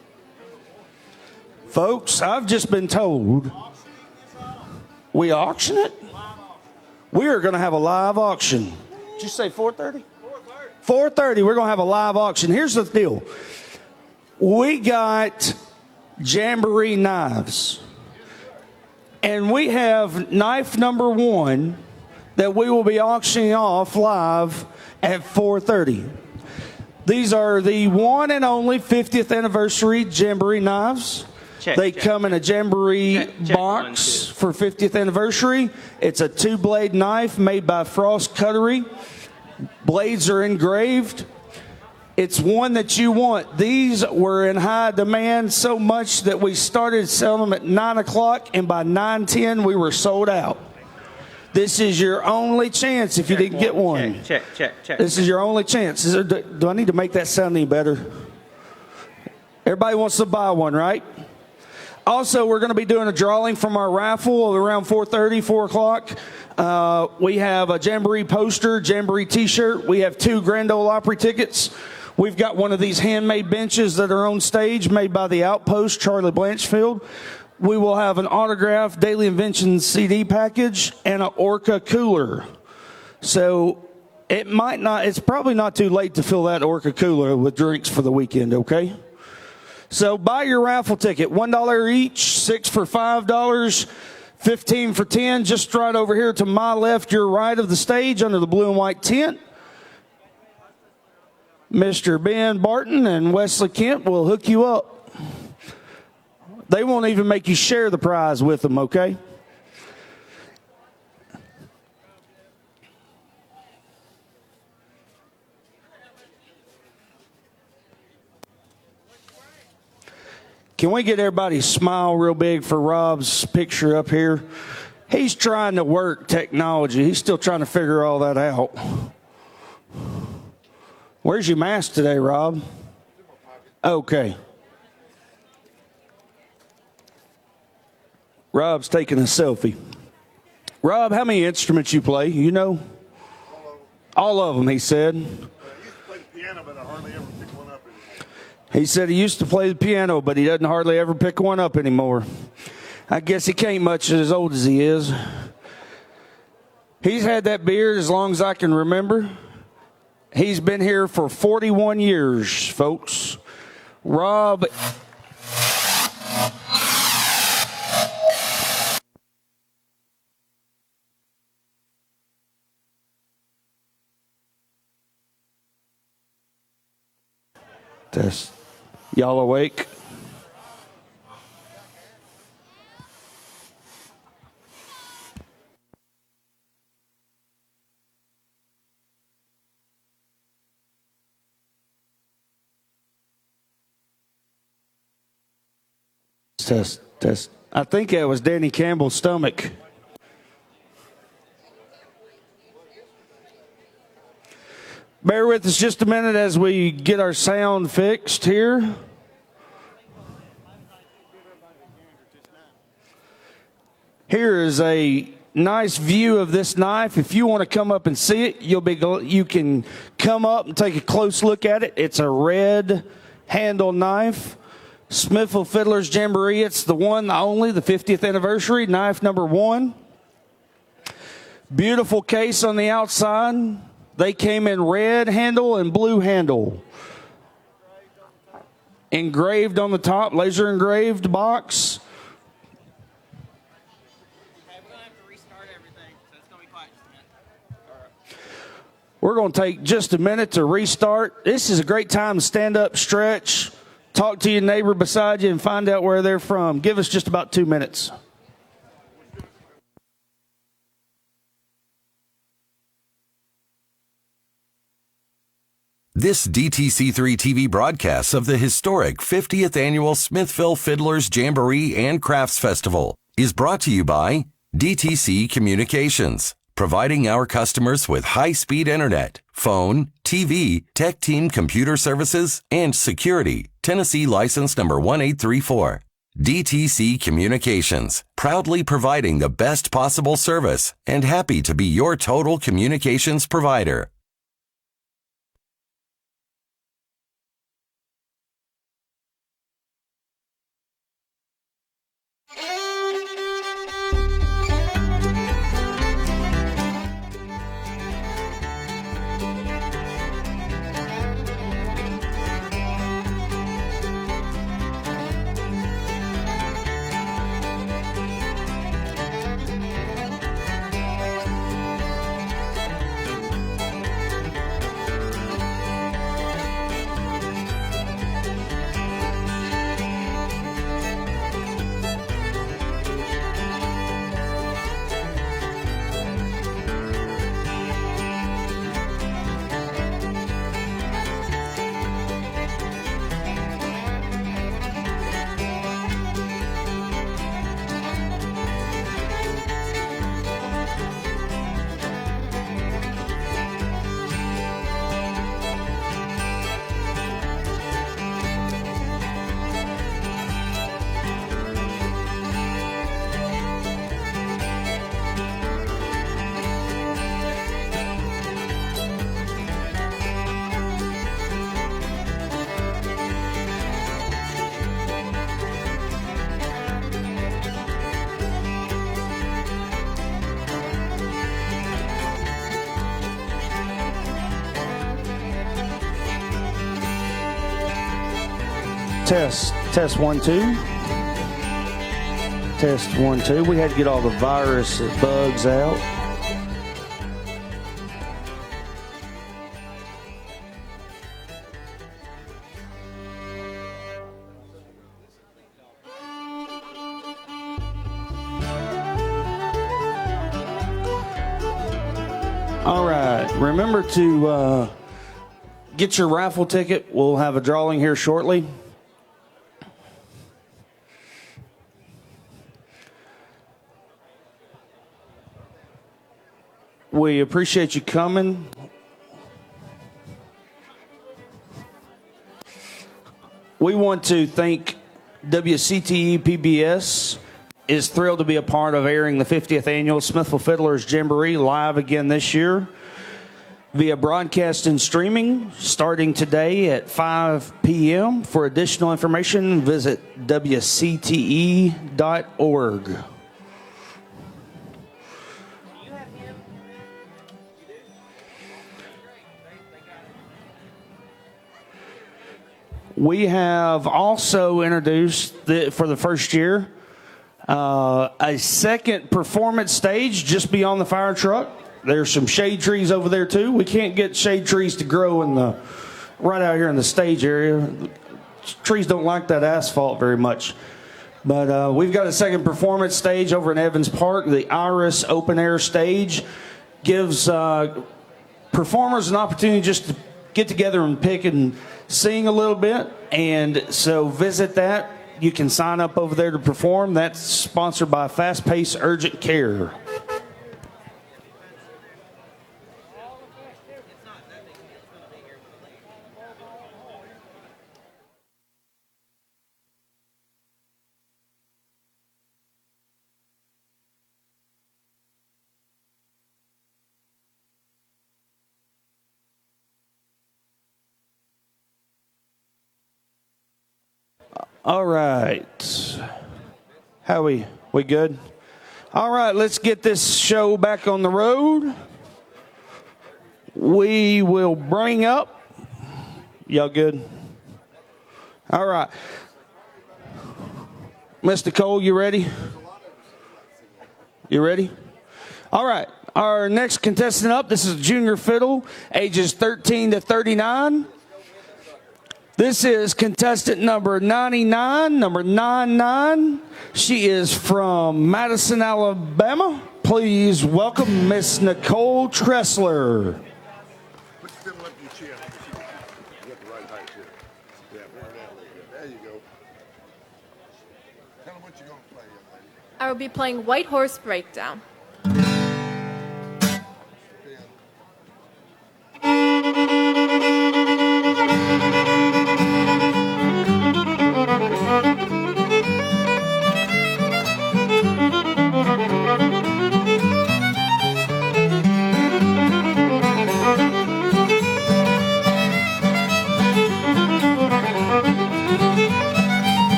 Folks, I've just been told we auction it. We are going to have a live auction. Did you say 4:30? 4:30. We're going to have a live auction. Here's the deal. We got jamboree knives. And we have knife number 1 that we will be auctioning off live at 4:30. These are the one and only 50th anniversary jamboree knives. They come in a jamboree box for 50th anniversary. It's a 2-blade knife made by Frost Cutlery. Blades are engraved. It's one that you want. These were in high demand so much that we started selling them at 9 o'clock, and by 9:10 we were sold out. This is your only chance if you didn't get one. Check. This is your only chance. Do I need to make that sound any better? Everybody wants to buy one, right? Also, we're going to be doing a drawing from our raffle around 4:30, 4 o'clock. We have a jamboree poster, jamboree t-shirt. We have 2 Grand Ole Opry tickets. We've got one of these handmade benches that are on stage made by the Outpost, Charlie Blanchfield. We will have an autographed Daily Inventions CD package and an Orca cooler. So it's probably not too late to fill that Orca cooler with drinks for the weekend, okay? So buy your raffle ticket, $1 each, 6 for $5, 15 for 10. Just right over here to my left, your right of the stage under the blue and white tent. Mr. Ben Barton and Wesley Kent will hook you up. They won't even make you share the prize with them, okay? Can we get everybody to smile real big for Rob's picture up here? He's trying to work technology. He's still trying to figure all that out. Where's your mask today, Rob? Okay. Rob's taking a selfie. Rob, how many instruments you play? You know? All of them, he said. He said he used to play the piano, but he doesn't hardly ever pick one up anymore. I guess he can't much as old as he is. He's had that beard as long as I can remember. He's been here for 41 years, folks. Rob... Test. Y'all awake? Test, test. I think that was Danny Campbell's stomach. Bear with us just a minute as we get our sound fixed here. Here is a nice view of this knife. If you want to come up and see it, you can come up and take a close look at it. It's a red handle knife. Smithville Fiddlers Jamboree. It's the one, the only, the 50th anniversary, knife number 1. Beautiful case on the outside. They came in red handle and blue handle. Engraved on the top, laser engraved box. We're going to take just a minute to restart. This is a great time to stand up, stretch, talk to your neighbor beside you, and find out where they're from. Give us just about 2 minutes. This DTC3 TV broadcast of the historic 50th Annual Smithville Fiddlers Jamboree and Crafts Festival is brought to you by DTC Communications, providing our customers with high-speed internet, phone, TV, tech team computer services, and security. Tennessee license number 1834. DTC Communications, proudly providing the best possible service and happy to be your total communications provider. Test 1 2. Test 1 2. We had to get all the virus bugs out. Remember to get your raffle ticket. We'll have a drawing here shortly. We appreciate you coming. We want to thank WCTE PBS is thrilled to be a part of airing the 50th annual Smithville Fiddlers Jamboree live again this year via broadcast and streaming starting today at 5 p.m. For additional information, visit WCTE.org. We have also introduced, for the first year, a second performance stage just beyond the fire truck. There's some shade trees over there, too. We can't get shade trees to grow right out here in the stage area. Trees don't like that asphalt very much. But we've got a second performance stage over in Evans Park. The Iris Open Air Stage gives performers an opportunity just to get together and pick and sing a little bit, and so visit that. You can sign up over there to perform. That's sponsored by Fast Pace Urgent Care. All right. How we good? All right, let's get this show back on the road. We will bring up. Y'all good? All right. Mr. Cole, you ready? You ready? All right. Our next contestant up, this is junior fiddle, ages 13 to 39. This is contestant number 99, number 99. She is from Madison, Alabama. Please welcome Miss Nicole Tressler. Put the fiddle up your chin. You got the right height here. Yeah, bring it down a little bit. There you go. Tell them what you're going to play, young lady. I will be playing White Horse Breakdown.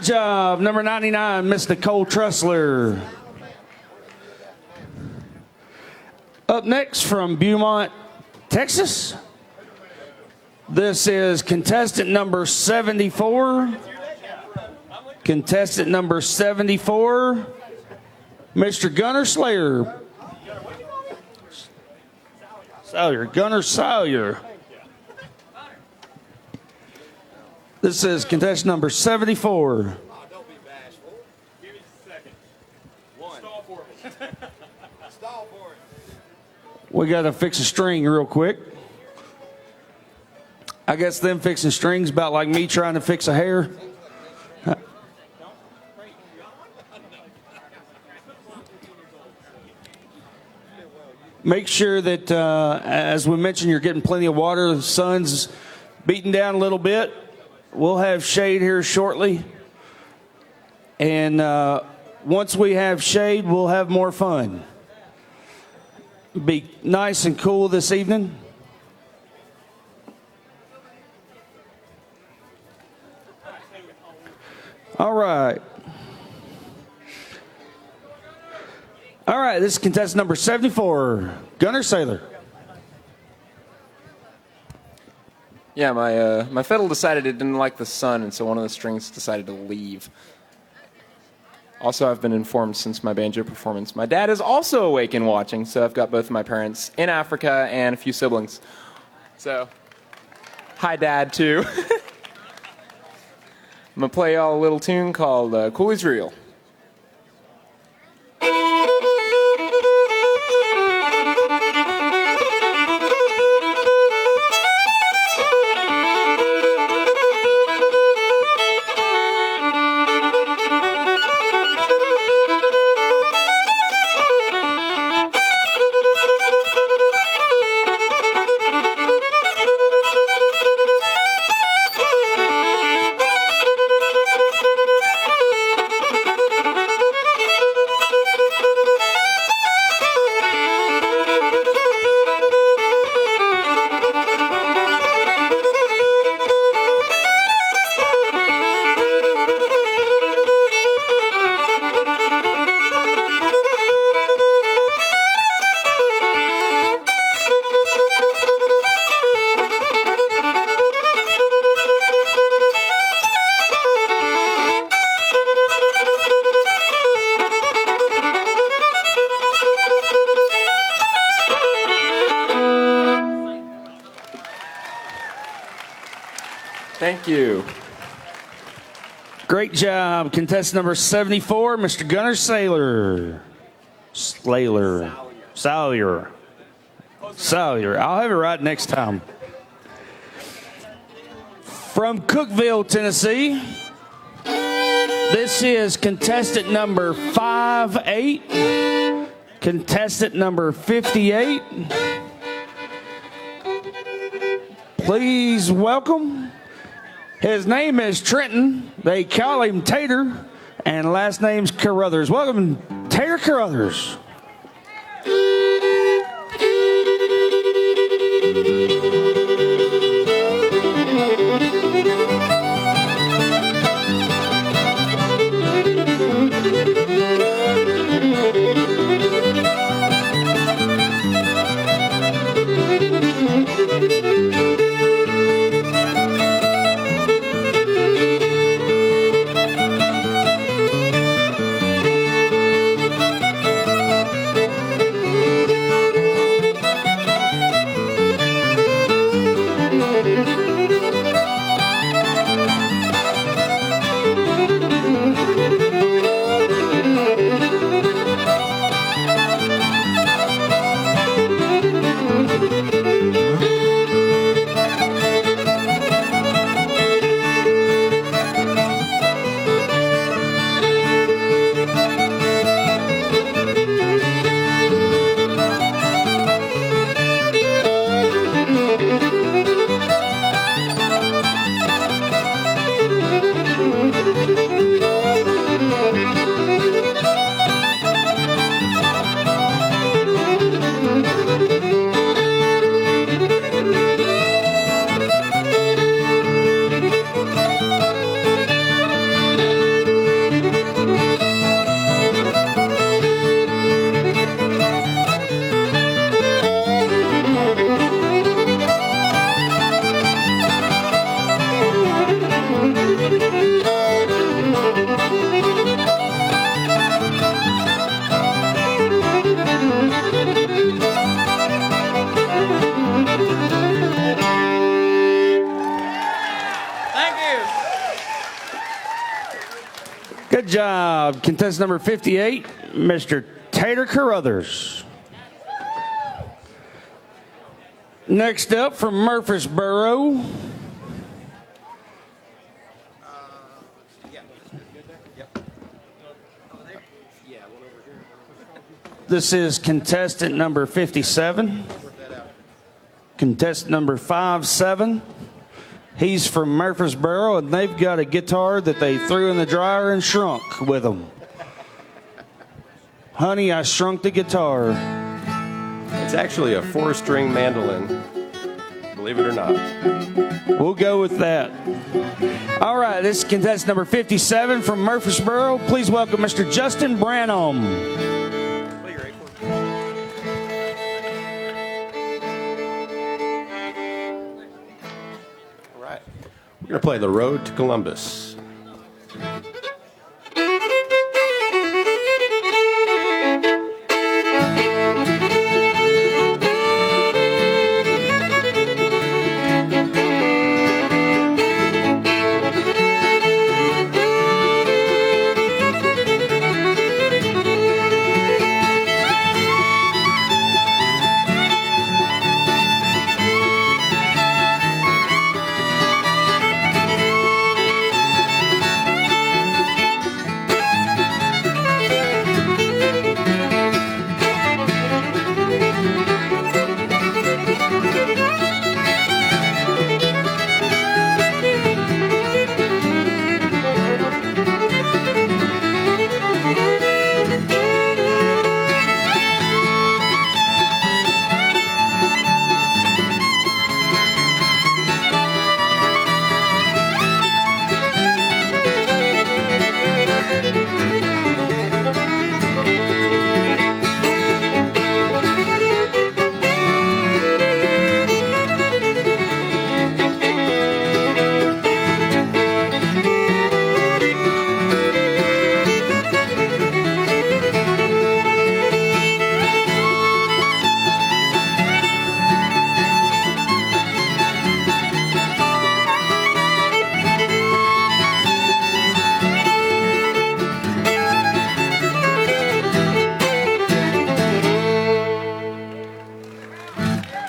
Job, number 99, Miss Nicole Tressler. Up next from Beaumont, Texas. This is contestant number 74. Contestant number 74, Mr. Gunnar Slayer. Gunnar Sawyer. This is contestant number 74. Don't be bashful. Give me a second. One. Stall for me. Stall for it. We got to fix a string real quick. I guess them fixing strings about like me trying to fix a hair. make sure that, as we mentioned, you're getting plenty of water. The sun's beating down a little bit. We'll have shade here shortly. And once we have shade, we'll have more fun. Be nice and cool this evening. All right. All right, this is contestant number 74, Gunner Sailor. Yeah, my fiddle decided it didn't like the sun, and so one of the strings decided to leave. Also, I've been informed since my banjo performance, my dad is also awake and watching, so I've got both of my parents in Africa and a few siblings. So, hi, Dad, too. I'm going to play y'all a little tune called Cooley's Reel. Thank you. Great job. Contestant number 74, Mr. Gunner Sailor. Salyer. I'll have it right next time. From Cookeville, Tennessee, this is contestant number 58. Contestant number 58. Please welcome. His name is Trenton. They call him Tater, and last name's Carruthers. Welcome, Tater Carruthers. Good job. Contestant number 58, Mr. Tater Carruthers. Next up from Murfreesboro. This is contestant number 57. Contestant number 57. He's from Murfreesboro, and they've got a guitar that they threw in the dryer and shrunk with them. Honey, I shrunk the guitar. It's actually a 4-string mandolin, believe it or not. We'll go with that. All right, this is contestant number 57 from Murfreesboro. Please welcome Mr. Justin Branham. We're going to play The Road to Columbus.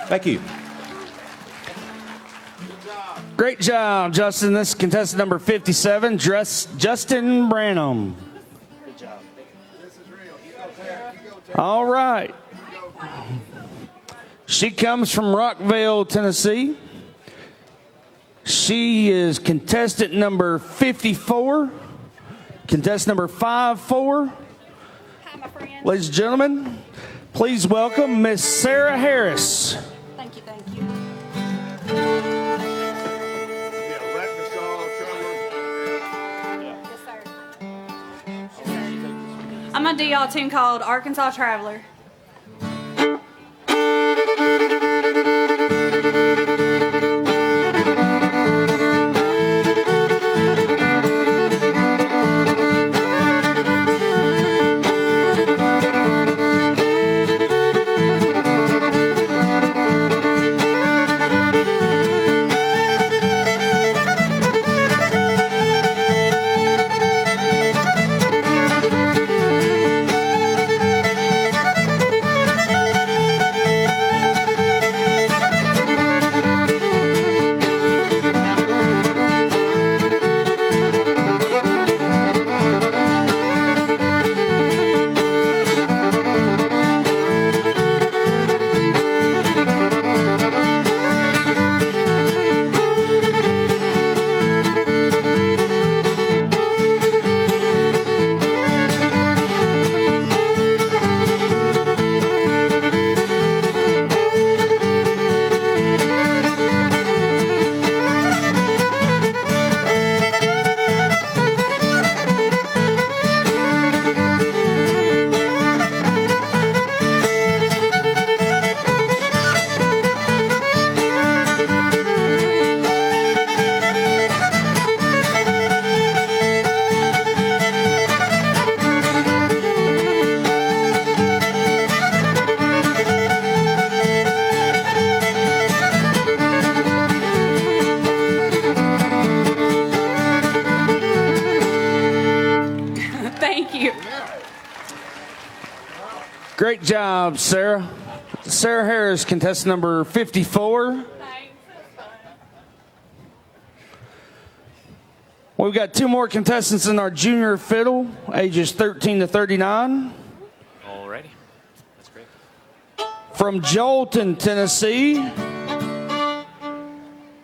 Thank you. Great job, Justin. This is contestant number 57, Justin Branham. Good job. All right. She comes from Rockville, Tennessee. She is contestant number 54. Contestant number 54. Hi, my friend. Ladies and gentlemen, please welcome Miss Sarah Harris. Thank you, thank you. Yes, sir. I'm going to do y'all a tune called Arkansas Traveler. Great job, Sarah. Sarah Harris, contestant number 54. We've got two more contestants in our junior fiddle, ages 13 to 39. Alrighty. That's great. From Jolton, Tennessee,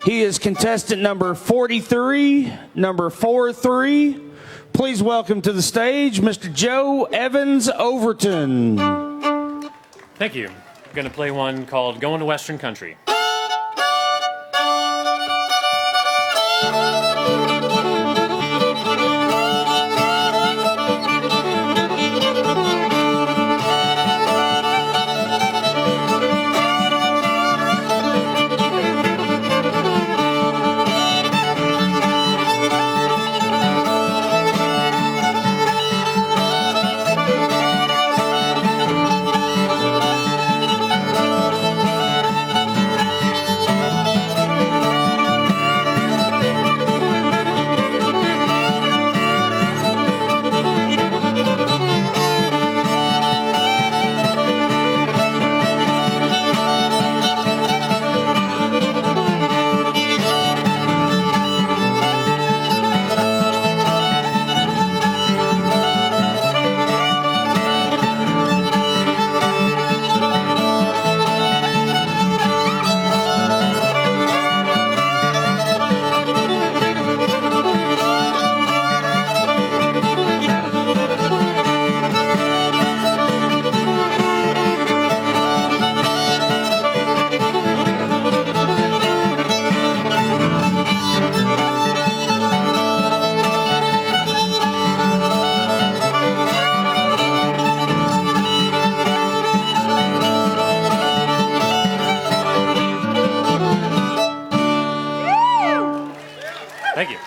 he is contestant number 43, number 43. Please welcome to the stage Mr. Joe Evans Overton. Thank you. I'm going to play one called Going to Western Country. Thank you.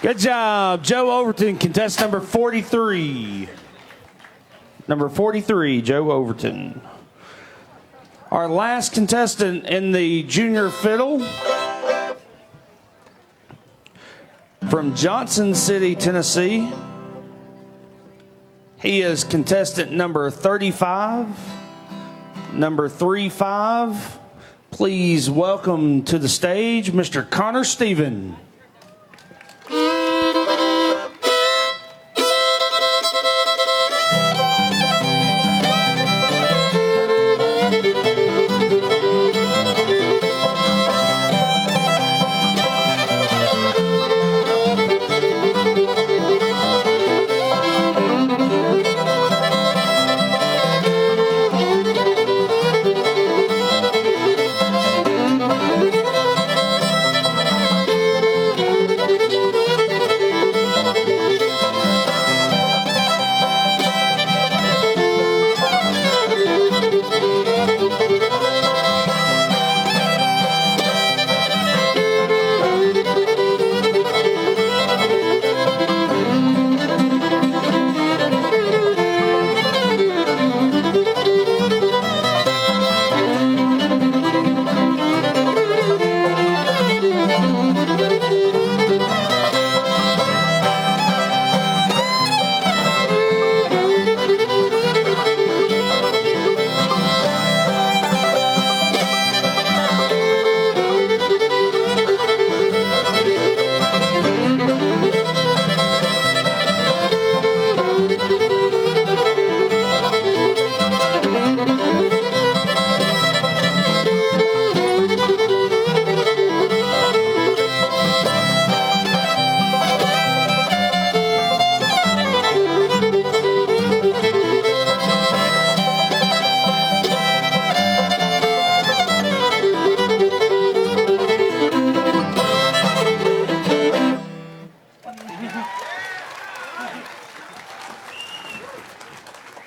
Good job, Joe Overton, contestant number 43. Number 43, Joe Overton. Our last contestant in the junior fiddle, from Johnson City, Tennessee. He is contestant number 35, number 35. Please welcome to the stage Mr. Connor Stephen.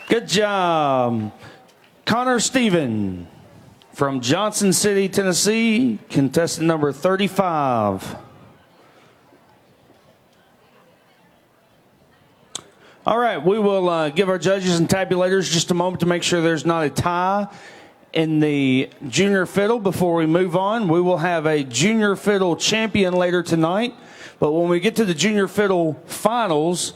Good job. Connor Stephen from Johnson City, Tennessee, contestant number 35. All right, we will give our judges and tabulators just a moment to make sure there's not a tie in the junior fiddle before we move on. We will have a junior fiddle champion later tonight, but when we get to the junior fiddle finals,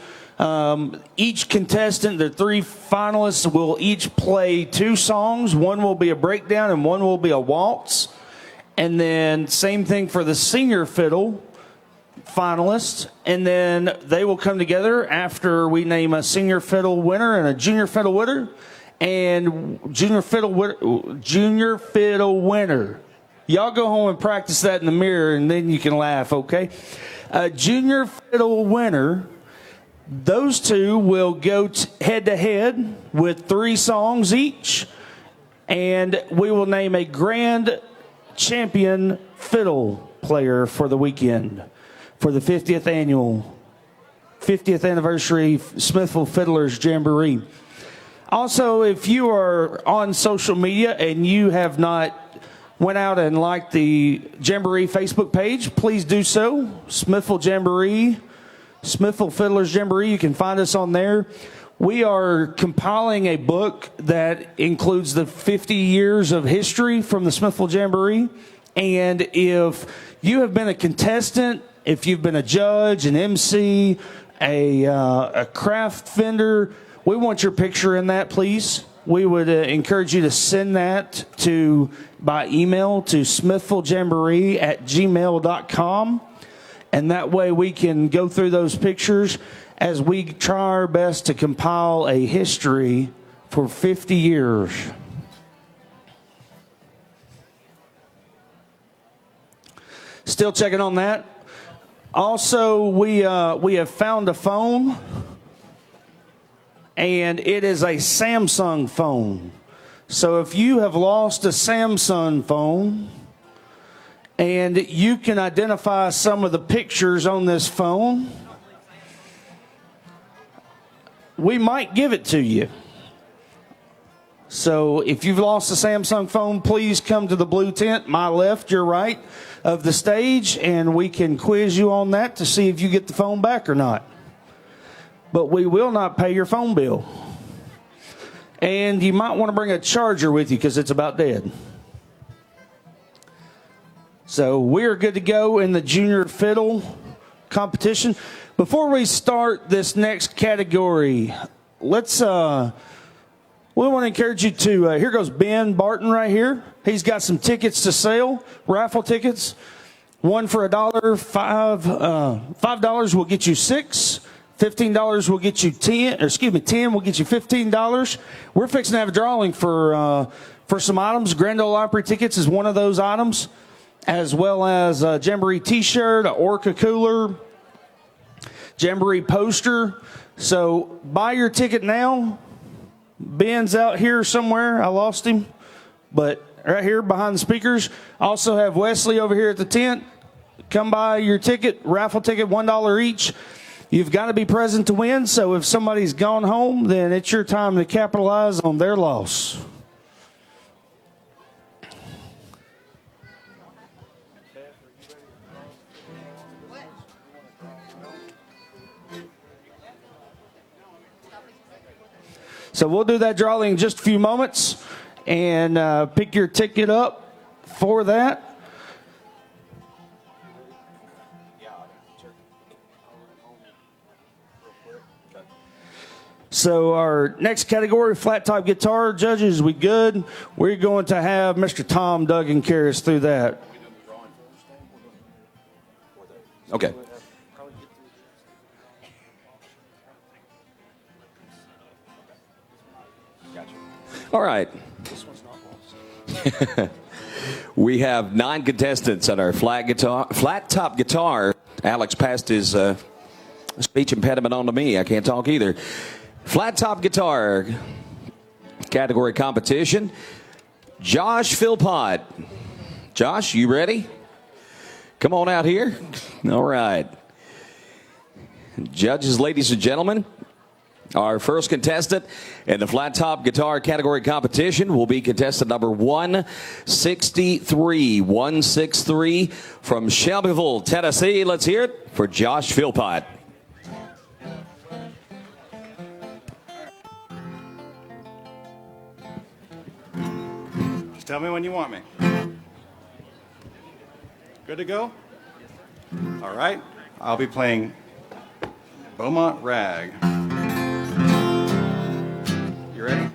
each contestant, the three finalists, will each play two songs. One will be a breakdown and one will be a waltz. And then same thing for the senior fiddle. finalists, and then they will come together after we name a senior fiddle winner and a junior fiddle winner, and junior fiddle winner. Y'all go home and practice that in the mirror, and then you can laugh, okay? Junior fiddle winner, those two will go head-to-head with 3 songs each, and we will name a grand champion fiddle player for the weekend for the 50th anniversary Smithville Fiddlers Jamboree. Also, if you are on social media and you have not went out and liked the Jamboree Facebook page, please do so. Smithville Jamboree, Smithville Fiddlers Jamboree, you can find us on there. We are compiling a book that includes the 50 years of history from the Smithville Jamboree. And if you have been a contestant, if you've been a judge, an MC, a craft vendor, we want your picture in that, please. We would encourage you to send that by email to smithvilljamboree@gmail.com. And that way we can go through those pictures as we try our best to compile a history for 50 years. Still checking on that. Also, we have found a phone, and it is a Samsung phone. So if you have lost a Samsung phone and you can identify some of the pictures on this phone, we might give it to you. So if you've lost a Samsung phone, please come to the blue tent, my left, your right of the stage, and we can quiz you on that to see if you get the phone back or not. But we will not pay your phone bill. And you might want to bring a charger with you because it's about dead. So we're good to go in the junior fiddle competition. Before we start this next category, we want to encourage you to, here goes Ben Barton right here. He's got some tickets to sale, raffle tickets. One for $1, $5 will get you 6. $15 will get you 10. 10 will get you $15. We're fixing to have a drawing for some items. Grand Ole Opry tickets is one of those items, as well as a Jamboree T-shirt, an Orca cooler, Jamboree poster. So buy your ticket now. Ben's out here somewhere. I lost him, but right here behind the speakers. Also have Wesley over here at the tent. Come buy your ticket, raffle ticket, $1 each. You've got to be present to win, so if somebody's gone home, then it's your time to capitalize on their loss. So we'll do that drawing in just a few moments, and pick your ticket up for that. So our next category, flat top guitar judges, we good? We're going to have Mr. Tom Duggan carry us through that. Okay. All right. We have 9 contestants on our flat top guitar. Alex passed his speech impediment on to me. I can't talk either. Flat top guitar category competition. Josh Philpott. Josh, you ready? Come on out here. All right. Judges, ladies and gentlemen, our first contestant in the flat top guitar category competition will be contestant number 163. 163 from Shelbyville, Tennessee. Let's hear it for Josh Philpott. Just tell me when you want me. Good to go? All right. I'll be playing Beaumont Rag. You ready?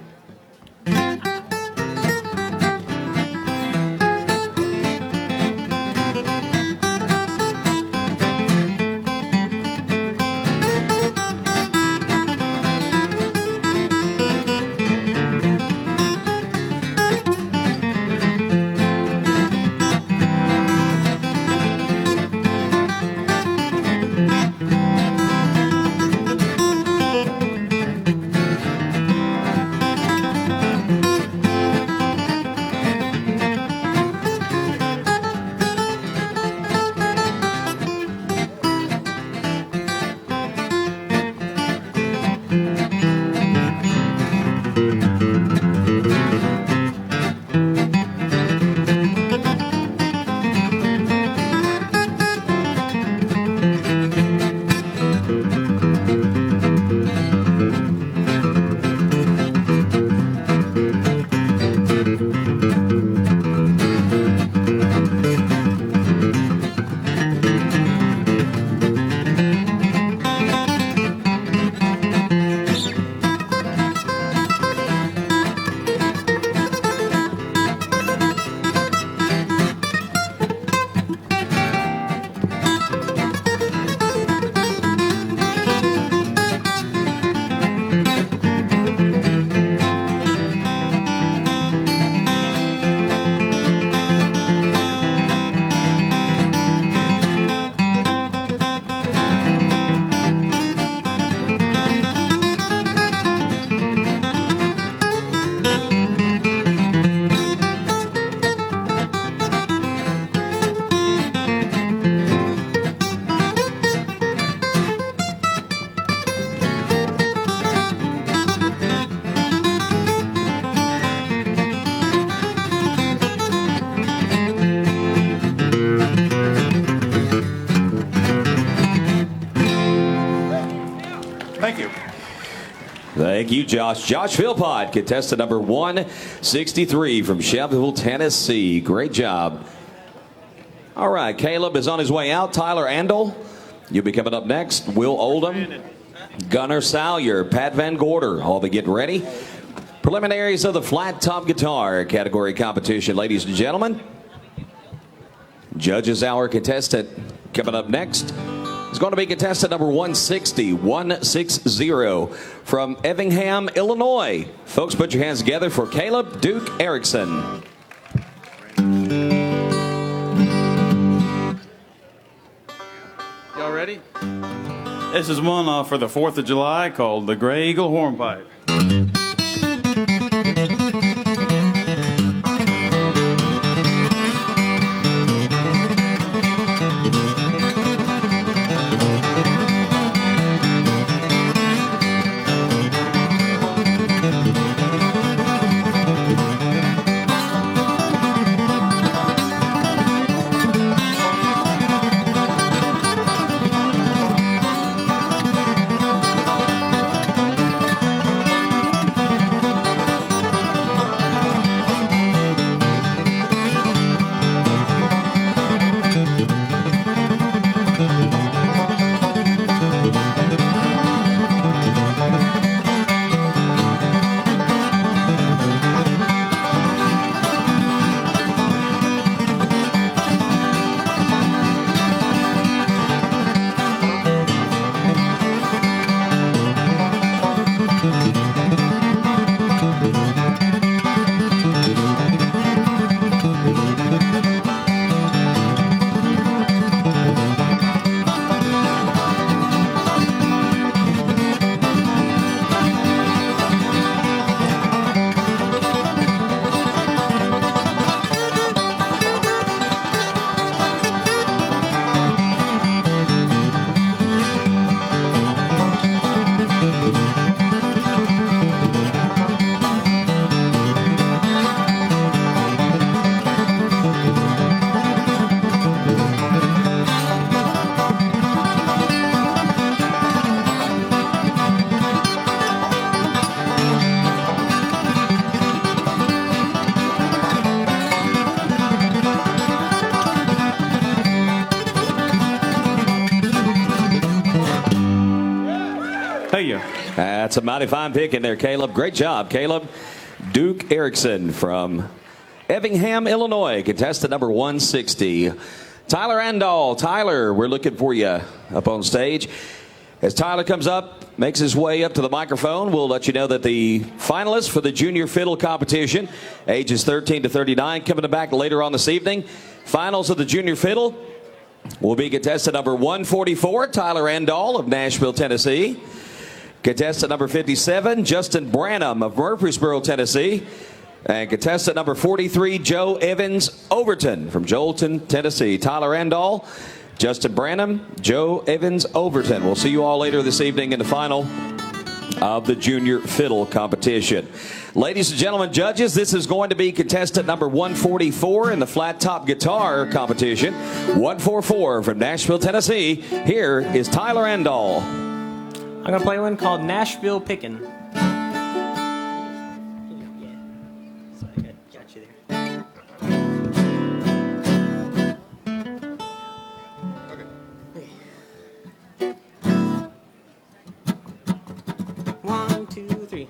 Thank you. Thank you, Josh. Josh Philpott, contestant number 163 from Smithville, Tennessee. Great job. All right, Caleb is on his way out. Tyler Andel, you'll be coming up next. Will Oldham, Gunnar Salyer, Pat Van Gorder, all be getting ready. Preliminaries of the flat top guitar category competition, ladies and gentlemen. Judges Hour contestant coming up next is going to be contestant number 160 from Effingham, Illinois. Folks, put your hands together for Caleb Duke Erickson. Y'all ready? This is one for the 4th of July called the Gray Eagle Hornpipe. That's a mighty fine pick in there, Caleb. Great job, Caleb. Duke Erickson from Effingham, Illinois, contestant number 160. Tyler Andal. Tyler, we're looking for you up on stage. As Tyler comes up, makes his way up to the microphone, we'll let you know that the finalists for the junior fiddle competition, ages 13 to 39, coming back later on this evening. Finals of the junior fiddle will be contestant number 144, Tyler Andal of Nashville, Tennessee. Contestant number 57, Justin Branham of Murfreesboro, Tennessee. And contestant number 43, Joe Evans Overton from Joelton, Tennessee. Tyler Andal, Justin Branham, Joe Evans Overton. We'll see you all later this evening in the final of the junior fiddle competition. Ladies and gentlemen, judges, this is going to be contestant number 144 in the flat top guitar competition. 144 from Nashville, Tennessee. Here is Tyler Andal. I'm going to play one called Nashville Pickin'. One, two, three.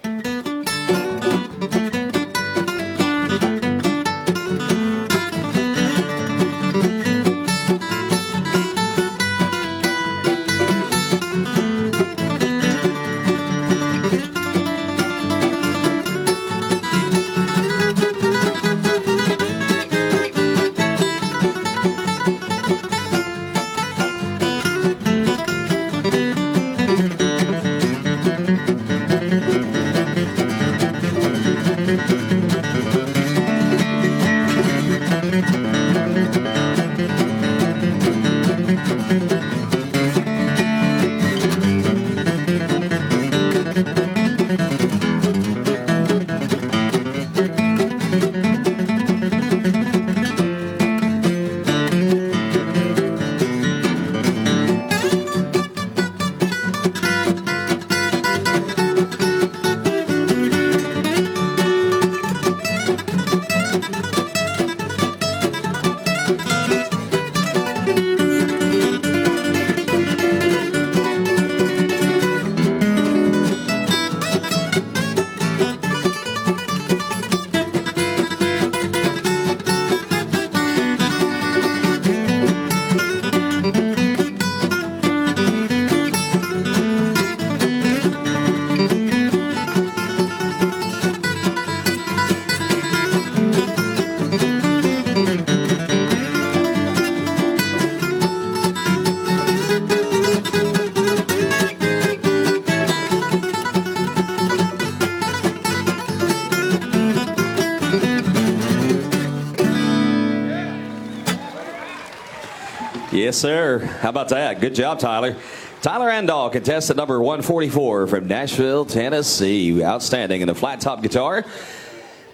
Yes, sir. How about that? Good job, Tyler. Tyler Andall, contestant number 144 from Nashville, Tennessee. Outstanding in the flat top guitar.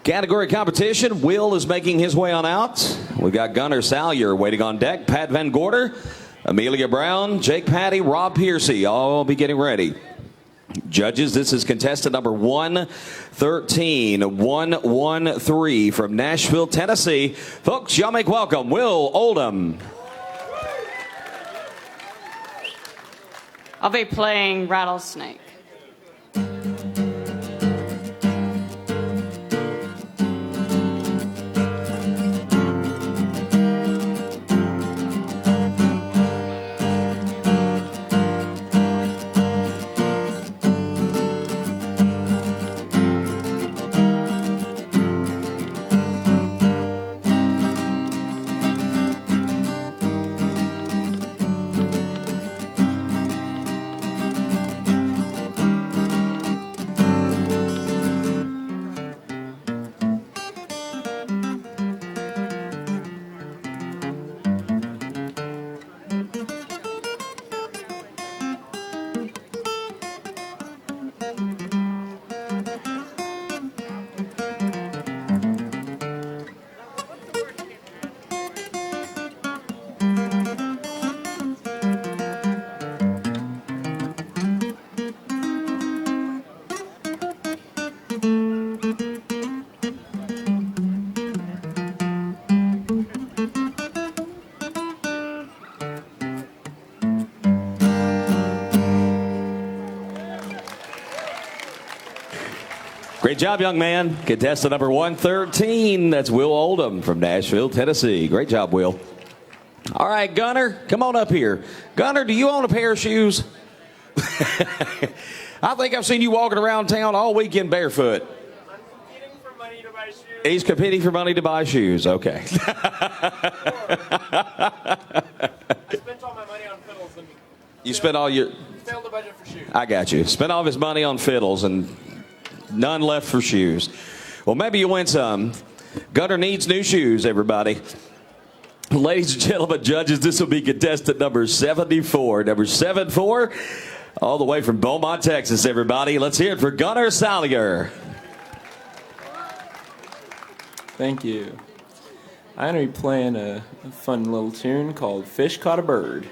Category competition. Will is making his way on out. We've got Gunnar Salyer waiting on deck. Pat Van Gorder, Amelia Brown, Jake Patty, Rob Piercy, all be getting ready. Judges, this is contestant number 113 from Nashville, Tennessee. Folks, y'all make welcome Will Oldham. I'll be playing Rattlesnake. Great job, young man. Contestant number 113. That's Will Oldham from Nashville, Tennessee. Great job, Will. All right, Gunnar, come on up here. Gunnar, do you own a pair of shoes? I think I've seen you walking around town all weekend barefoot. He's competing for money to buy shoes. Okay. I spent all my money on fiddles and You spent all your... failed the budget for shoes. I got you. Spent all of his money on fiddles and none left for shoes. Well, maybe you win some. Gunnar needs new shoes, everybody. Ladies and gentlemen, judges, this will be contestant number 74. Number 74, all the way from Beaumont, Texas, everybody. Let's hear it for Gunnar Salyer. Thank you. I'm going to be playing a fun little tune called Fish Caught a Bird.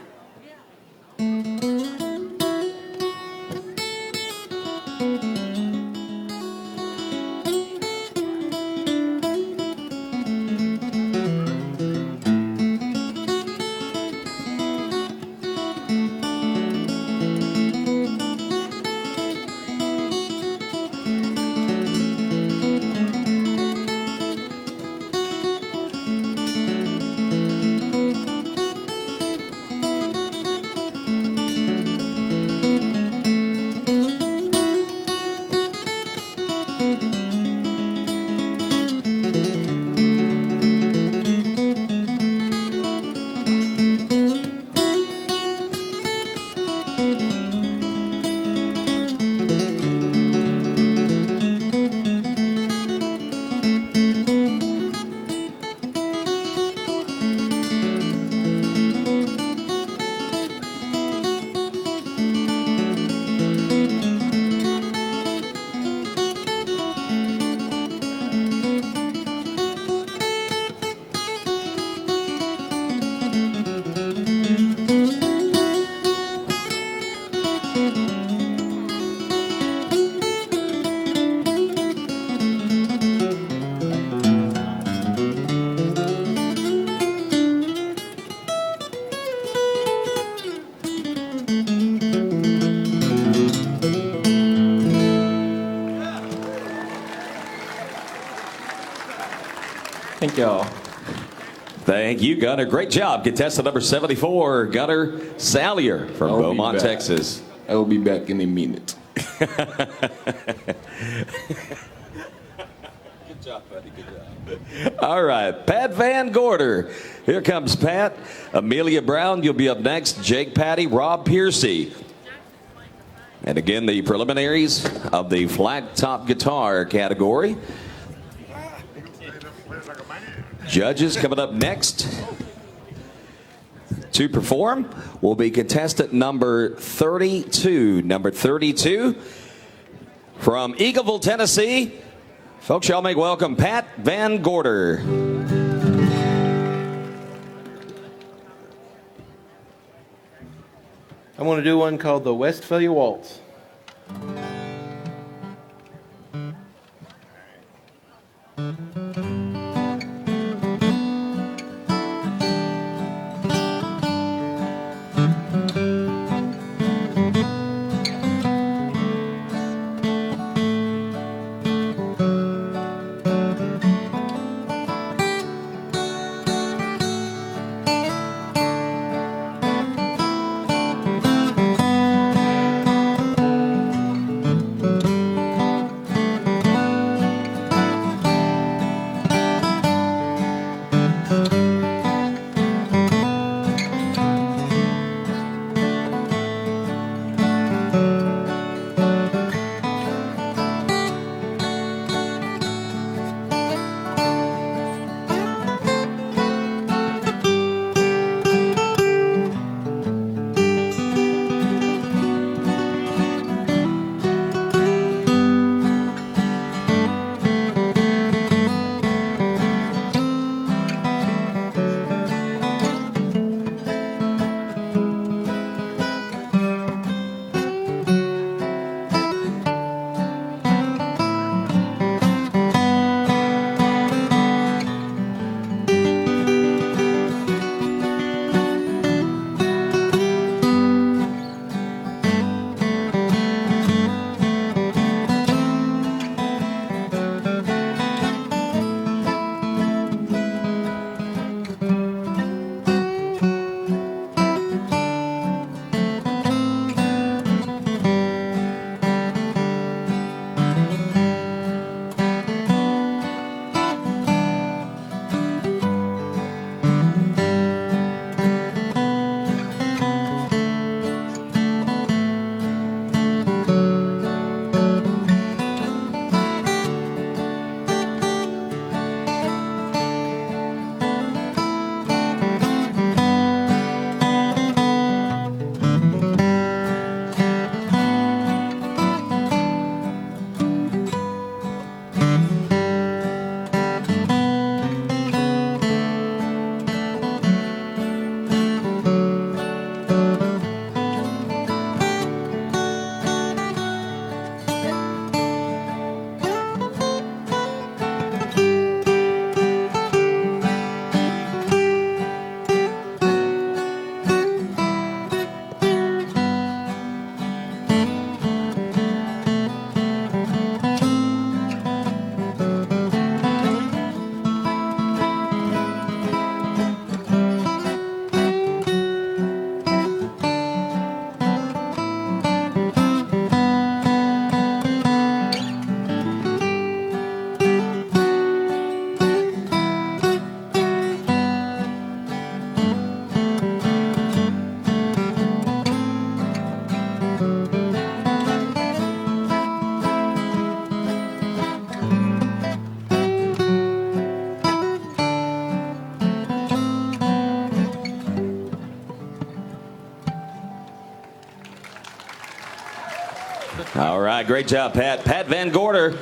Thank y'all. Thank you, Gunnar. Great job. Contestant number 74, Gunnar Salyer from Beaumont, Texas. I will be back in a minute. Good job, buddy. Good job. All right, Pat Van Gorder. Here comes Pat. Amelia Brown, you'll be up next. Jake Patty, Rob Piercy. And again, the preliminaries of the flat top guitar category. Judges coming up next. to perform will be contestant number 32. Number 32 from Eagleville, Tennessee. Folks, y'all make welcome Pat Van Gorder. I'm going to do one called the Westphalia Waltz. All right, great job, Pat. Pat Van Gorder,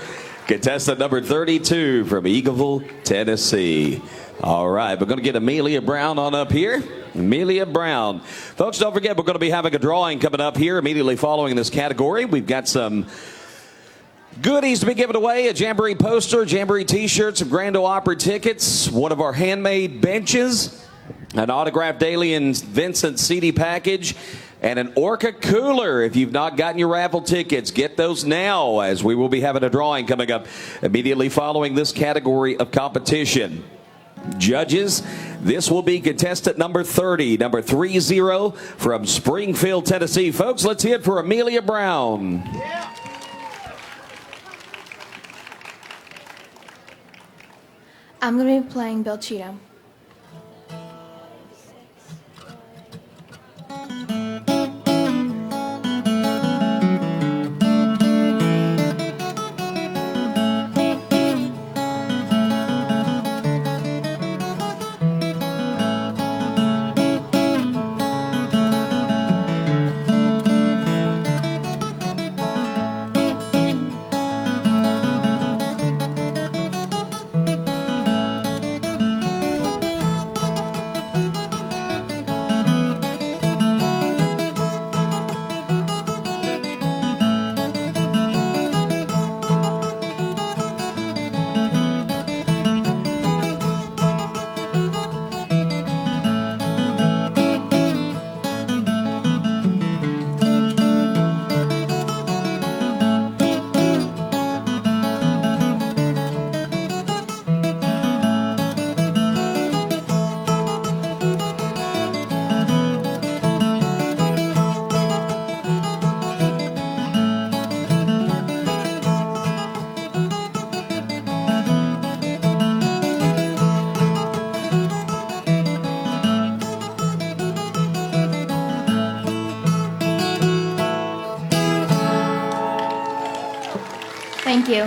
contestant number 32 from Eagleville, Tennessee. All right, we're going to get Amelia Brown on up here. Amelia Brown. Folks, don't forget, we're going to be having a drawing coming up here immediately following this category. We've got some goodies to be given away, a Jamboree poster, Jamboree t-shirts, some Grand Ole Opry tickets, one of our handmade benches, an autographed Daly and Vincent CD package, and an Orca cooler. If you've not gotten your raffle tickets, get those now, as we will be having a drawing coming up immediately following this category of competition. Judges, this will be contestant number 30, number 30 from Springfield, Tennessee. Folks, let's hear it for Amelia Brown. I'm going to be playing Bill Cheatham. Thank you.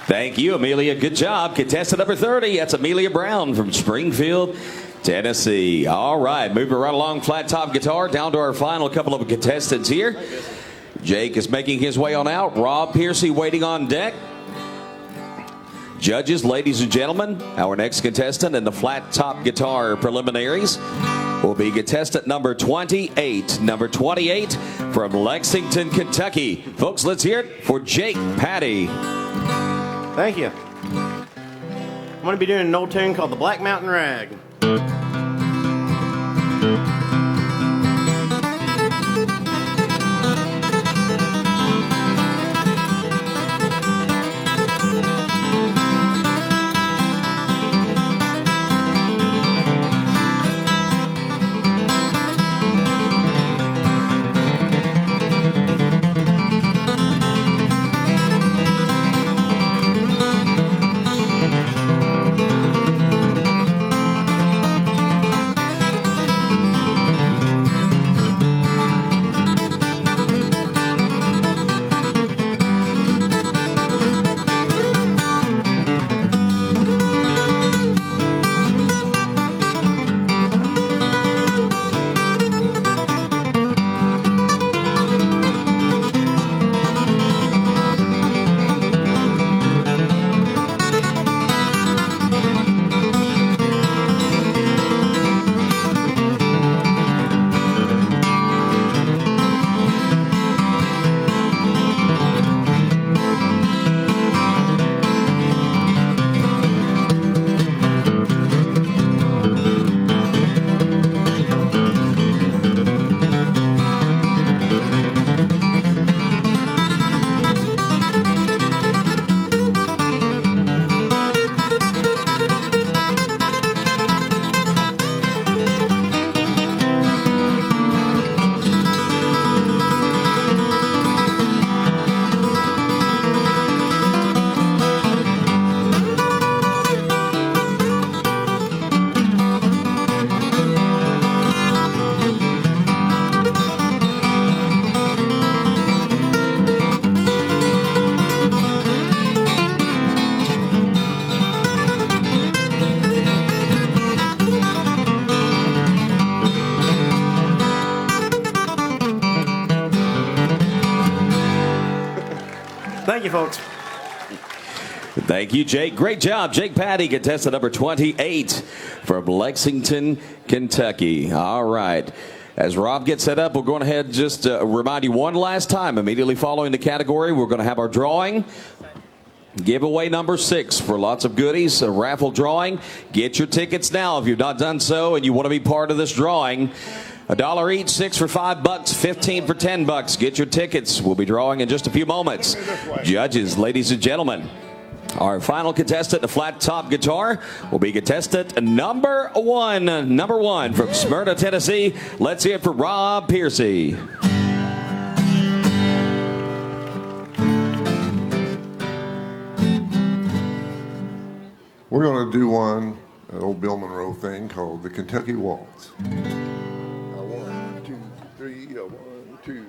Thank you, Amelia. Good job. Contestant number 30, that's Amelia Brown from Springfield, Tennessee. All right, moving right along, flat top guitar, down to our final couple of contestants here. Jake is making his way on out. Rob Piercy waiting on deck. Judges, ladies and gentlemen, our next contestant in the flat top guitar preliminaries will be contestant number 28. Number 28 from Lexington, Kentucky. Folks, let's hear it for Jake Patty. Thank you. I'm going to be doing an old tune called the Black Mountain Rag. Thank you, folks. Thank you, Jake. Great job. Jake Patty, contestant number 28 from Lexington, Kentucky. All right. As Rob gets set up, we're going ahead and just remind you one last time. Immediately following the category, we're going to have our drawing. Giveaway number 6 for lots of goodies, a raffle drawing. Get your tickets now if you've not done so and you want to be part of this drawing. $1 each, 6 for $5, 15 for $10. Get your tickets. We'll be drawing in just a few moments. Judges, ladies and gentlemen, our final contestant, the flat top guitar, will be contestant number 1. Number 1 from Smyrna, Tennessee. Let's hear it for Rob Piercy. We're going to do an old Bill Monroe thing called the Kentucky Waltz. 1, 2, 3, 1, 2.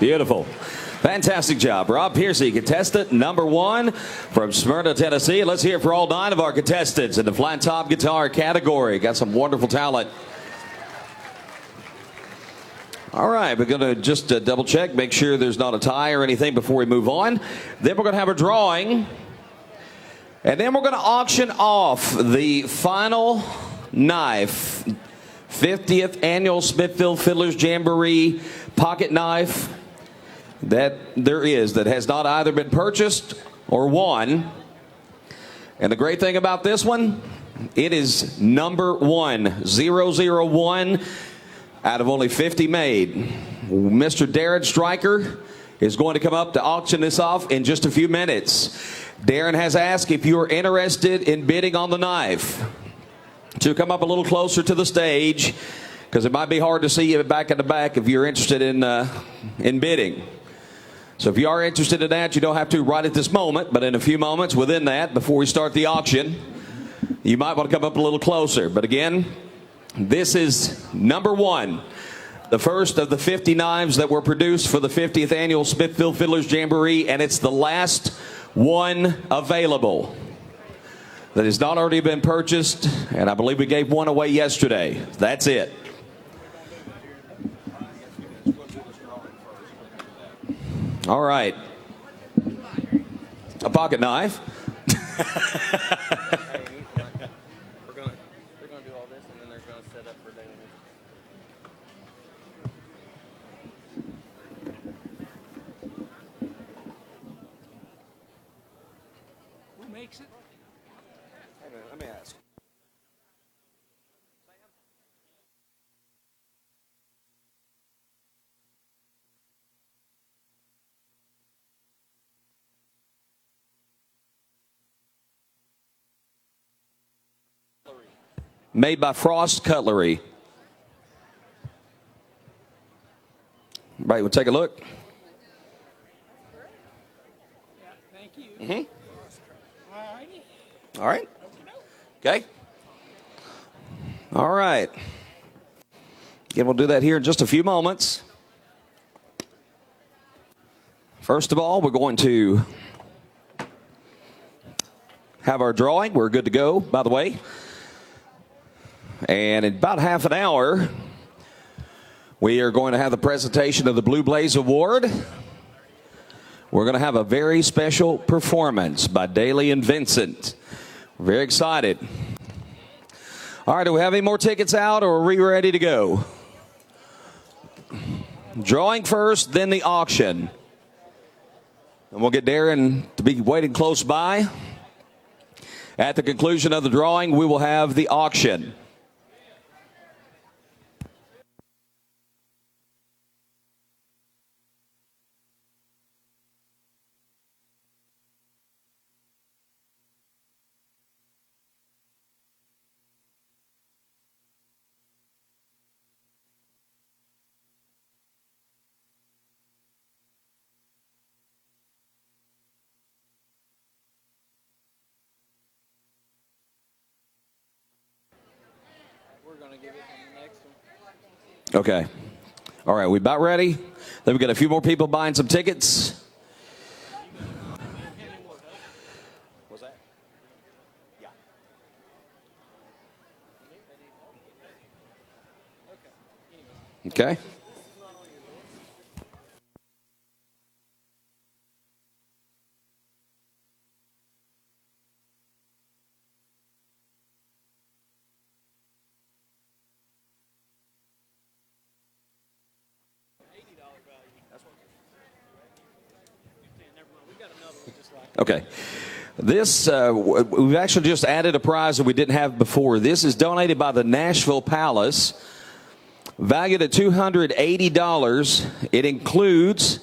Beautiful. Fantastic job. Rob Piercy, contestant number 1 from Smyrna, Tennessee. Let's hear it for all 9 of our contestants in the flat top guitar category. Got some wonderful talent. All right, we're going to just double check, make sure there's not a tie or anything before we move on. Then we're going to have a drawing. And then we're going to auction off the final knife, 50th Annual Smithville Fiddlers Jamboree pocket knife that there is that has not either been purchased or won. And the great thing about this one, it is number 1, 001 out of only 50 made. Mr. Darren Stryker is going to come up to auction this off in just a few minutes. Darren has asked if you're interested in bidding on the knife to come up a little closer to the stage, because it might be hard to see you back in the back if you're interested in bidding. So if you are interested in that, you don't have to right at this moment, but in a few moments within that, before we start the auction, you might want to come up a little closer. But again, this is number 1, the first of the 50 knives that were produced for the 50th Annual Smithville Fiddlers Jamboree, and it's the last one available that has not already been purchased, and I believe we gave one away yesterday. That's it. All right. A pocket knife. They're going to do all this, and then they're going to set up for daily. Who makes it? Let me ask. Made by Frost Cutlery. Right, we'll take a look. Thank you. All right. Okay. All right. Again, we'll do that here in just a few moments. First of all, we're going to have our drawing. We're good to go, by the way. And in about half an hour, we are going to have the presentation of the Blue Blaze Award. We're going to have a very special performance by Daly and Vincent. We're very excited. All right, do we have any more tickets out, or are we ready to go? Drawing first, then the auction. And we'll get Darren to be waiting close by. At the conclusion of the drawing, we will have the auction. Okay. All right, we about ready? Then we got a few more people buying some tickets. What's that? Yeah. Okay. Okay. This, we've actually just added a prize that we didn't have before. This is donated by the Nashville Palace, valued at $280. It includes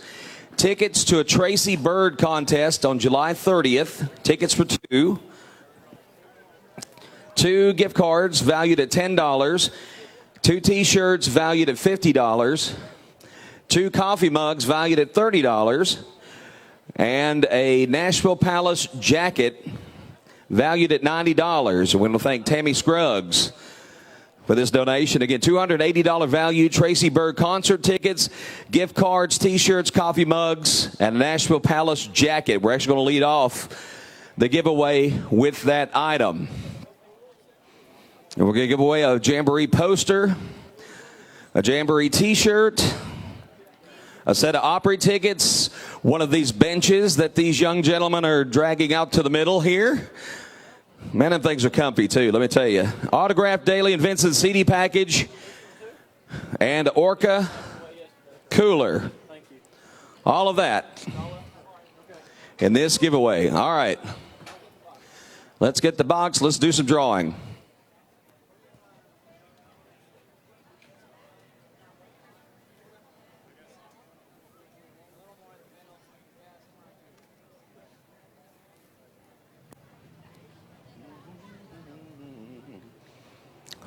tickets to a Tracy Bird contest on July 30th, tickets for 2. 2 gift cards valued at $10. 2 T-shirts valued at $50. 2 coffee mugs valued at $30. And a Nashville Palace jacket valued at $90. And we want to thank Tammy Scruggs for this donation. Again, $280 value, Tracy Berg concert tickets, gift cards, T-shirts, coffee mugs, and a Nashville Palace jacket. We're actually going to lead off the giveaway with that item. And we're going to give away a Jamboree poster, a Jamboree T-shirt, a set of Opry tickets, one of these benches that these young gentlemen are dragging out to the middle here. Man, them things are comfy, too, let me tell you. Autographed Daly and Vincent CD package and Orca cooler. All of that in this giveaway. All right. Let's get the box. Let's do some drawing.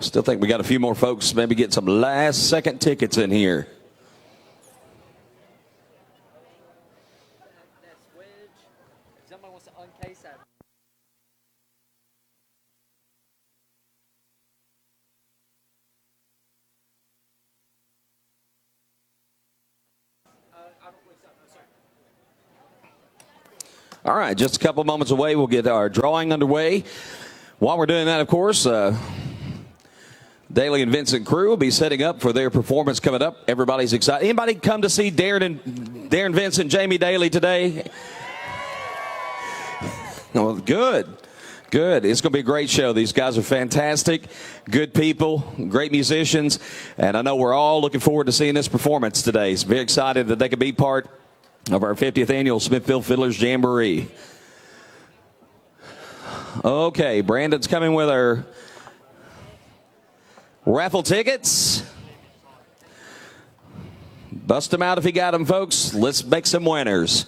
Still think we got a few more folks, maybe get some last-second tickets in here. All right, just a couple moments away, we'll get our drawing underway. While we're doing that, of course, Daly and Vincent crew will be setting up for their performance coming up. Everybody's excited. Anybody come to see Darren Vincent, Jamie Daly today? Well, good. It's going to be a great show. These guys are fantastic, good people, great musicians, and I know we're all looking forward to seeing this performance today. So very excited that they could be part of our 50th annual Smithville Fiddlers Jamboree. Okay, Brandon's coming with our raffle tickets. Bust them out if you got them, folks. Let's make some winners.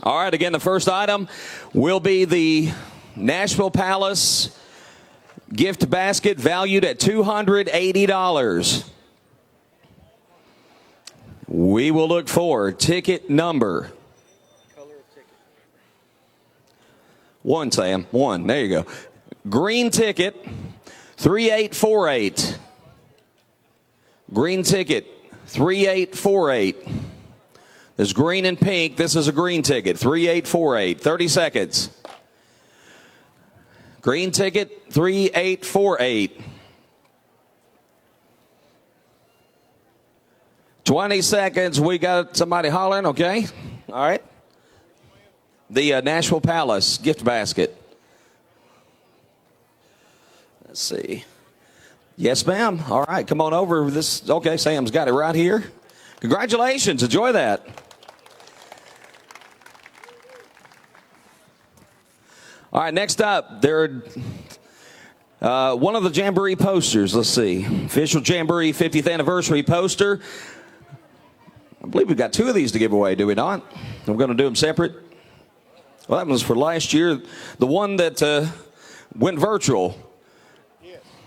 All right, again, the first item will be the Nashville Palace gift basket valued at $280. We will look for ticket number 1, Sam. 1. There you go. Green ticket 3848. Green ticket 3848. There's green and pink. This is a green ticket. 3848. 30 seconds. Green ticket 3848. 20 seconds. We got somebody hollering. Okay. All right. The Nashville Palace gift basket. Let's see. Yes, ma'am. All right. Come on over. This. Okay. Sam's got it right here. Congratulations. Enjoy that. All right. Next up, there are one of the Jamboree posters. Let's see. Official Jamboree 50th anniversary poster. I believe we've got 2 of these to give away, do we not? We're going to do them separate. Well, that was for last year. The one that went virtual.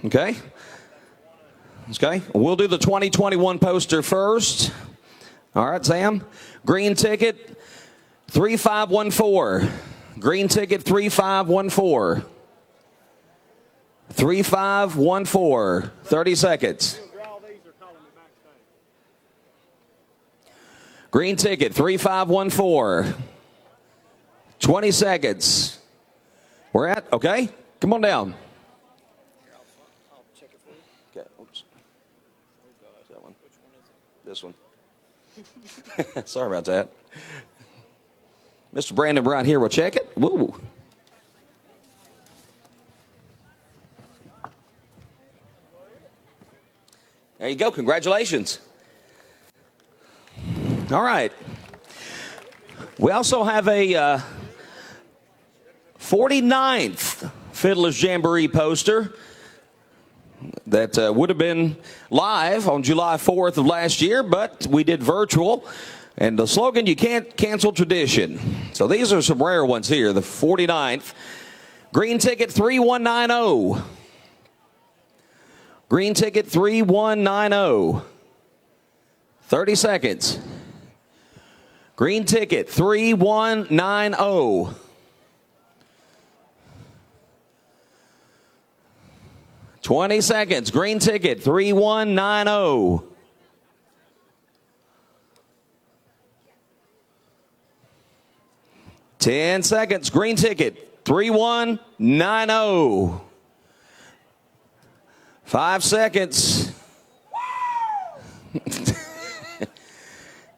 Okay. Okay. We'll do the 2021 poster first. All right, Sam. Green ticket 3514. Green ticket 3514. 3514. 30 seconds. Green ticket 3514. 20 seconds. We're at, okay, come on down. Okay, oops. That one. This one. Sorry about that. Mr. Brandon Brown here will check it. Woo. There you go. Congratulations. All right. We also have a 49th Fiddlers Jamboree poster that would have been live on July 4th of last year, but we did virtual. And the slogan, you can't cancel tradition. So these are some rare ones here. The 49th. Green ticket 3190. Green ticket 3190. 30 seconds. Green ticket 3190. 20 seconds. Green ticket, 3190. Ten seconds. Green ticket, 3190. 5 seconds.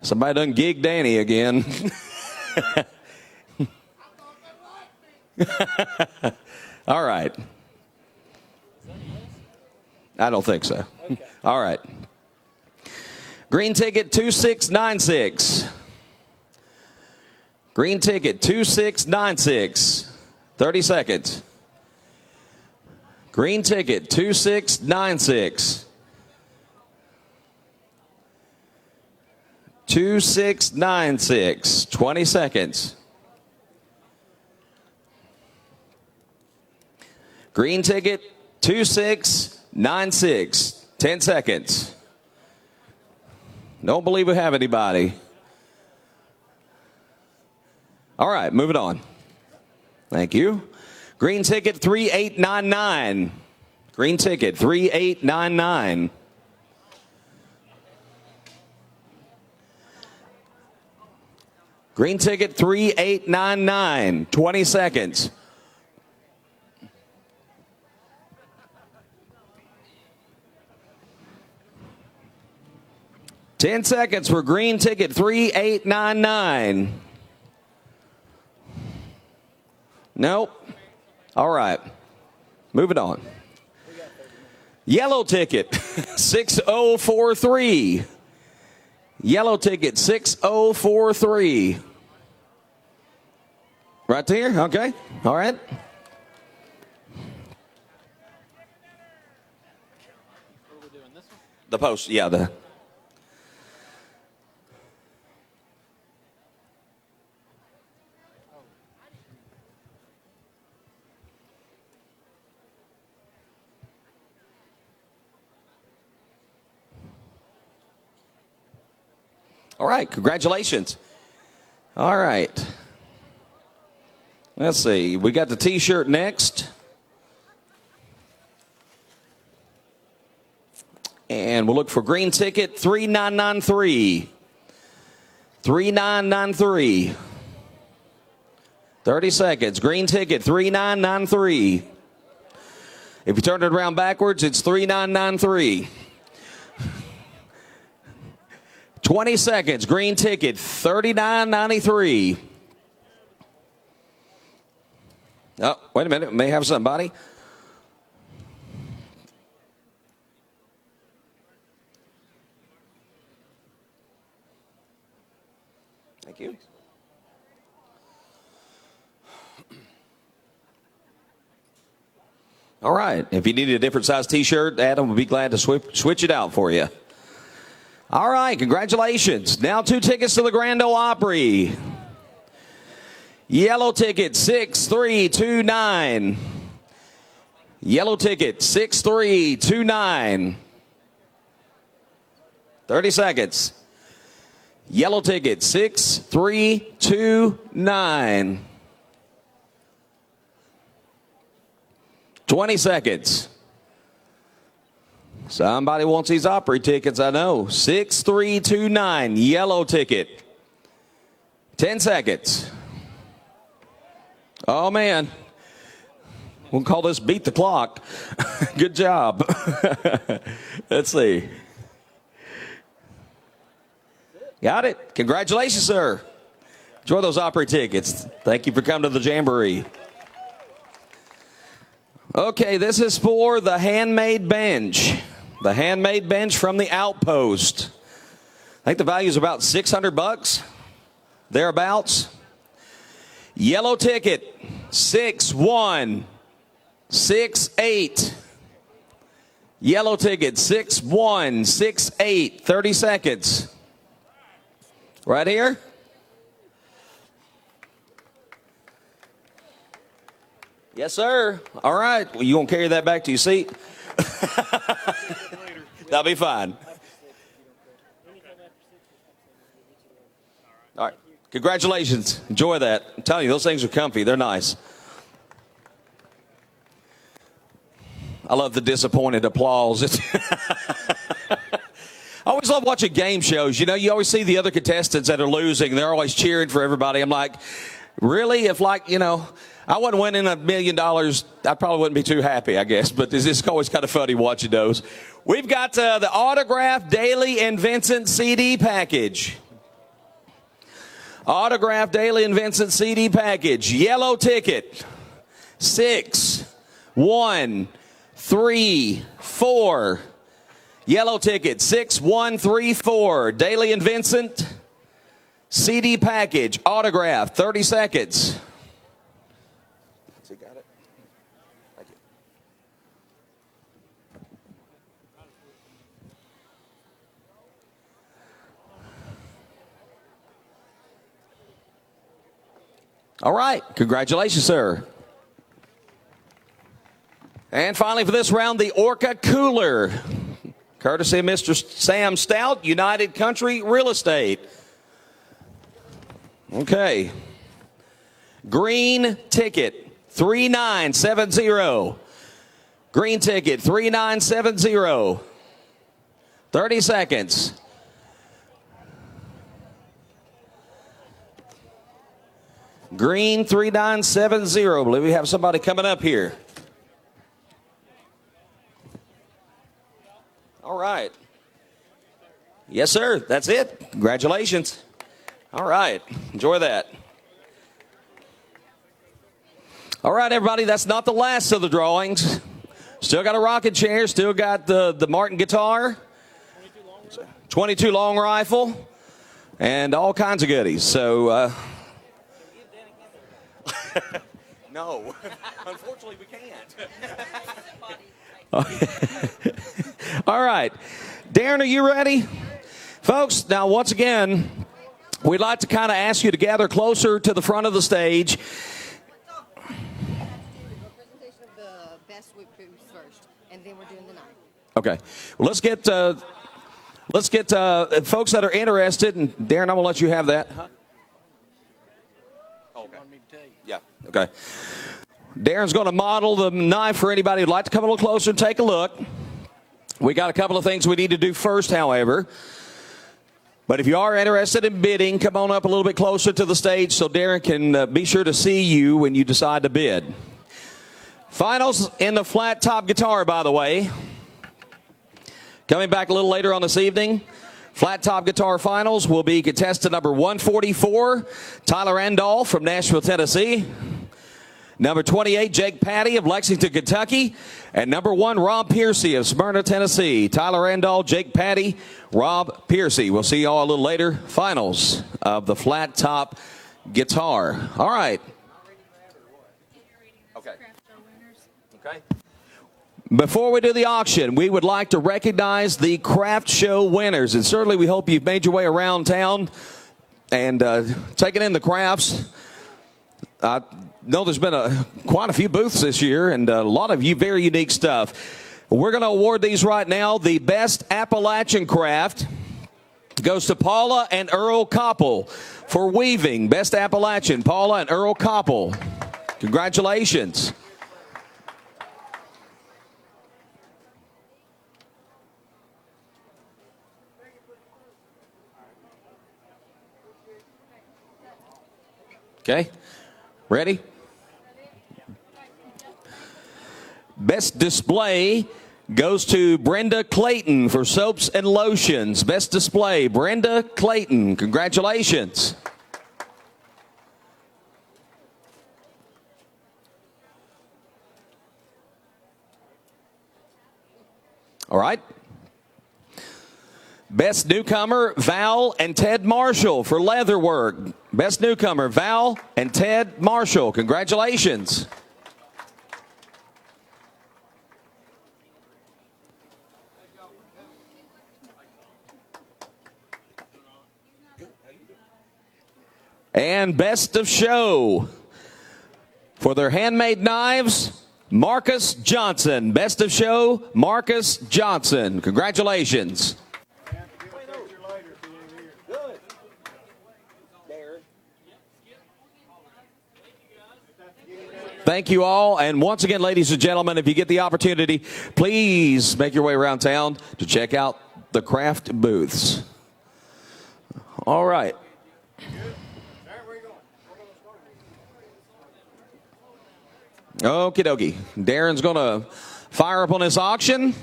Somebody done gig Danny again. All right. I don't think so. Okay. All right. Green ticket 2696. Green ticket 2696. 30 seconds. Green ticket 2696. 2696. 20 seconds. Green ticket 2696. 10 seconds. Don't believe we have anybody. All right, moving on. Thank you. Green ticket 3899. Green ticket 3899. Green ticket 3899. 20 seconds. Ten seconds for green ticket 3899. Nope. All right. Moving on. Yellow ticket 6043. Yellow ticket 6043. Right there? Okay. All right. The post, yeah, the. All right, congratulations. All right. Let's see. We got the T-shirt next. And we'll look for green ticket 3993. 3993. 30 seconds. Green ticket 3993. If you turn it around backwards, it's 3993. 20 seconds. Green ticket 3993. Oh, wait a minute. May have somebody. Thank you. All right. If you need a different size T-shirt, Adam will be glad to switch it out for you. All right. Congratulations. Now 2 tickets to the Grand Ole Opry. Yellow ticket 6329. Yellow ticket 6329. 30 seconds. Yellow ticket 6329. 20 seconds. Somebody wants these Opry tickets, I know. 6329. Yellow ticket. 10 seconds. Oh, man. We'll call this beat the clock. Good job. Let's see. Got it. Congratulations, sir. Enjoy those Opry tickets. Thank you for coming to the Jamboree. Okay, this is for the handmade bench. The handmade bench from the Outpost. I think the value is about $600, thereabouts. Yellow ticket, 6168. Yellow ticket, 6168. 30 seconds. Right here. Yes, sir. All right. Well, you gonna carry that back to your seat? That'll be fine. All right. Congratulations. Enjoy that. I'm telling you, those things are comfy. They're nice. I love the disappointed applause. I always love watching game shows. You know, you always see the other contestants that are losing. They're always cheering for everybody. I'm like, really? If, like, you know, I wasn't winning $1 million, I probably wouldn't be too happy, I guess. But it's always kind of funny watching those. We've got the Autograph Daily and Vincent CD package. Autograph Daily and Vincent CD package. Yellow ticket. 6, 1, 3, 4. Yellow ticket, 6, 1, 3, 4. Daily and Vincent, CD package, autograph, 30 seconds. Got it? Thank you. All right, congratulations, sir. And finally for this round, the Orca Cooler. Courtesy of Mr. Sam Stout, United Country Real Estate. Okay. Green ticket, 3970. Green ticket, 3970. 30 seconds. Green, 3970. I believe we have somebody coming up here. All right. Yes, sir. That's it. Congratulations. All right. Enjoy that. All right, everybody. That's not the last of the drawings. Still got a rocking chair. Still got the Martin guitar. 22 long rifle. And all kinds of goodies. So, no. Unfortunately, we can't. All right. Darren, are you ready? Folks, now once again, we'd like to kind of ask you to gather closer to the front of the stage. Presentation of the best whip boots first, and then we're doing the night. Okay. Well, let's get folks that are interested, and Darren, I'm going to let you have that. Huh? Okay. Yeah. Okay. Darren's going to model the knife for anybody who'd like to come a little closer and take a look. We got a couple of things we need to do first, however. But if you are interested in bidding, come on up a little bit closer to the stage so Darren can be sure to see you when you decide to bid. Finals in the flat top guitar, by the way. Coming back a little later on this evening. Flat top guitar finals will be contestant number 144, Tyler Randolph from Nashville, Tennessee. Number 28, Jake Patty of Lexington, Kentucky. And number 1, Rob Piercy of Smyrna, Tennessee. Tyler Randolph, Jake Patty, Rob Piercy. We'll see you all a little later. Finals of the flat top guitar. All right. Okay. Okay. Before we do the auction, we would like to recognize the craft show winners. And certainly we hope you've made your way around town and taken in the crafts. No, there's been quite a few booths this year and a lot of very unique stuff. We're going to award these right now. The best Appalachian craft goes to Paula and Earl Koppel for weaving. Best Appalachian, Paula and Earl Koppel. Congratulations. Okay, ready? Best display goes to Brenda Clayton for soaps and lotions. Best display, Brenda Clayton. Congratulations. All right. Best newcomer, Val and Ted Marshall for leatherwork. Best newcomer, Val and Ted Marshall. Congratulations. And best of show for their handmade knives, Marcus Johnson. Best of show, Marcus Johnson. Congratulations. Thank you all. And once again, ladies and gentlemen, if you get the opportunity, please make your way around town to check out the craft booths. All right. Okie dokie. Darren's going to fire up on this auction.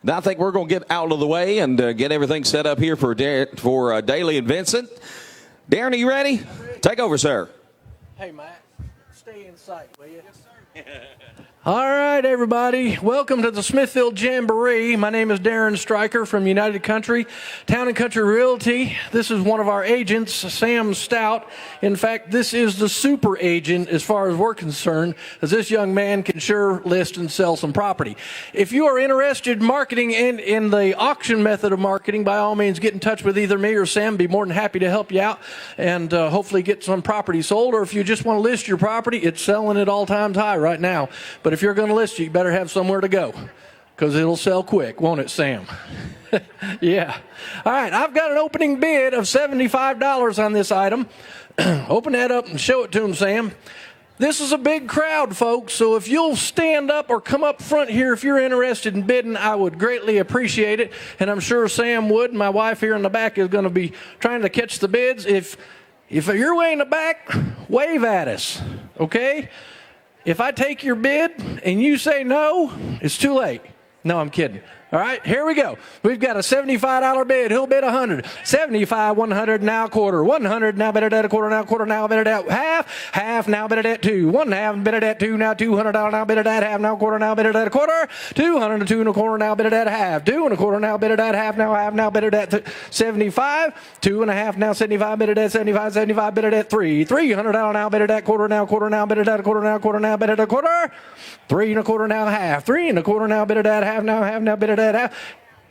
I think we're going to get out of the way and get everything set up here for Daly and Vincent. Darren, are you ready? Take over, sir. Hey, Matt. Stay in sight, will you? Yes, sir. All right, everybody. Welcome to the Smithville Jamboree. My name is Darren Stryker from United Country, Town and Country Realty. This is one of our agents, Sam Stout. In fact, this is the super agent as far as we're concerned, as this young man can sure list and sell some property. If you are interested in marketing in the auction method of marketing, by all means, get in touch with either me or Sam. Be more than happy to help you out and hopefully get some property sold. Or if you just want to list your property, it's selling at all times high right now. But if you're going to list it, you better have somewhere to go because it'll sell quick, won't it, Sam? Yeah. All right, I've got an opening bid of $75 on this item. Open that up and show it to him, Sam. This is a big crowd, folks, so if you'll stand up or come up front here if you're interested in bidding, I would greatly appreciate it, and I'm sure Sam would. My wife here in the back is going to be trying to catch the bids. If you're way in the back, wave at us, okay? If I take your bid and you say no, it's too late. No, I'm kidding. All right, here we go. We've got a $75 bid. Who'll bid 100? 75, 100, now quarter. 100, now bid it at a quarter, now quarter, now bid it at half. Half, now bid it at 2. 1/2, bid it at 2, now $200, now bid it at half, now quarter, now bid it at a quarter. 200 and 2 1/4, now bid it at a half. 2 1/4, now bid it at half, now bid it at 75. 2 1/2, now 75, bid it at 75, 75, bid it at 3. $300, now bid it at quarter, now bid it at a quarter, now bid it at a quarter. 3 1/4, now half. 3 1/4, now bid it at half, now bid it at half.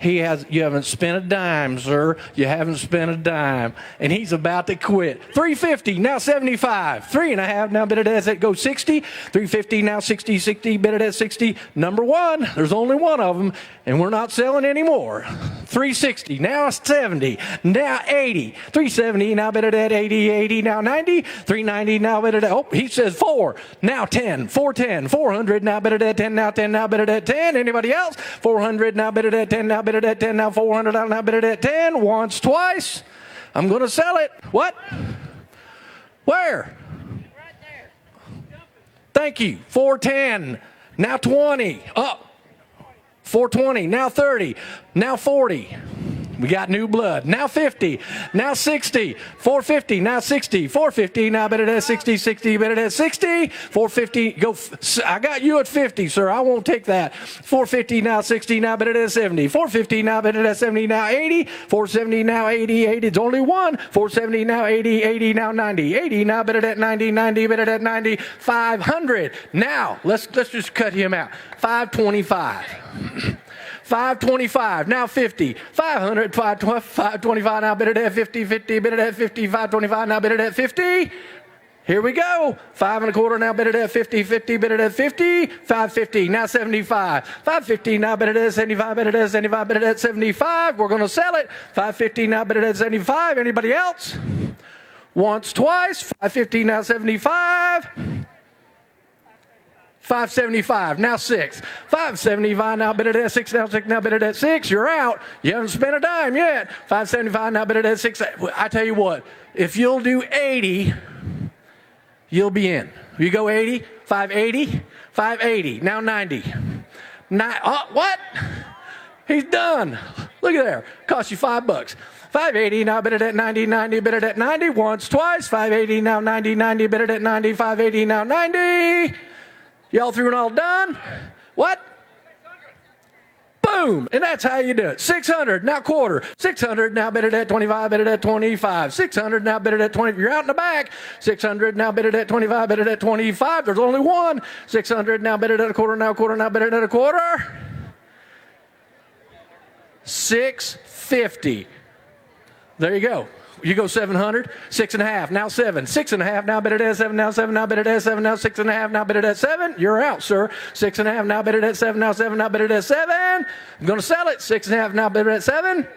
You haven't spent a dime, sir. You haven't spent a dime. And he's about to quit. $350, now 75. 3 1/2, now bid it at, go 60. $350, now 60, 60, bid it at 60. Number one, there's only one of them, and we're not selling anymore. $360, now 70, now 80. $370, now bid it at 80, 80, now 90. $390, now bid it at, oh, he says 4, now 10. $410, $400, now bid it at 10, now 10, now bid it at 10. Anybody else? $400, now bid it at 10, now bid it at 10, now $400, now bid it at 10. Once, twice. I'm going to sell it. What? Where? Right there. Thank you. 410, now 20. Up. 420, now 30, now 40. We got new blood. Now 50, now 60, 450, now 60, 450, now bid it at 60, 60, bid it at 60, 450, go, I got you at 50, sir, I won't take that. 450, now 60, now bid it at 70, 450, now bid it at 70, now 80, 470, now 80, 80, it's only one, 470, now 80, 80, now 90, 80, now bid it at 90, 90, bid it at 90, 500. Now, let's just cut him out. 525. 525, now 50, 500, 525, now bid it at 50, 50, bid it at 50, 525, now bid it at 50. Here we go. 5 1/4, now bid it at 50, 50, bid it at 50, 550, now 75, 550, now bid it at 75, bid it at 75, bid it at 75. We're going to sell it. 550, now bid it at 75. Anybody else? Once, twice. 550, now 75. 575, now 6. 575, now bid it at 6, now 6, now bid it at 6. You're out. You haven't spent a dime yet. 575, now bid it at 6. I tell you what, if you'll do 80, you'll be in. You go 80, 580, 580, now 90. What? He's done. Look at there. Cost you $5. 580, now bid it at 90, 90, bid it at 90. Once, twice. 580, now 90, 90, bid it at 90. 580, now 90. Y'all through and all done? What? Boom! And that's how you do it. 600, now quarter. 600, now bid it at 25, bid it at 25. 600, now bid it at 20. You're out in the back. 600, now bid it at 25, bid it at 25. There's only one. 600, now bid it at a quarter, now quarter, now bid it at a quarter. 650. There you go. You go 700, 6 1/2, now 7, 6 1/2, now bid it at 7, now 7, now bid it at 7, now 6 1/2, now bid it at 7. You're out, sir. 6 1/2, now bid it at 7, now 7, now bid it at 7. I'm going to sell it. 6 1/2, now bid it at 7.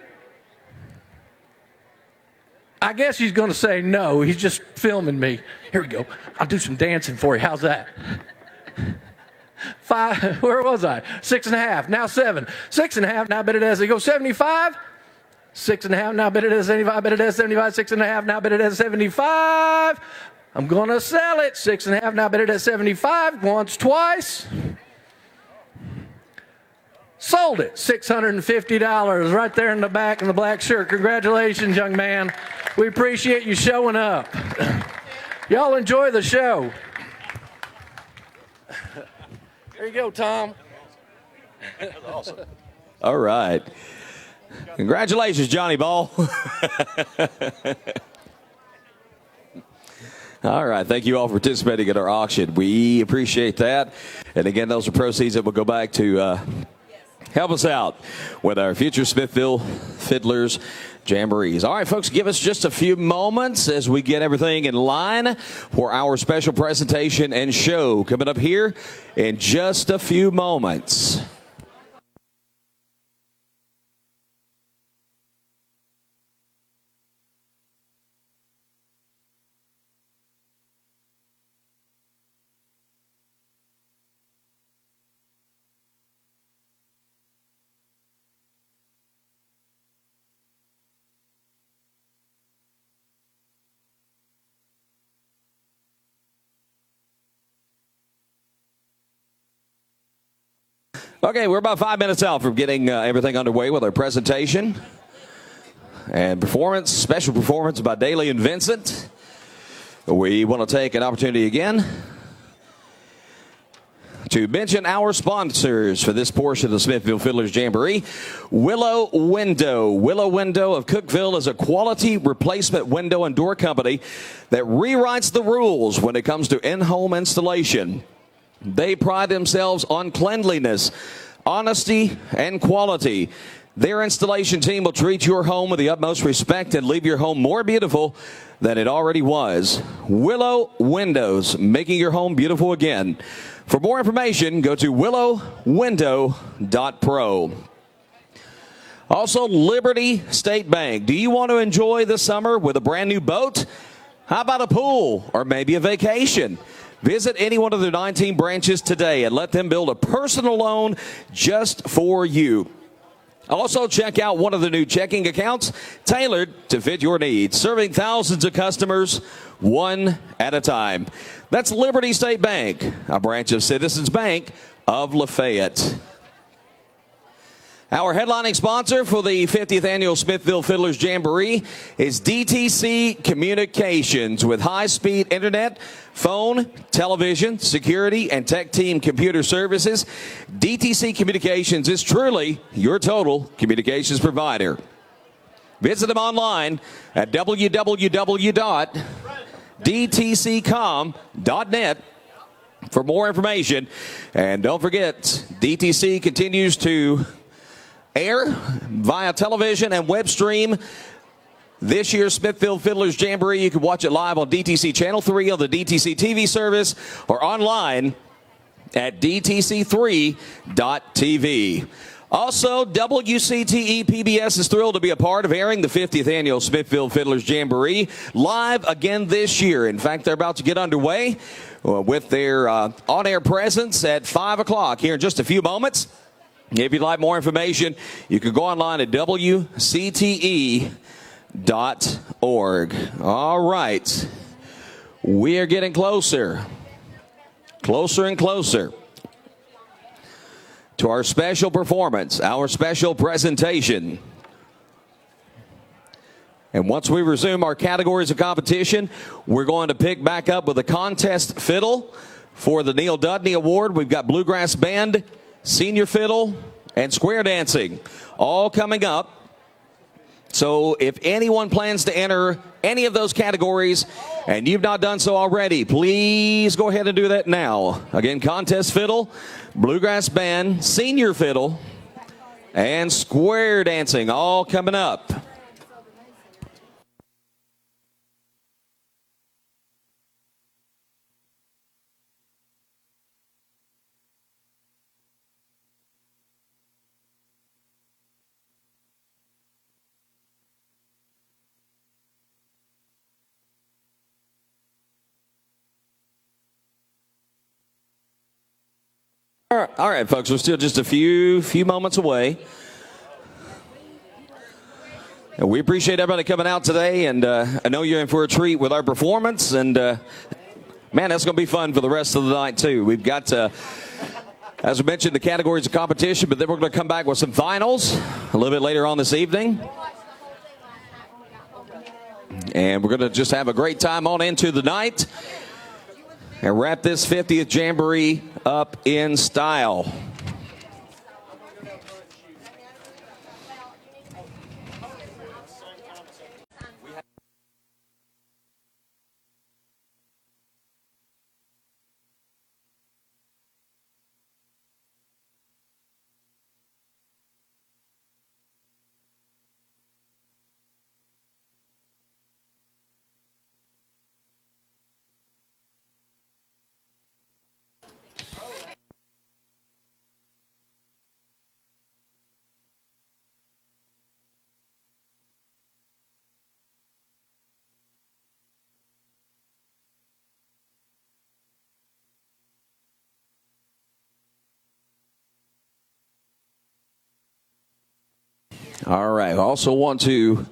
I guess he's going to say no. He's just filming me. Here we go. I'll do some dancing for you. How's that? 5, where was I? 6.5, now 7. 6.5, now bid it as, they go 75. 6.5, now bid it as 75, bid it as 75. 6.5, now bid it as 75. I'm going to sell it. 6.5, now bid it at 75. Once, twice. Sold it. $650 right there in the back in the black shirt. Congratulations, young man. We appreciate you showing up. Y'all enjoy the show. There you go, Tom. That's awesome. All right. Congratulations, Johnny Ball. All right. Thank you all for participating in our auction. We appreciate that. And again, those are proceeds that will go back to help us out with our future Smithville Fiddlers Jamborees. All right, folks, give us just a few moments as we get everything in line for our special presentation and show coming up here in just a few moments. Okay, we're about 5 minutes out from getting everything underway with our presentation and performance, special performance by Daly and Vincent. We want to take an opportunity again to mention our sponsors for this portion of the Smithville Fiddlers Jamboree. Willow Window. Willow Window of Cookeville is a quality replacement window and door company that rewrites the rules when it comes to in-home installation. They pride themselves on cleanliness, honesty, and quality. Their installation team will treat your home with the utmost respect and leave your home more beautiful than it already was. Willow Windows, making your home beautiful again. For more information, go to willowwindow.pro. Also, Liberty State Bank. Do you want to enjoy the summer with a brand new boat? How about a pool or maybe a vacation? Visit any one of their 19 branches today and let them build a personal loan just for you. Also, check out one of the new checking accounts tailored to fit your needs, serving thousands of customers one at a time. That's Liberty State Bank, a branch of Citizens Bank of Lafayette. Our headlining sponsor for the 50th Annual Smithville Fiddlers Jamboree is DTC Communications. With high-speed internet, phone, television, security, and tech team computer services, DTC Communications is truly your total communications provider. Visit them online at www.dtccom.net for more information. And don't forget, DTC continues to air via television and web stream this year's Smithville Fiddlers Jamboree. You can watch it live on DTC Channel 3 on the DTC TV service or online at dtc3.tv. Also, WCTE PBS is thrilled to be a part of airing the 50th Annual Smithville Fiddlers Jamboree live again this year. In fact, they're about to get underway with their on-air presence at 5 o'clock here in just a few moments. If you'd like more information, you can go online at WCTE.org. All right. We are getting closer and closer to our special performance, our special presentation. And once we resume our categories of competition, we're going to pick back up with a contest fiddle for the Neil Dudney Award. We've got Bluegrass Band, Senior Fiddle, and Square Dancing all coming up. So if anyone plans to enter any of those categories and you've not done so already, please go ahead and do that now. Again, Contest Fiddle, Bluegrass Band, Senior Fiddle, and Square Dancing all coming up. All right, folks, we're still just a few moments away. And we appreciate everybody coming out today, and I know you're in for a treat with our performance, and man, that's going to be fun for the rest of the night, too. We've got, as we mentioned, the categories of competition, but then we're going to come back with some finals a little bit later on this evening. And we're going to just have a great time on into the night and wrap this 50th Jamboree up in style. All right. I also want to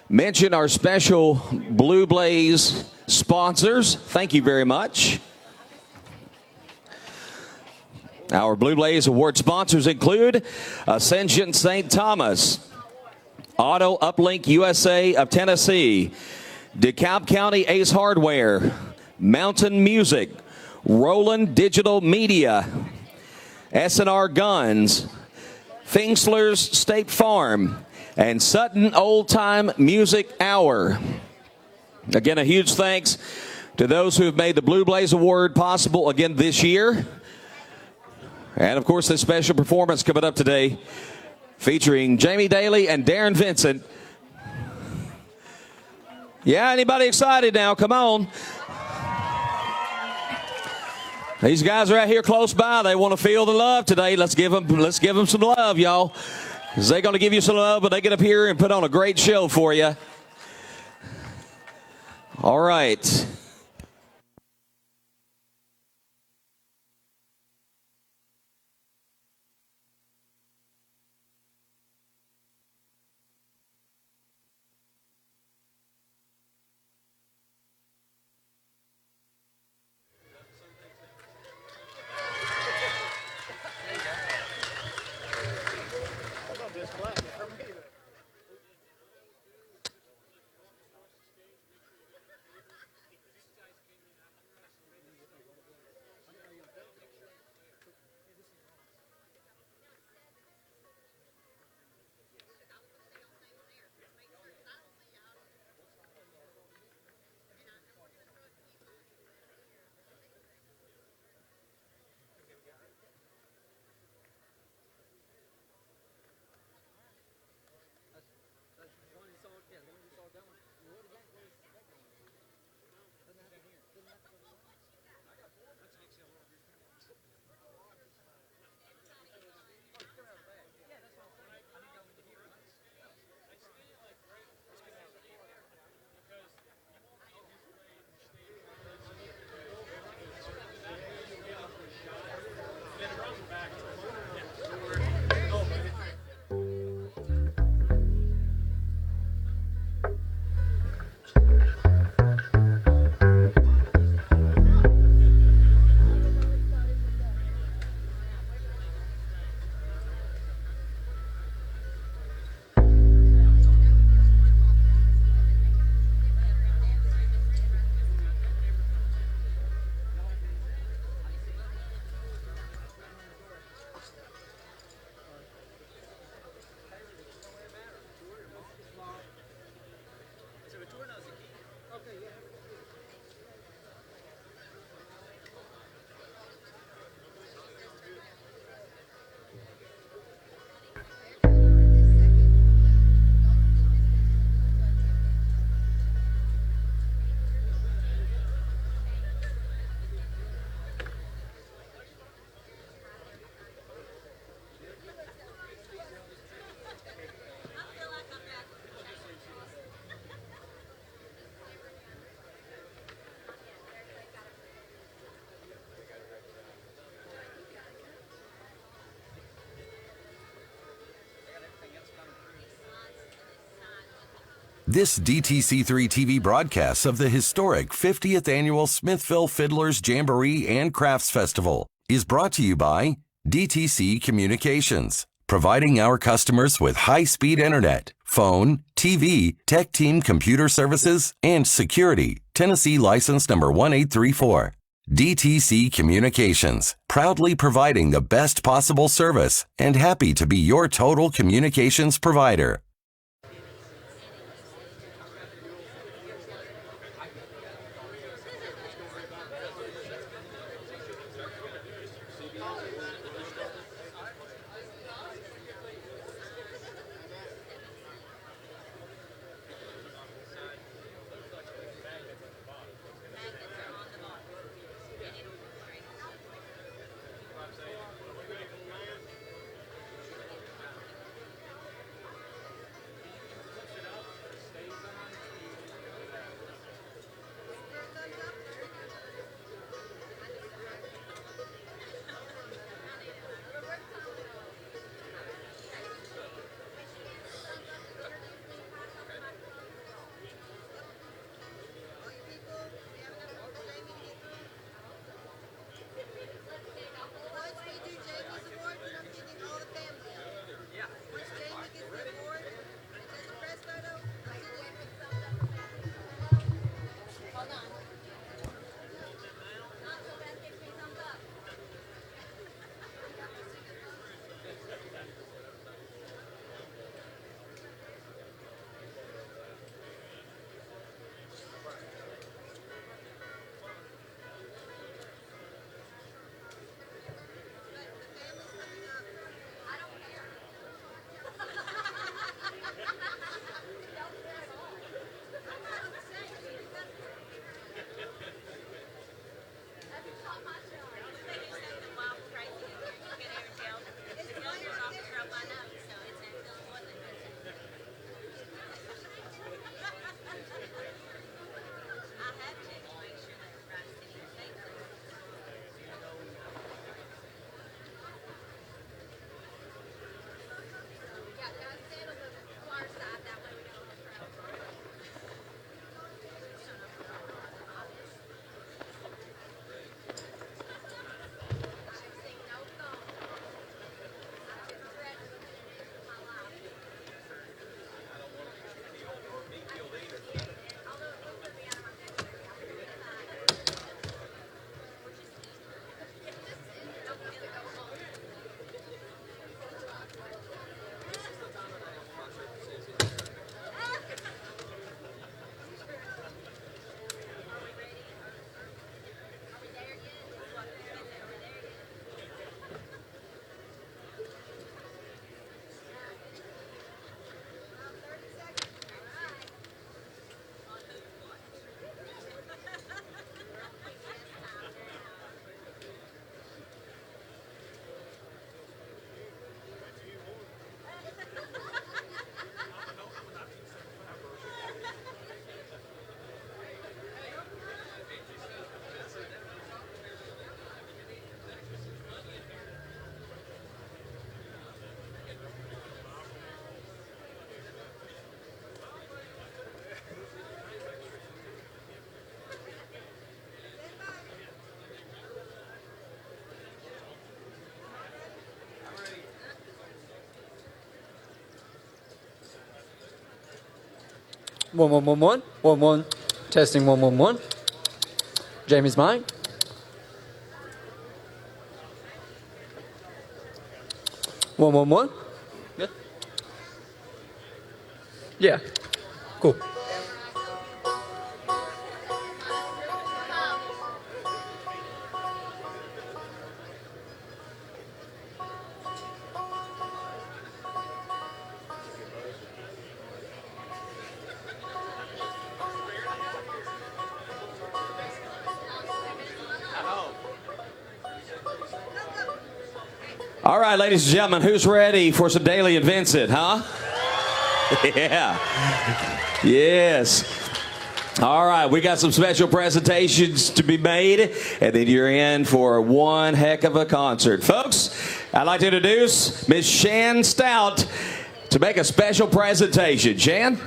mention our special Blue Blaze sponsors. Thank you very much. Our Blue Blaze Award sponsors include Ascension St. Thomas, Auto Uplink USA of Tennessee, DeKalb County Ace Hardware, Mountain Music, Roland Digital Media, S&R Guns, Fingsler's State Farm, and Sutton Old Time Music Hour. Again, a huge thanks to those who have made the Blue Blaze Award possible again this year. And, of course, this special performance coming up today featuring Jamie Daly and Darren Vincent. Yeah, anybody excited now? Come on. These guys are out here close by. They want to feel the love today. Let's give them some love, y'all. Because they're going to give you some love, but they get up here and put on a great show for you. All right. This DTC3 TV broadcast of the historic 50th Annual Smithville Fiddlers Jamboree and Crafts Festival is brought to you by DTC Communications, providing our customers with high-speed internet, phone, TV, tech team computer services, and security. Tennessee license number 1834. DTC Communications, proudly providing the best possible service and happy to be your total communications provider. One, one, one, one, one, one. Testing 111. Jamie's mic. One, one, one. Good. Yeah. Cool. All right, ladies and gentlemen, who's ready for some Daily and Vincent, huh? Yeah. Yes. All right, we got some special presentations to be made, and then you're in for one heck of a concert. Folks, I'd like to introduce Miss Shan Stout to make a special presentation. Shan?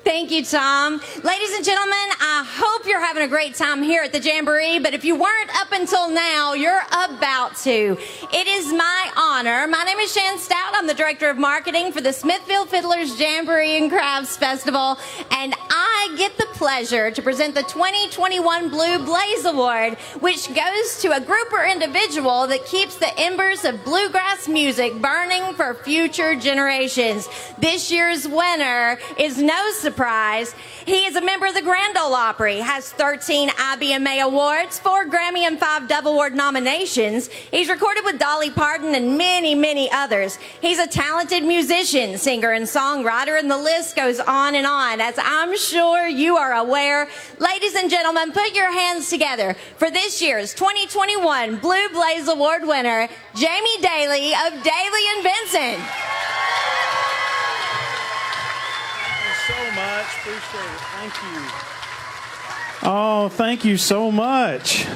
Thank you, Tom. Ladies and gentlemen, I hope you're having a great time here at the Jamboree, but if you weren't up until now, you're about to. It is my honor. My name is Shan Stout. I'm the Director of Marketing for the Smithville Fiddlers Jamboree and Crafts Festival, and I get the pleasure to present the 2021 Blue Blaze Award, which goes to a group or individual that keeps the embers of bluegrass music burning for future generations. This year's winner is no surprise. He is a member of the Grand Ole Opry, has 13 IBMA awards, 4 Grammy and 5 Dove Award nominations. He's recorded with Dolly Parton and many, many others. He's a talented musician, singer, and songwriter, and the list goes on, as I'm sure you are aware. Ladies and gentlemen, put your hands together for this year's 2021 Blue Blaze Award winner, Jamie Daly of Daly and Vincent. So much. Appreciate it. Thank you. Oh, thank you so much.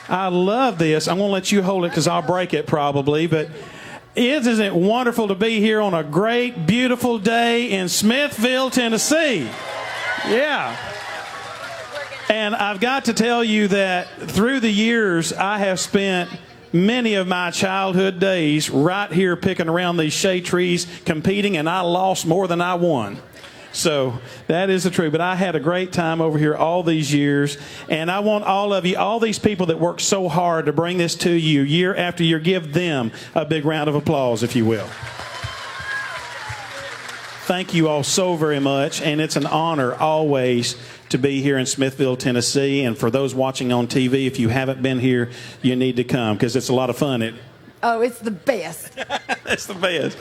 I love this. I'm going to let you hold it because I'll break it probably. But isn't it wonderful to be here on a great, beautiful day in Smithville, Tennessee? Yeah. And I've got to tell you that through the years, I have spent many of my childhood days right here picking around these shade trees, competing, and I lost more than I won. So that is the truth. But I had a great time over here all these years. And I want all of you, all these people that work so hard to bring this to you year after year, give them a big round of applause, if you will. Thank you all so very much. And it's an honor always to be here in Smithville, Tennessee. And for those watching on TV, if you haven't been here, you need to come because it's a lot of fun. Oh, it's the best. It's the best.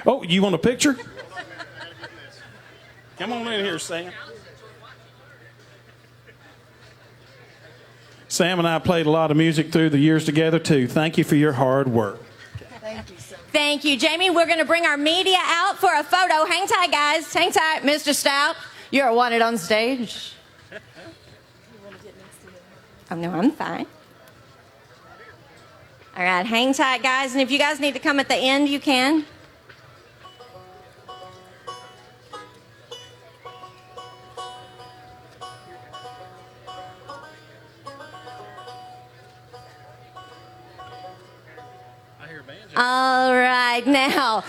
Oh, you want a picture? Come on in here, Sam. Sam and I played a lot of music through the years together, too. Thank you for your hard work. Thank you, sir. Thank you, Jamie. We're going to bring our media out for a photo. Hang tight, guys. Hang tight, Mr. Stout. You're wanted on stage. Oh, no, I'm fine. All right, hang tight, guys. And if you guys need to come at the end, you can. All right, now,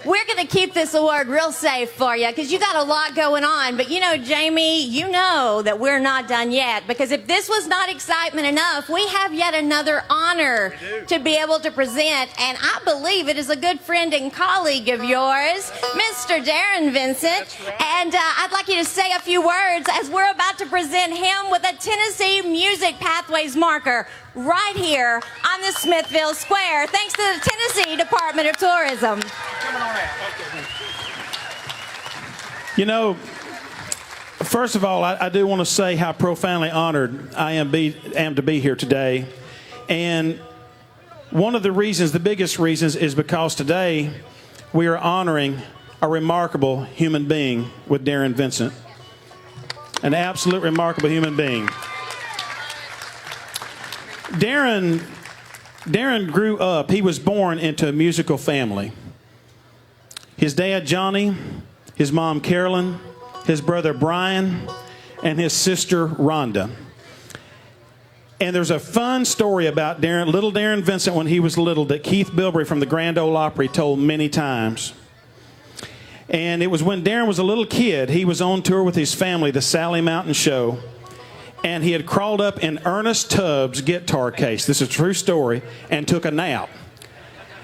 we're going to keep this award real safe for you because you got a lot going on. But, you know, Jamie, you know that we're not done yet because if this was not excitement enough, we have yet another honor to be able to present. And I believe it is a good friend and colleague of yours, Mr. Darren Vincent. And I'd like you to say a few words as we're about to present him with a Tennessee Music Pathways marker right here on the Smithville Square, thanks to the Tennessee Department of Tourism. You know, first of all, I do want to say how profoundly honored I am to be here today. And one of the reasons, the biggest reasons, is because today we are honoring a remarkable human being with Darren Vincent. An absolute remarkable human being. Darren grew up, he was born into a musical family. His dad, Johnny, his mom, Carolyn, his brother, Brian, and his sister, Rhonda. And there's a fun story about little Darren Vincent when he was little that Keith Bilbrey from the Grand Ole Opry told many times. And it was when Darren was a little kid, he was on tour with his family, the Sally Mountain Show. And he had crawled up in Ernest Tubbs' guitar case, this is a true story, and took a nap.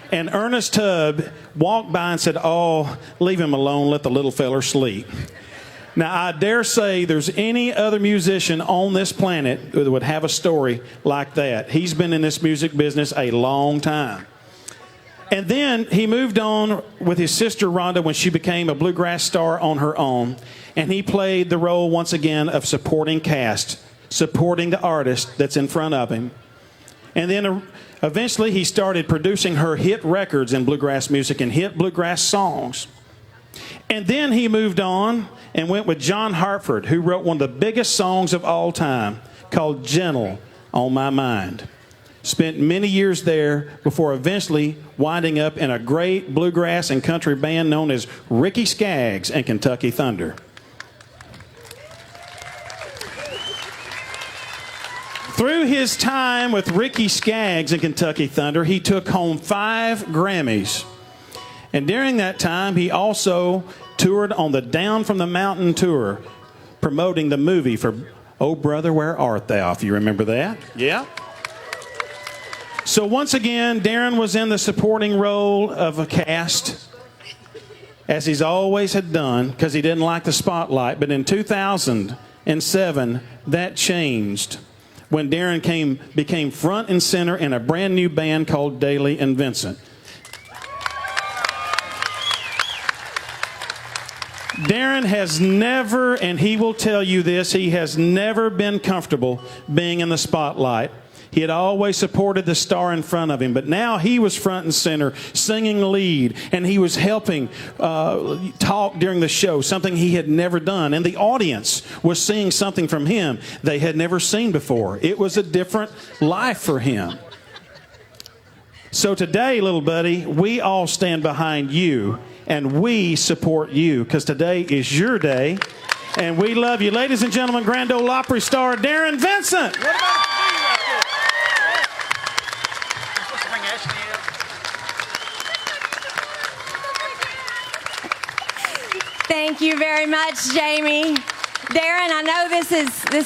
And Ernest Tubb walked by and said, "Oh, leave him alone, let the little feller sleep." Now, I dare say there's any other musician on this planet that would have a story like that. He's been in this music business a long time. And then he moved on with his sister Rhonda when she became a bluegrass star on her own. And he played the role once again of supporting cast, supporting the artist that's in front of him. And then eventually he started producing her hit records in bluegrass music and hit bluegrass songs. And then he moved on and went with John Hartford, who wrote one of the biggest songs of all time called "Gentle on My Mind." spent many years there before eventually winding up in a great bluegrass and country band known as Ricky Skaggs and Kentucky Thunder. Through his time with Ricky Skaggs and Kentucky Thunder, he took home 5 Grammys. And during that time, he also toured on the Down from the Mountain tour, promoting the movie for Oh Brother, Where Art Thou, if you remember that. Yeah. So once again, Darren was in the supporting role of a cast, as he's always had done, because he didn't like the spotlight. But in 2007, that changed when Darren became front and center in a brand new band called Daly and Vincent. Darren has never, and he will tell you this, he has never been comfortable being in the spotlight. He had always supported the star in front of him, but now he was front and center, singing lead, and he was helping talk during the show, something he had never done. And the audience was seeing something from him they had never seen before. It was a different life for him. So today, little buddy, we all stand behind you, and we support you, because today is your day, and we love you. Ladies and gentlemen, Grand Ole Opry star Darren Vincent. What about Thank you very much, Jamie. Darren, I know this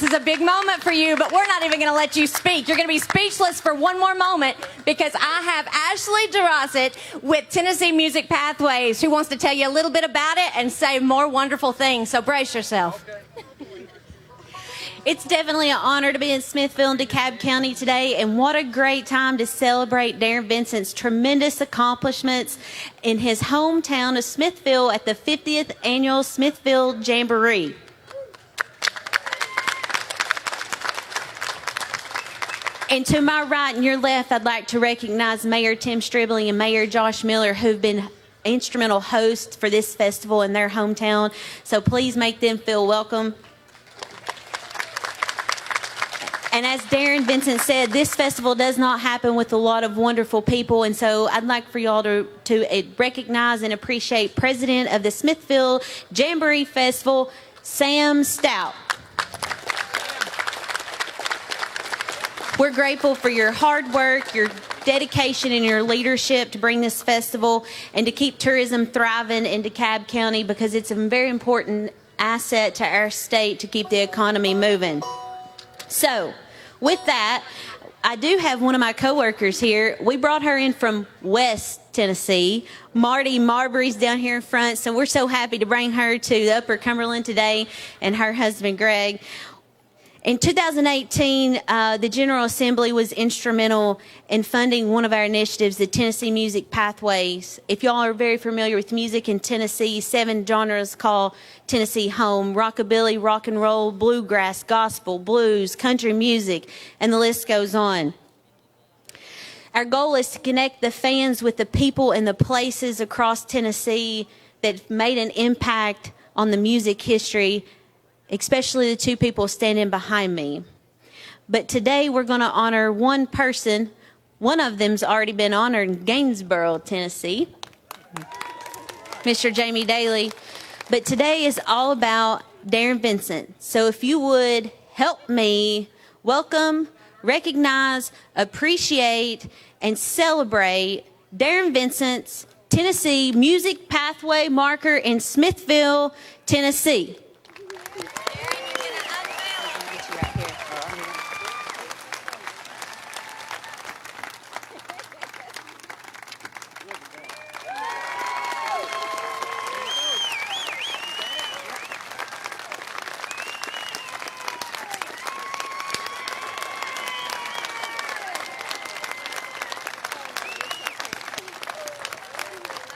is a big moment for you, but we're not even going to let you speak. You're going to be speechless for one more moment because I have Ashley DeRosset with Tennessee Music Pathways who wants to tell you a little bit about it and say more wonderful things. So brace yourself. Okay. It's definitely an honor to be in Smithville and DeKalb County today, and what a great time to celebrate Darren Vincent's tremendous accomplishments in his hometown of Smithville at the 50th Annual Smithville Jamboree. And to my right and your left, I'd like to recognize Mayor Tim Stribling and Mayor Josh Miller, who've been instrumental hosts for this festival in their hometown. So please make them feel welcome. And as Darren Vincent said, this festival does not happen with a lot of wonderful people. And so I'd like for y'all to recognize and appreciate President of the Smithville Jamboree Festival, Sam Stout. We're grateful for your hard work, your dedication, and your leadership to bring this festival and to keep tourism thriving in DeKalb County, because it's a very important asset to our state to keep the economy moving. So, with that, I do have one of my coworkers here. We brought her in from West Tennessee. Marty Marbury's down here in front, so we're so happy to bring her to the Upper Cumberland today, and her husband Greg. In 2018, the General Assembly was instrumental in funding one of our initiatives, the Tennessee Music Pathways. If y'all are very familiar with music in Tennessee, 7 genres call Tennessee home: rockabilly, rock and roll, bluegrass, gospel, blues, country music, and the list goes on. Our goal is to connect the fans with the people and the places across Tennessee that made an impact on the music history, especially the 2 people standing behind me. But today we're going to honor one person. One of them's already been honored in Gainesboro, Tennessee, Mr. Jamie Daly. But today is all about Darren Vincent. So if you would help me welcome, recognize, appreciate, and celebrate Darren Vincent's Tennessee Music Pathway marker in Smithville, Tennessee.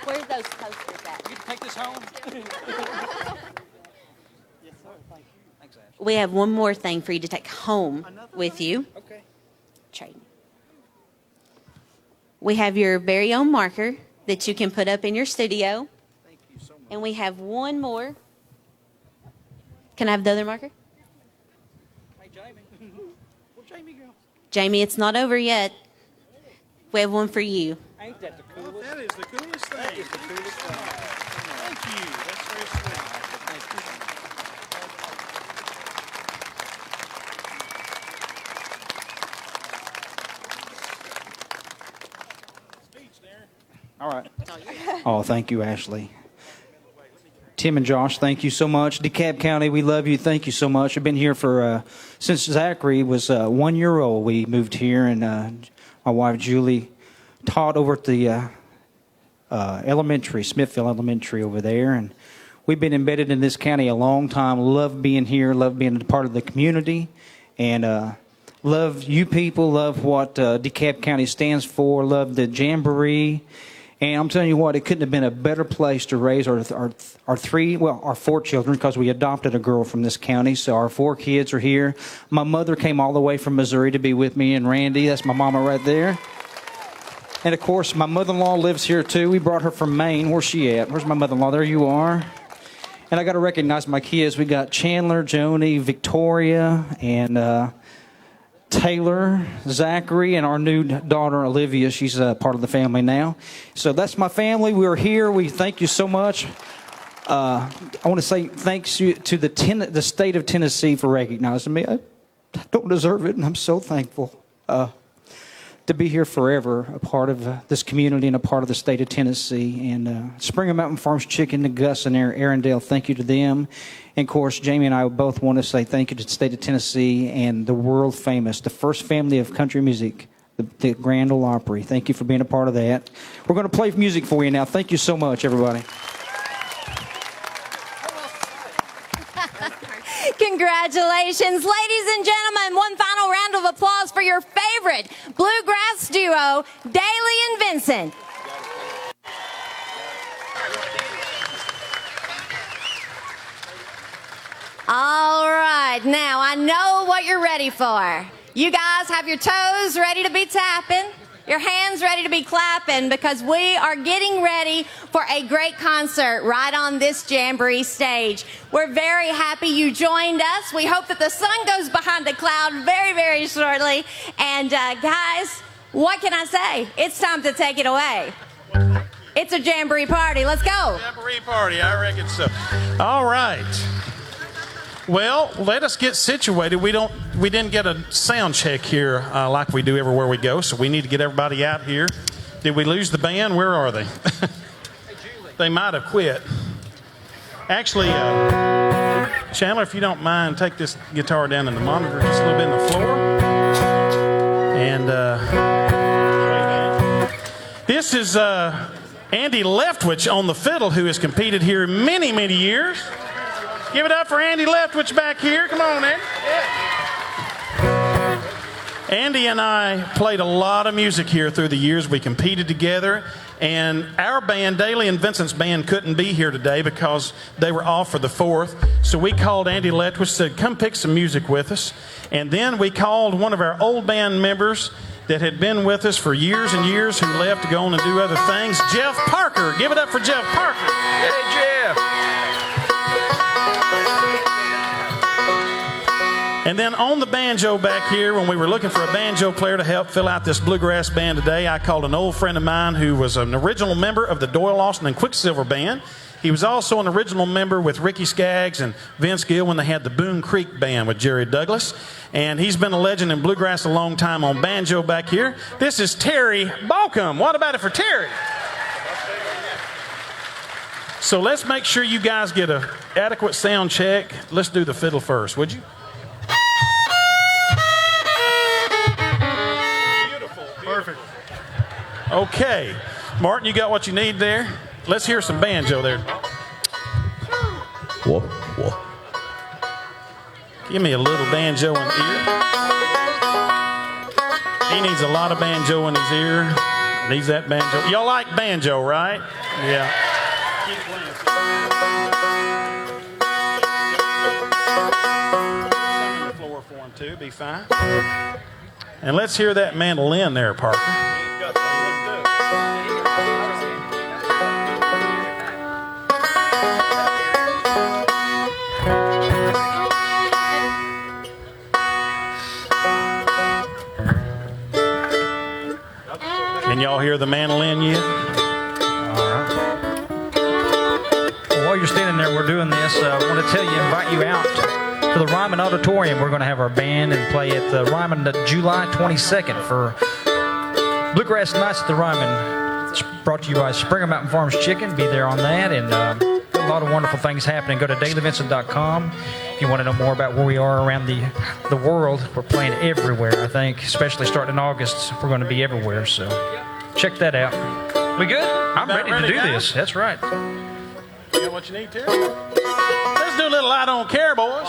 Where's those posters at? You can take this home. We have one more thing for you to take home with you. Okay. Trade. We have your very own marker that you can put up in your studio. Thank you so much. And we have one more. Can I have the other marker? Hey, Jamie. Where'd Jamie go? Jamie, it's not over yet. We have one for you. Ain't that the coolest? That is the coolest thing. That is the coolest thing. Thank you. That's very sweet. Thank you. All right. Oh, thank you, Ashley. Tim and Josh, thank you so much. DeKalb County, we love you. Thank you so much. I've been here for since Zachary was 1 year old. We moved here, and my wife Julie taught over at the elementary, Smithville Elementary over there, and we've been embedded in this county a long time. Love being here. Love being a part of the community, and love you people. Love what DeKalb County stands for. Love the Jamboree. And I'm telling you what, it couldn't have been a better place to raise our four children, because we adopted a girl from this county. So our 4 kids are here. My mother came all the way from Missouri to be with me and Randy. That's my mama right there. And of course, my mother-in-law lives here too. We brought her from Maine. Where's she at? Where's my mother-in-law? There you are. And I got to recognize my kids. We got Chandler, Joni, Victoria, and Taylor, Zachary, and our new daughter, Olivia. She's part of the family now. So that's my family. We're here. We thank you so much. I want to say thanks to the state of Tennessee for recognizing me. I don't deserve it, and I'm so thankful to be here forever, a part of this community and a part of the state of Tennessee. And Springer Mountain Farms Chicken, the Gus and Arendelle, thank you to them. And of course, Jamie and I both want to say thank you to the state of Tennessee and the world famous, the first family of country music, the Grand Ole Opry. Thank you for being a part of that. We're going to play music for you now. Thank you so much, everybody. Congratulations, ladies and gentlemen. One final round of applause for your favorite Bluegrass duo, Daly and Vincent. All right, now I know what you're ready for. You guys have your toes ready to be tapping, your hands ready to be clapping, because we are getting ready for a great concert right on this Jamboree stage. We're very happy you joined us. We hope that the sun goes behind the cloud very, very shortly. And guys, what can I say? It's time to take it away. It's a Jamboree party. Let's go. Jamboree party, I reckon so. All right. Well, let us get situated. We didn't get a sound check here like we do everywhere we go, so we need to get everybody out here. Did we lose the band? Where are they? They might have quit. Actually, Chandler, if you don't mind, take this guitar down in the monitor just a little bit in the floor. And this is Andy Leftwich on the fiddle, who has competed here many, many years. Give it up for Andy Leftwich back here. Come on, Andy. Yeah. Andy and I played a lot of music here through the years. We competed together. And our band, Daly and Vincent's band, couldn't be here today because they were off for the 4th. So we called Andy Leftwich, said, come pick some music with us. And then we called one of our old band members that had been with us for years and years, who left to go on and do other things, Jeff Parker. Give it up for Jeff Parker. Hey, Jeff. And then on the banjo back here, when we were looking for a banjo player to help fill out this Bluegrass band today, I called an old friend of mine who was an original member of the Doyle, Austin, and Quicksilver band. He was also an original member with Ricky Skaggs and Vince Gill when they had the Boone Creek band with Jerry Douglas. And he's been a legend in Bluegrass a long time on banjo back here. This is Terry Balcom. What about it for Terry? So let's make sure you guys get an adequate sound check. Let's do the fiddle first, would you? Perfect. Okay. Martin, you got what you need there? Let's hear some banjo there. Whoa, whoa. Give me a little banjo in the ear. He needs a lot of banjo in his ear. Needs that banjo. Y'all like banjo, right? Yeah. Keep playing. Some on the floor for him too. Be fine. And let's hear that mandolin there, Parker. Can y'all hear the mandolin yet? Well, while you're standing there, we're doing this. I want to tell you, invite you out to the Ryman Auditorium. We're going to have our band and play at the Ryman July 22nd for Bluegrass Nights at the Ryman. It's brought to you by Springer Mountain Farms Chicken. Be there on that, and a lot of wonderful things happening. Go to dailyvincent.com if you want to know more about where we are around the world. We're playing everywhere, I think, especially starting in August. We're going to be everywhere, so check that out. We good? I'm ready to do this. That's right. You got what you need, Terry? Let's do a little I Don't Care, boys.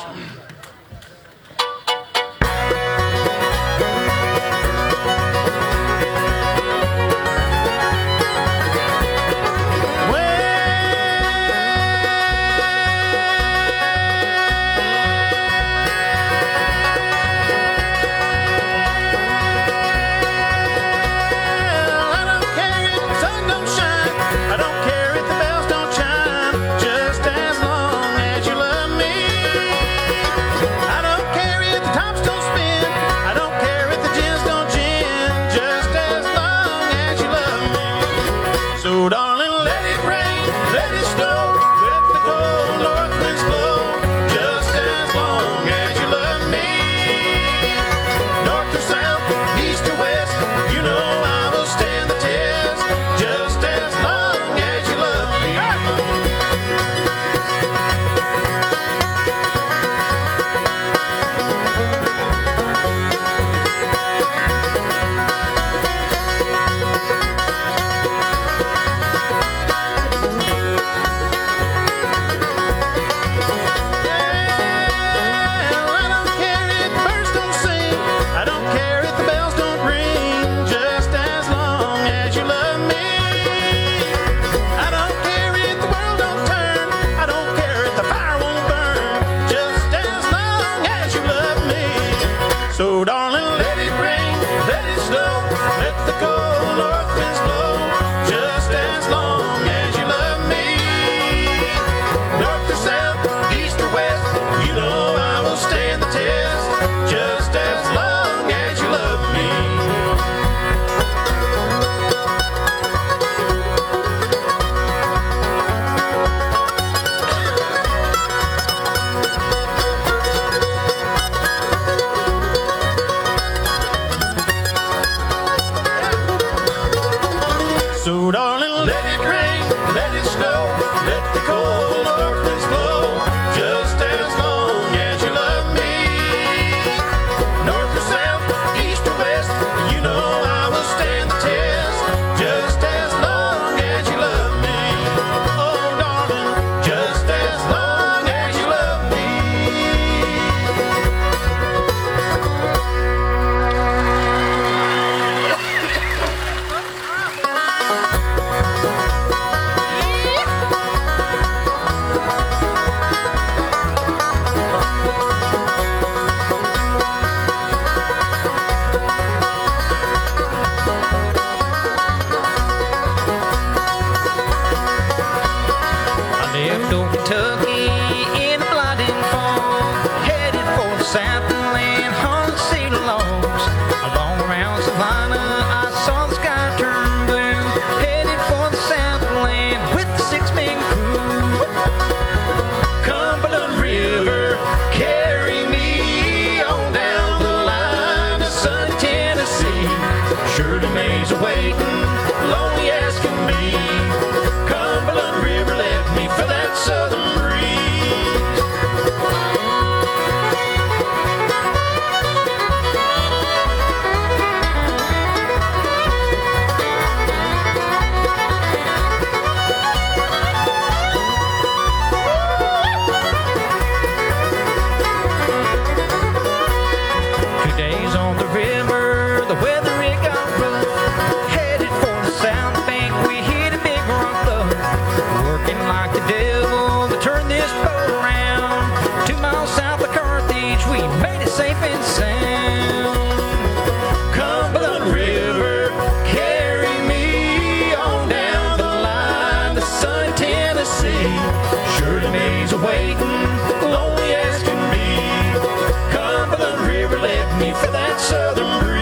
For that southern breeze.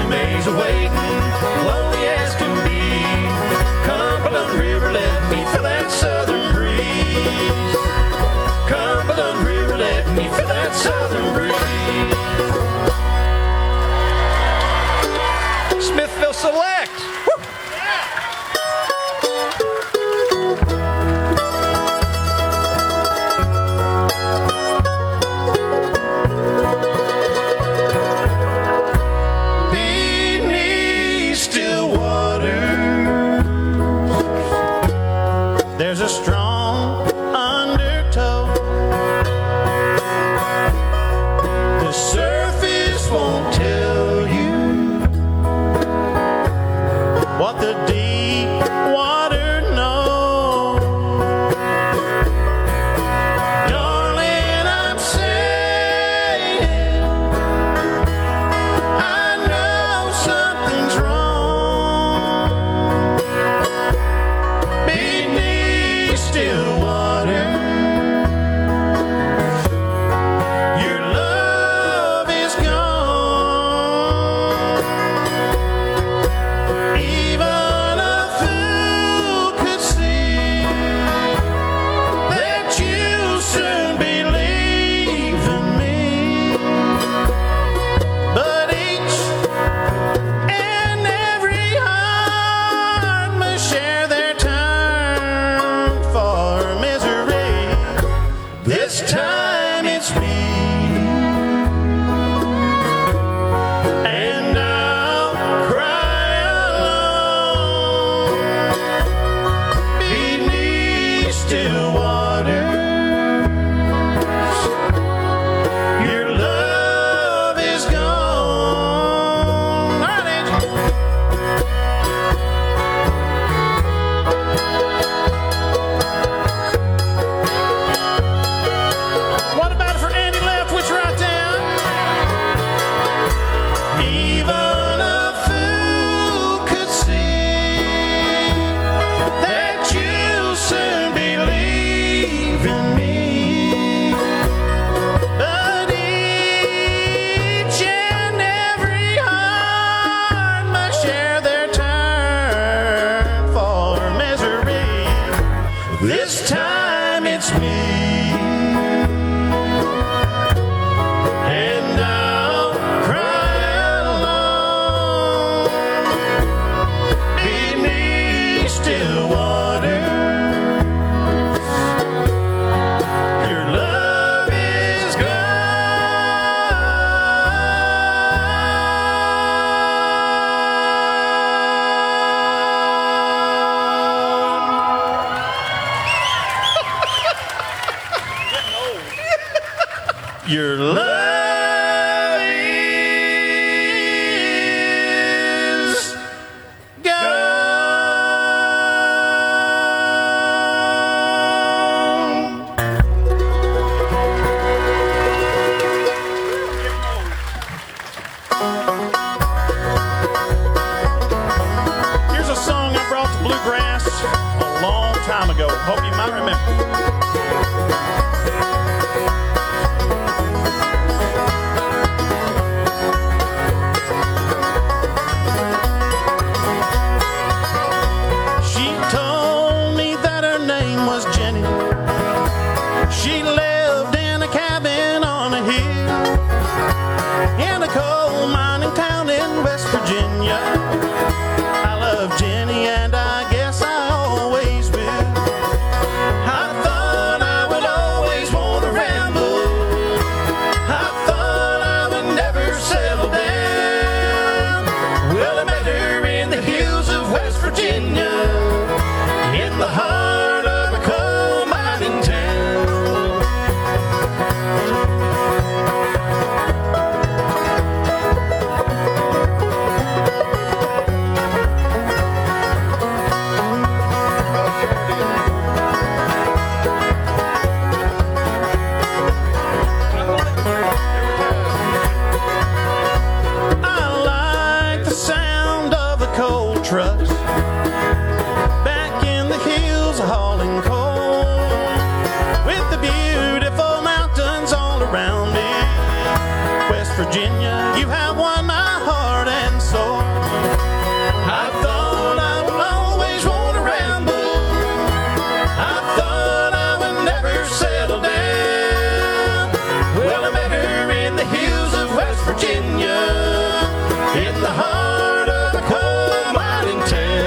maids awaiting, lonely as can be. Cumberland River, let me feel that southern breeze. Cumberland River, let me feel that southern breeze. Smithville Select. Beneath still water, there's a strong undertow. The surface won't tell you what the deep water knows. Darling, I'm saying I know something's wrong. Beneath still water, your love is gone. Even a fool could see that you'll soon be leaving me. But each and every heart must share their time for misery. This time it's me, and I'll cry alone beneath still waters. Your love is gone. What about it for Andy Leftwich right down? Even a fool could see that you'll soon be leaving me. But each and every heart must share their turn for misery. This time it's me, and I'll cry alone beneath still waters. Your love is gone. Your love is gone. Here's a song I brought to Bluegrass a long time ago. Hope you might remember. She told me that her name was Jenny. She lived in a cabin on a hill in a coal mining town in West Virginia. I love Jenny, and I guess I always will. I thought I would always want to ramble. I thought I would never settle down. Well, I met her in the hills of West Virginia, in the heart of a coal mining town. I like the sound of the coal trucks back in the hills hauling coal, with the beautiful mountains all around me. West Virginia, you have won my heart and soar. I thought I would always want to ramble. I thought I would never settle down. Well, I met her in the hills of West Virginia, in the heart of a coal mining town.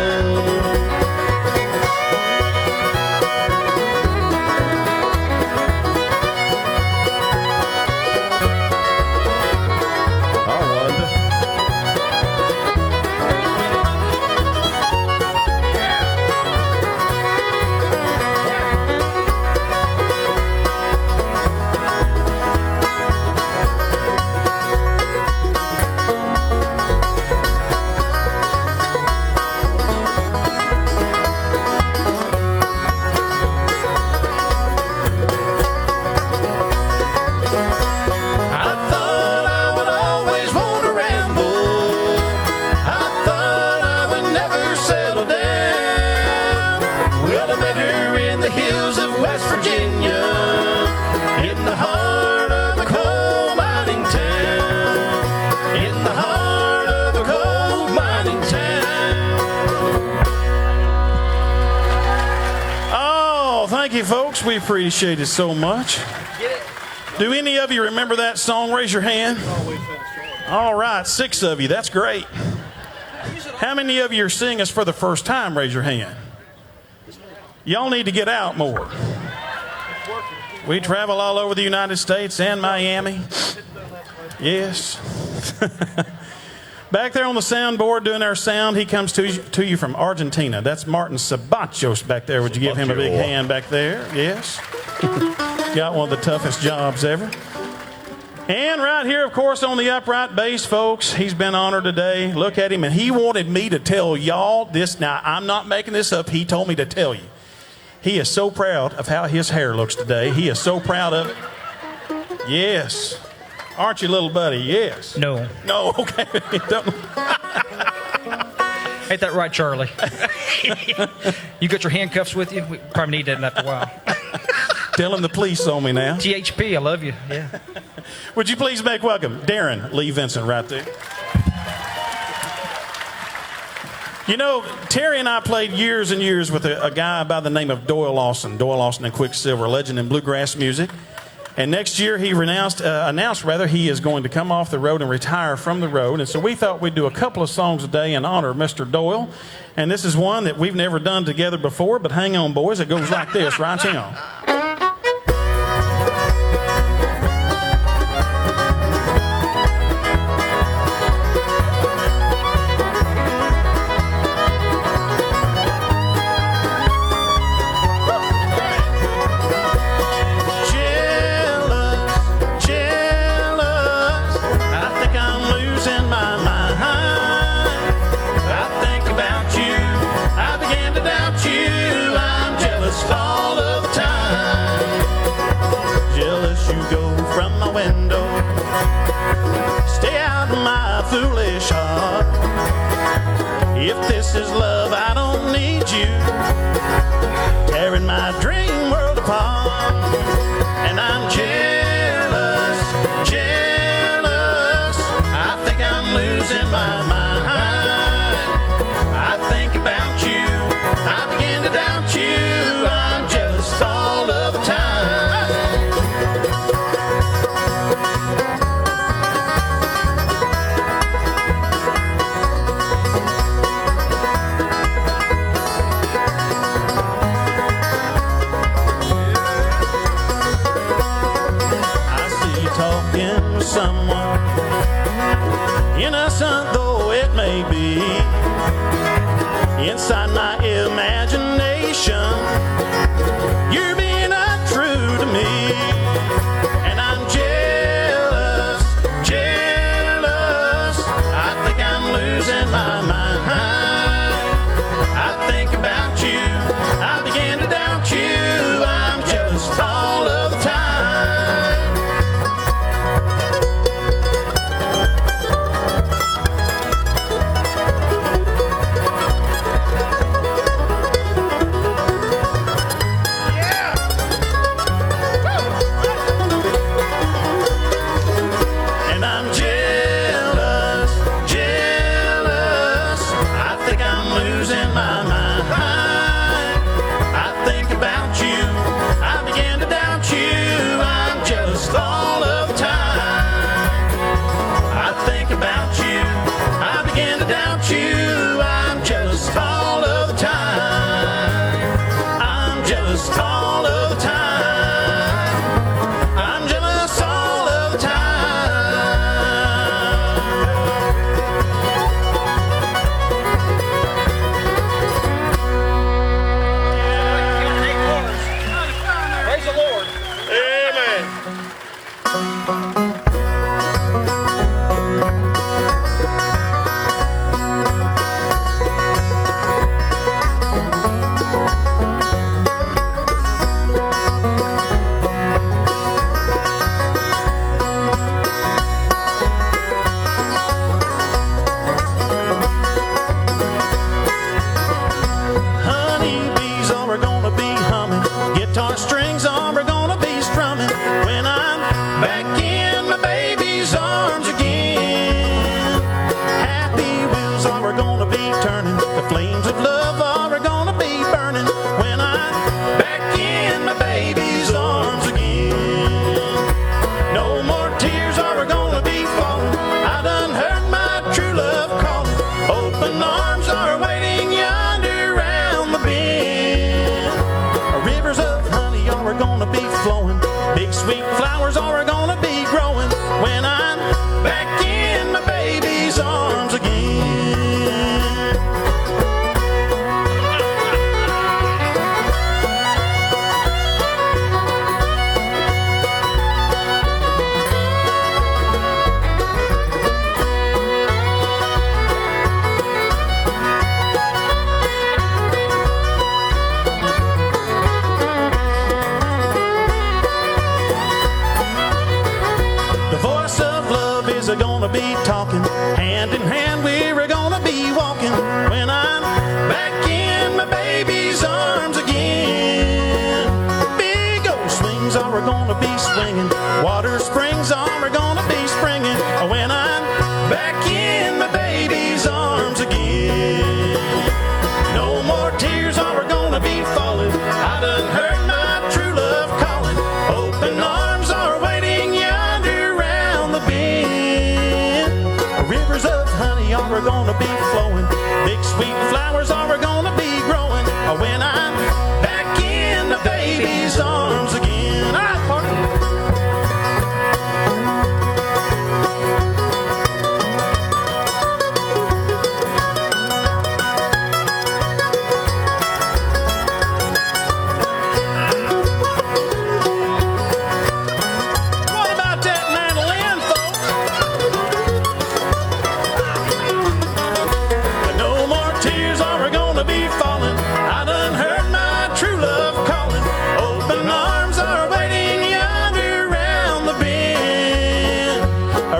Folks, we appreciate it so much. Do any of you remember that song? Raise your hand. All right, 6 of you. That's great. How many of you are seeing us for the first time? Raise your hand. Y'all need to get out more. We travel all over the United States and Miami. Yes. Back there on the soundboard doing our sound, he comes to you from Argentina. That's Martin Sabachos back there. Would you give him a big hand back there? Yes. Got one of the toughest jobs ever. And right here, of course, on the upright bass, folks, he's been honored today. Look at him. And he wanted me to tell y'all this. Now, I'm not making this up. He told me to tell you. He is so proud of how his hair looks today. He is so proud of it. Yes. Aren't you, little buddy? Yes. No. No, okay. Ain't that right, Charlie? You got your handcuffs with you? We probably need that after a while. Telling the police on me now. THP, I love you. Yeah. Would you please make welcome Darren Lee Vincent right there. You know, Terry and I played years and years with a guy by the name of Doyle Lawson. Doyle Lawson and Quicksilver, a legend in bluegrass music. And next year he announced he is going to come off the road and retire from the road. And so we thought we'd do a couple of songs a day in honor of Mr. Doyle. And this is one that we've never done together before, but hang on, boys. It goes like this, right on. If this is love, I don't need you tearing my dream world apart. And I'm jealous, jealous. I think I'm losing my mind. I think about you, I begin to doubt you. I'm jealous all of the time. Someone, innocent though it may be, inside my imagination, you're being untrue to me. And I'm jealous, jealous. I think I'm losing my mind. I think about you, I begin to doubt you. I'm jealous all of the time. Yeah! sweet flowers are gonna be growing when I'm back in my baby's arms again. Gonna be talking hand in hand, we're gonna be walking when I'm back in my baby's arms again. Big old swings are gonna be swinging, water springs are gonna be springing when I'm back in my baby's arms again. No more tears are gonna be falling, I done heard my true love calling. Open arms are waiting yonder round the bend. Rivers of honey are gonna be flowing, big sweet flowers are gonna be growing when I'm back in the baby's arms again. All right, partner. What about that mandolin, folks? No more tears are gonna be falling, I done heard my true love calling. Open arms are waiting yonder round the bend.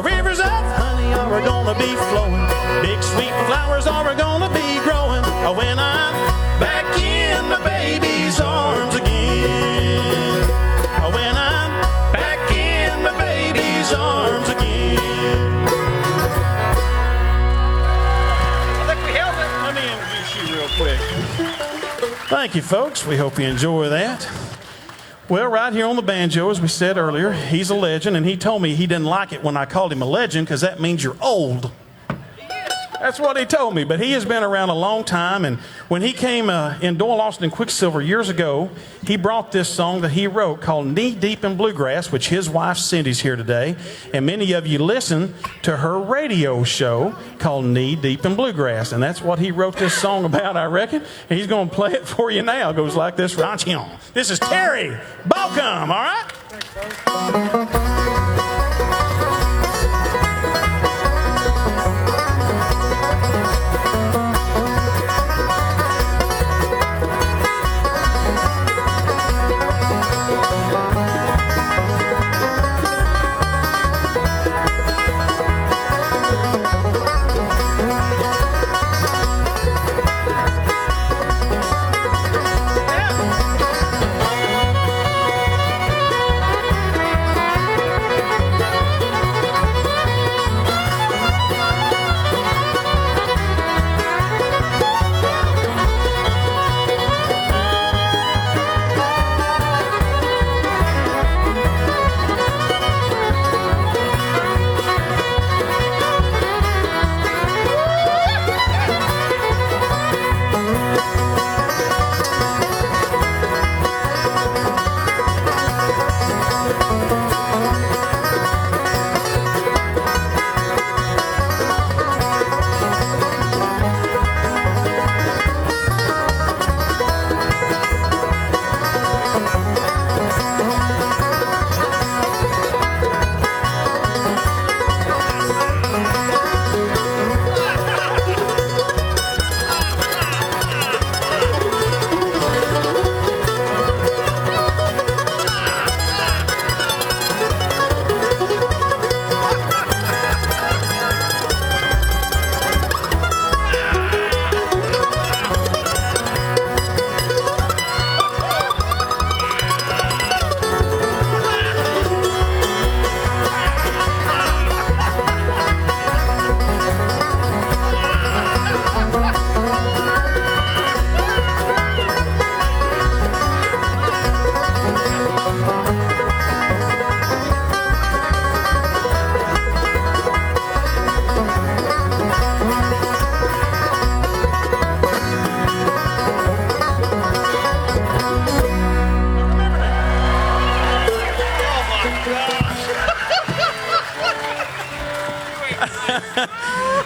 Rivers of honey are gonna be flowing, big sweet flowers are gonna be growing when I'm back in my baby's arms again. When I'm back in my baby's arms again. Let me introduce you real quick. Thank you, folks. We hope you enjoy that. Well, right here on the banjo, as we said earlier, he's a legend, and he told me he didn't like it when I called him a legend because that means you're old. That's what he told me, but he has been around a long time, and when he came in Doyle, Austin, and Quicksilver years ago, he brought this song that he wrote called Knee Deep in Bluegrass, which his wife Cindy's here today, and many of you listen to her radio show called Knee Deep in Bluegrass, and that's what he wrote this song about, I reckon, and he's going to play it for you now. It goes like this. This is Terry Balcom, all right?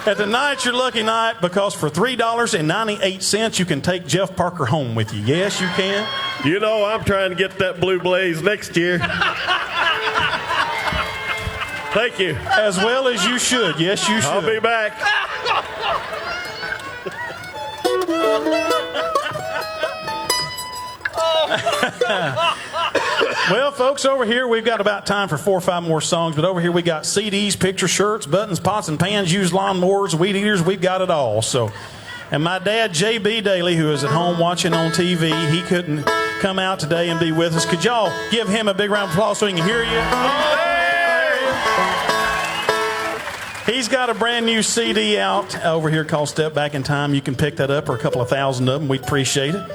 And tonight's your lucky night because for $3.98 you can take Jeff Parker home with you. Yes, you can. You know, I'm trying to get that Blue Blaze next year. Thank you. As well as you should. Yes, you should. I'll be back. Well, folks, over here we've got about time for 4 or 5 more songs, but over here we got CDs, picture shirts, buttons, pots and pans, used lawnmowers, weed eaters. We've got it all. So, and my dad, J.B. Daly, who is at home watching on TV, he couldn't come out today and be with us. Could y'all give him a big round of applause so he can hear you? He's got a brand new CD out over here called Step Back in Time. You can pick that up, or a couple of thousand of them. We'd appreciate it.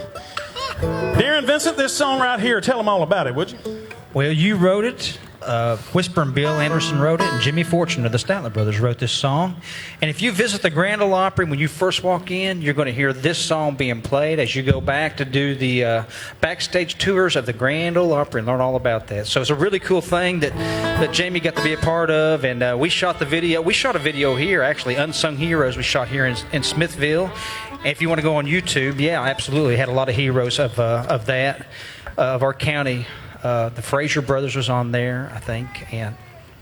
Darren Vincent, this song right here, tell them all about it, would you? Well, you wrote it. Whispering Bill Anderson wrote it, and Jimmy Fortune of the Statler Brothers wrote this song. And if you visit the Grand Ole Opry, when you first walk in, you're going to hear this song being played as you go back to do the backstage tours of the Grand Ole Opry and learn all about that. So it's a really cool thing that Jamie got to be a part of, and we shot the video. We shot a video here, actually, Unsung Heroes. We shot here in Smithville. And if you want to go on YouTube, yeah, absolutely, had a lot of heroes of that, of our county. The Fraser brothers was on there, I think, and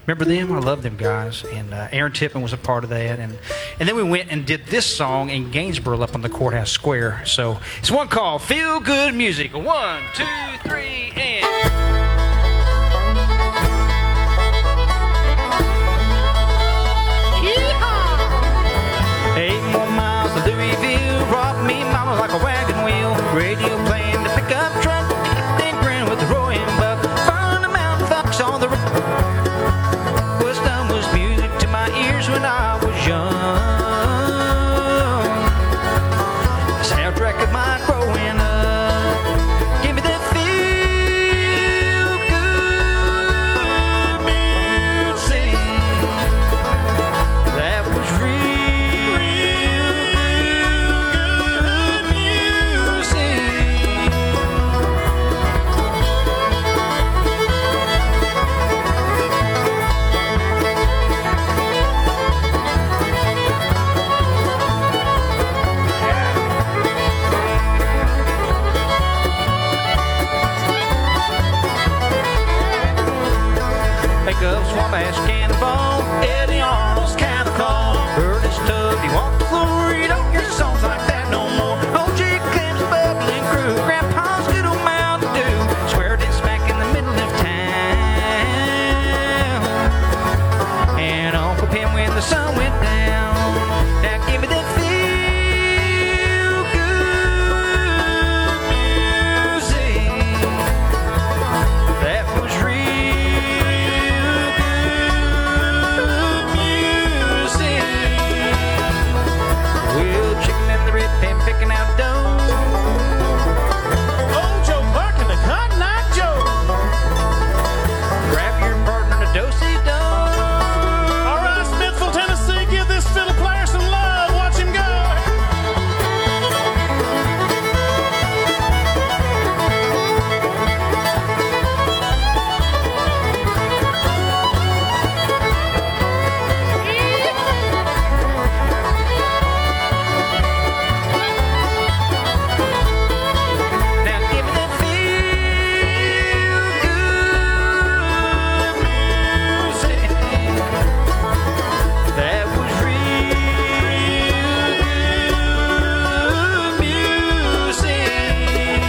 remember them? I love them guys. And Aaron Tippin was a part of that, and then we went and did this song in Gainesboro up on the courthouse square. So it's one called "Feel Good Music." 1, 2, 3, and. 8 more miles to Louisville, rock me mama like a wagon wheel. Radio playing the pickup truck, then grin with the roaring buck. Found the mountain fox on the road. Wisdom was music to my ears when I was young. The soundtrack of my growing up. Give me that feel good music. That was real. Pick up Swamp Ass Cannonball, Eddie Arnold's Cattle Call, Ernest Tubb, he walked the floor, you don't hear songs like that no more. O.J. Clem's bubbling crew, Grandpa's good old Mountain Dew, swear it smack in the middle of town, and Uncle Pim when the sun went down. Now give me that feel good music, that was real. Picking out dough. Oh, Joe Clark and the Cotton Eye Joe. Grab your partner to do-si-do. All right, Smithville, Tennessee, give this fiddle player some love. Watch him go.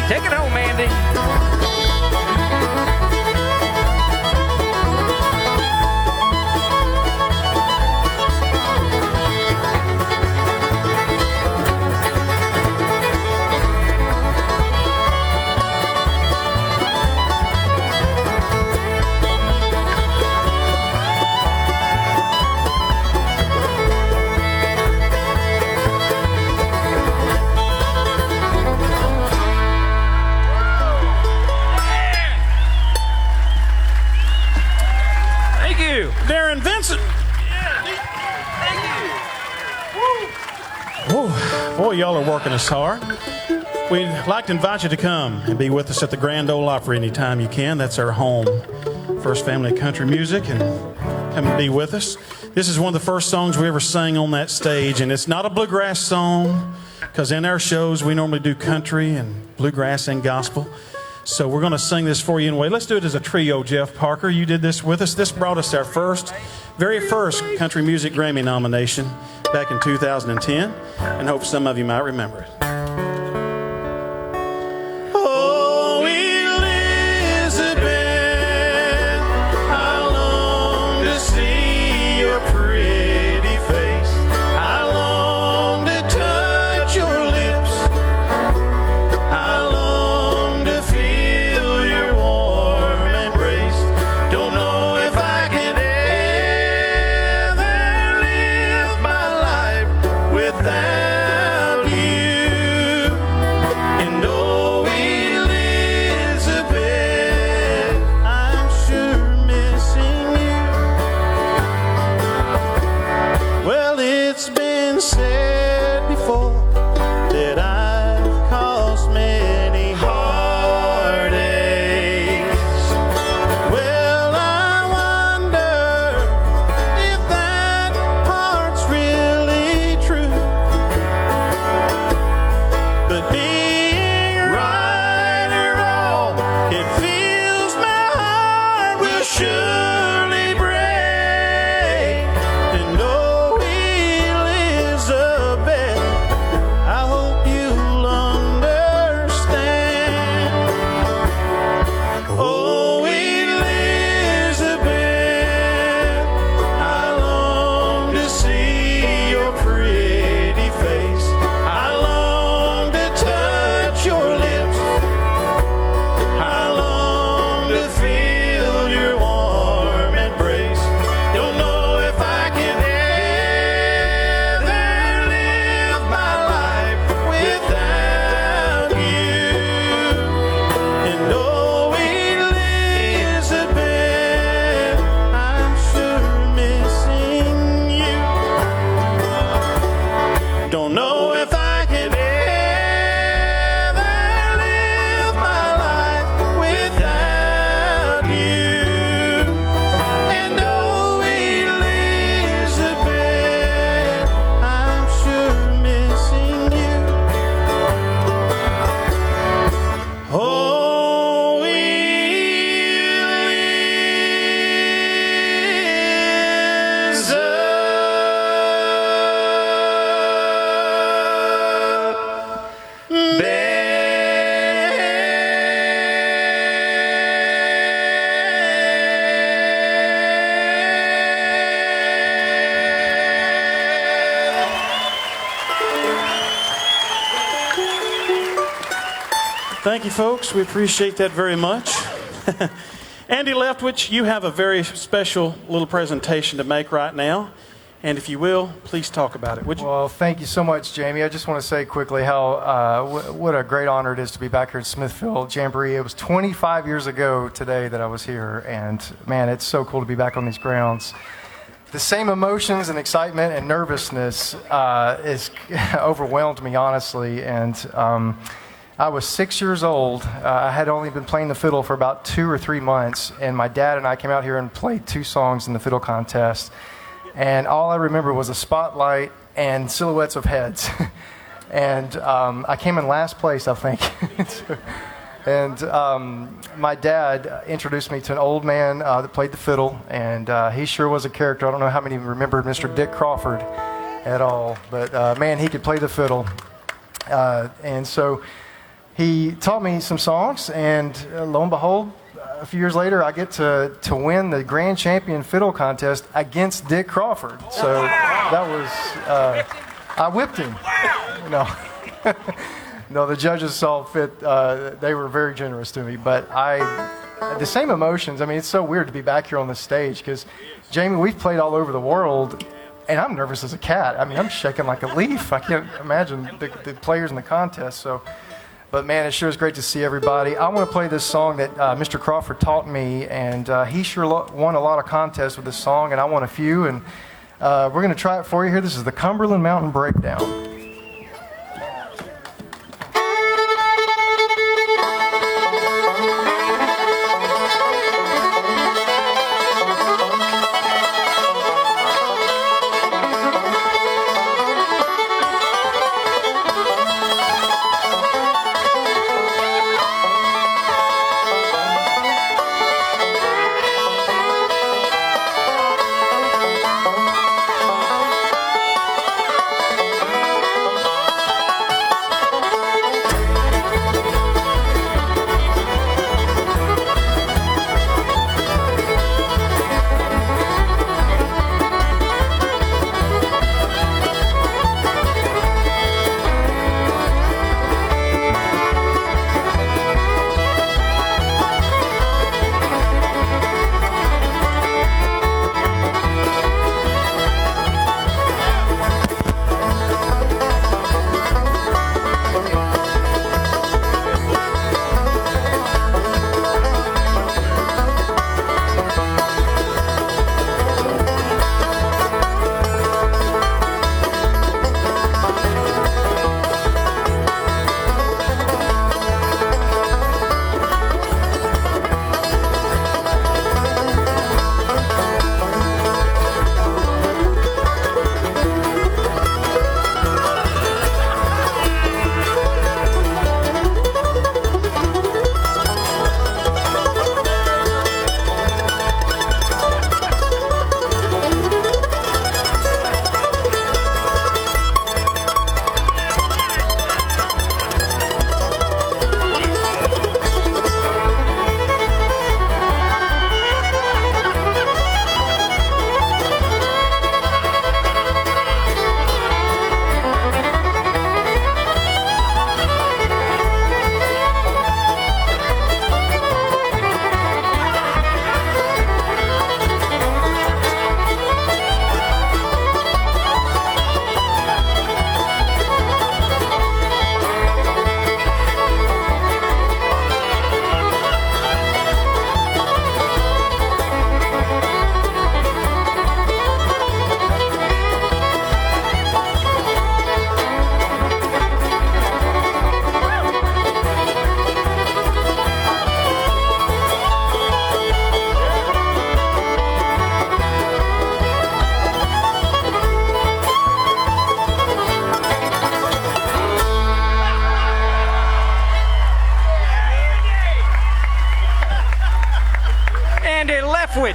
Take it home, Andy. Darren Vincent. Woo. Boy, y'all are working us hard. We'd like to invite you to come and be with us at the Grand Ole Opry anytime you can. That's our home. First Family Country Music, and come and be with us. This is one of the first songs we ever sang on that stage, and it's not a bluegrass song, because in our shows we normally do country and bluegrass and gospel. So we're going to sing this for you anyway. Let's do it as a trio, Jeff Parker. You did this with us. This brought us our very first Country Music Grammy nomination back in 2010, and hope some of you might remember it. Oh, Elizabeth, I long to see your pretty face. I long to touch your lips. I long to feel your warm embrace. Don't know if I can ever live my life without you. And oh, Elizabeth, I'm sure missing you. Well, it's been said before that I've caused many heartaches. Well, I wonder if that part's really true. But being right or wrong, it feels my heart will surely break. And oh, Elizabeth, I hope you'll understand. Oh, Elizabeth, I long to see your pretty face. I long to touch your lips. I long to feel your warm embrace. Don't know if I can ever live my life without you. And oh, Elizabeth, I'm sure missing you. Don't know if I can ever live my life without you. And oh, Elizabeth, I'm sure missing you. Oh, Thank you, folks. We appreciate that very much. Andy Leftwich, you have a very special little presentation to make right now. And if you will, please talk about it, would you? Well, thank you so much, Jamie. I just want to say quickly how what a great honor it is to be back here at Smithville Jamboree. It was 25 years ago today that I was here, and man, it's so cool to be back on these grounds. The same emotions and excitement and nervousness is overwhelmed me, honestly, and I was 6 years old. I had only been playing the fiddle for about 2 or 3 months, and my dad and I came out here and played 2 songs in the fiddle contest. And all I remember was a spotlight and silhouettes of heads. And I came in last place, I think. And my dad introduced me to an old man that played the fiddle, and he sure was a character. I don't know how many remembered Mr. Dick Crawford at all, but man, he could play the fiddle. And so he taught me some songs, and lo and behold, a few years later, I get to win the Grand Champion Fiddle Contest against Dick Crawford. So that was, I whipped him. No, no, the judges saw fit. They were very generous to me. But the same emotions. I mean, it's so weird to be back here on the stage because, Jamie, we've played all over the world, and I'm nervous as a cat. I mean, I'm shaking like a leaf. I can't imagine the players in the contest. So. But man, it sure is great to see everybody. I want to play this song that Mr. Crawford taught me, and he sure won a lot of contests with this song, and I won a few, and we're going to try it for you here. This is the Cumberland Mountain Breakdown.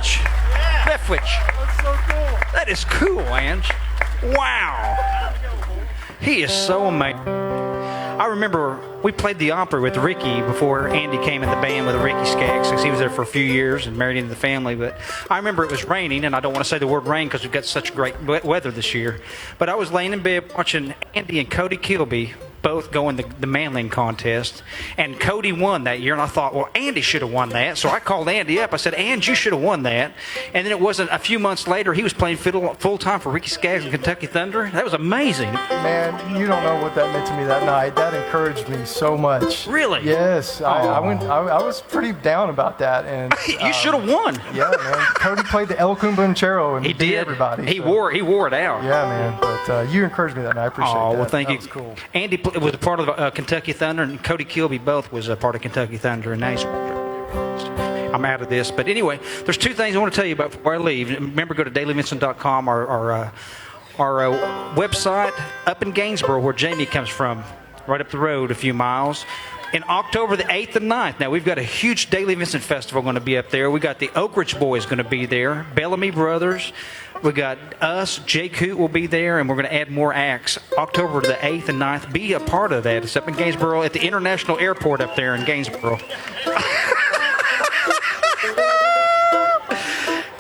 Leftwich. Leftwich. That's so cool. That is cool, Ange. Wow. He is so amazing. I remember we played the opera with Ricky before Andy came in the band with Ricky Skaggs, because he was there for a few years and married into the family. But I remember it was raining, and I don't want to say the word rain because we've got such great weather this year. But I was laying in bed watching Andy and Cody Kilby both go in the mandolin contest, and Cody won that year, and I thought, well, Andy should have won that. So I called Andy up. I said, Andy, you should have won that. And then it wasn't a few months later, he was playing fiddle full-time for Ricky Skaggs and Kentucky Thunder. That was amazing. Man, you don't know what that meant to me that night. That encouraged me so much. Really? Yes. I was pretty down about that. And you should have won. Yeah, man. Cody played the El Cumbanchero and he beat did. everybody. He wore it out. Yeah, man. But you encouraged me that night. I appreciate that. Oh, well, thank that you. Was cool. Andy was a part of Kentucky Thunder, and Cody Kilby both was a part of Kentucky Thunder in Nashville. I'm out of this. But anyway, there's two things I want to tell you about before I leave. Remember, go to dailyvincent.com, our website up in Gainesboro, where Jamie comes from, right up the road a few miles. In October the 8th and 9th, now we've got a huge Daily Vincent Festival going to be up there. We got the Oak Ridge Boys going to be there, Bellamy Brothers. We got us, Jay Coote will be there, and we're going to add more acts. October the 8th and 9th, be a part of that. It's up in Gainesboro at the International Airport up there in Gainesboro.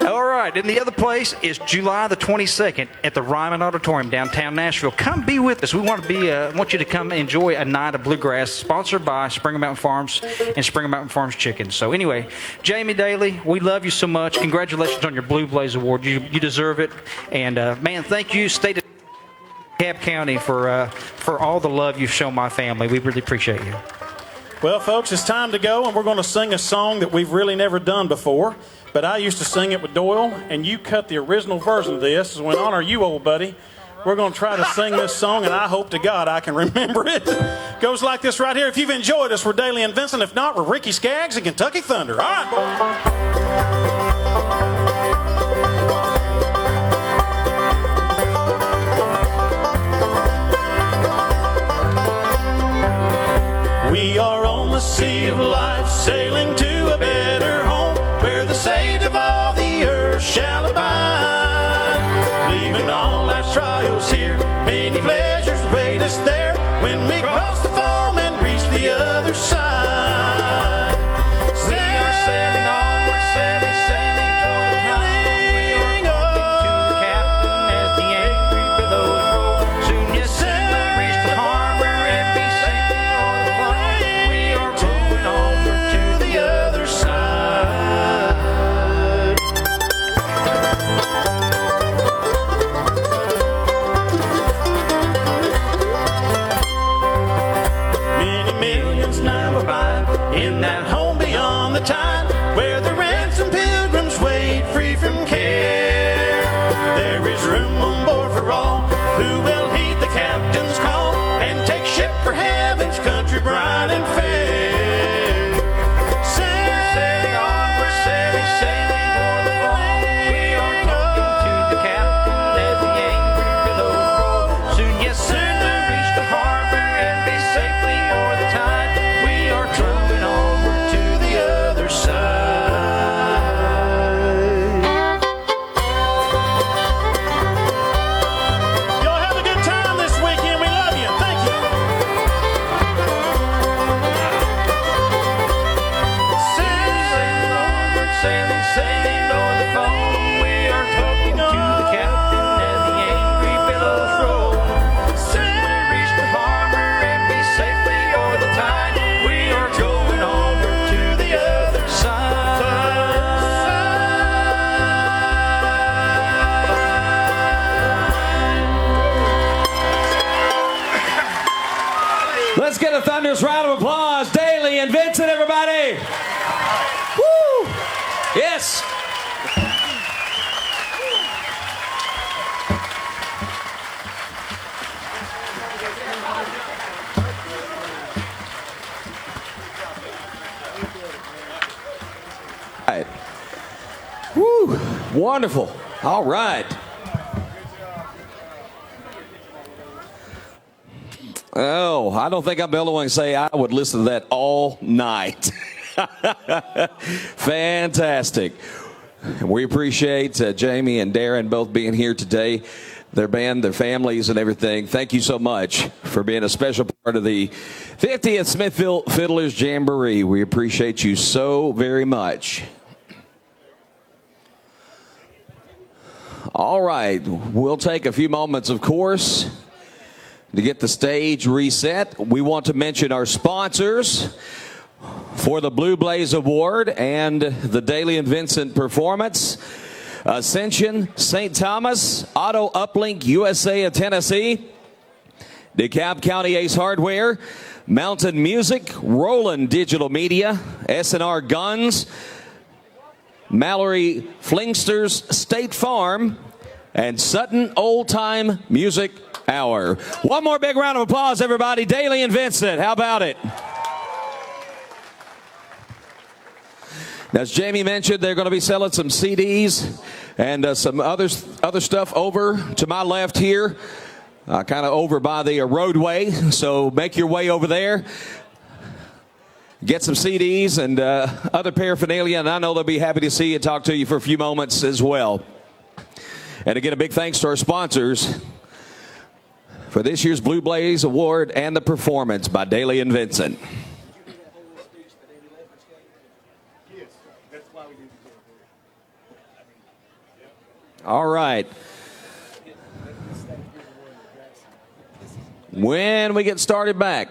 All right, and the other place is July the 22nd at the Ryman Auditorium downtown Nashville. Come be with us. We want you to come enjoy a night of Bluegrass, sponsored by Springer Mountain Farms and Springer Mountain Farms Chicken. So anyway, Jamie Daly, we love you so much. Congratulations on your Blue Blaze Award. You deserve it. And man, thank you, State of DeKalb County, for all the love you've shown my family. We really appreciate you. Well, folks, it's time to go, and we're going to sing a song that we've really never done before. But I used to sing it with Doyle, and you cut the original version of this. So in honor of you, old buddy, we're going to try to sing this song, and I hope to God I can remember it. Goes like this right here. If you've enjoyed us, we're Daly and Vincent. If not, we're Ricky Skaggs and Kentucky Thunder. All right. We are on the sea of life, sailing to a better home, where the sage of all the earth shall abide. Leaving all life's trials here, many pleasures wait us there, when we cross the foam and reach the other side. We are sailing onward, sailing, sailing toward the time. We are talking to the captain as the angry billows roll. Soon, yes, soon we'll reach the harbor and be safely on the line. We are moving onward to the other side. Many millions now abide in that home beyond the tide, where the ransomed pilgrims wait free from care. There is room on board for all who will heed the captain's call and take ship for heaven's country bright and fair. Sailing onward, sailing, sailing o'er the foam. We are talking to the captain as the angry billows roll. Soon, yes, soon we'll reach the harbor and be safely o'er the tide. We are moving onward to the other side. Y'all have a good time this weekend. We love you. Thank you. Sailing onward, sailing, sailing o'er the foam. We are talking to the captain as the angry billows roll. Soon we reach the harbor and be safely o'er the tide. We are going onward to the other side. Let's get a thunderous round of applause. Daly and Vincent, everybody. Woo! Yes. All right. Woo! Wonderful. All right. Oh, I don't think I'll be the only one to say I would listen to that all night. Fantastic. We appreciate Jamie and Darren both being here today, their band, their families, and everything. Thank you so much for being a special part of the 50th Smithville Fiddlers Jamboree. We appreciate you so very much. All right, we'll take a few moments, of course, to get the stage reset. We want to mention our sponsors for the Blue Blaze Award and the Daly and Vincent performance. Ascension, St. Thomas, Auto Uplink USA of Tennessee, DeKalb County Ace Hardware, Mountain Music, Roland Digital Media, S&R Guns, Mallory Flingsters, State Farm, and Sutton Old Time Music Hour. One more big round of applause, everybody. Daly and Vincent, how about it? Now, as Jamie mentioned, they're going to be selling some CDs and some other stuff over to my left here, kind of over by the roadway. So make your way over there. Get some CDs and other paraphernalia, and I know they'll be happy to see you and talk to you for a few moments as well. And again, a big thanks to our sponsors for this year's Blue Blaze Award and the performance by Daly and Vincent. All right. When we get started back.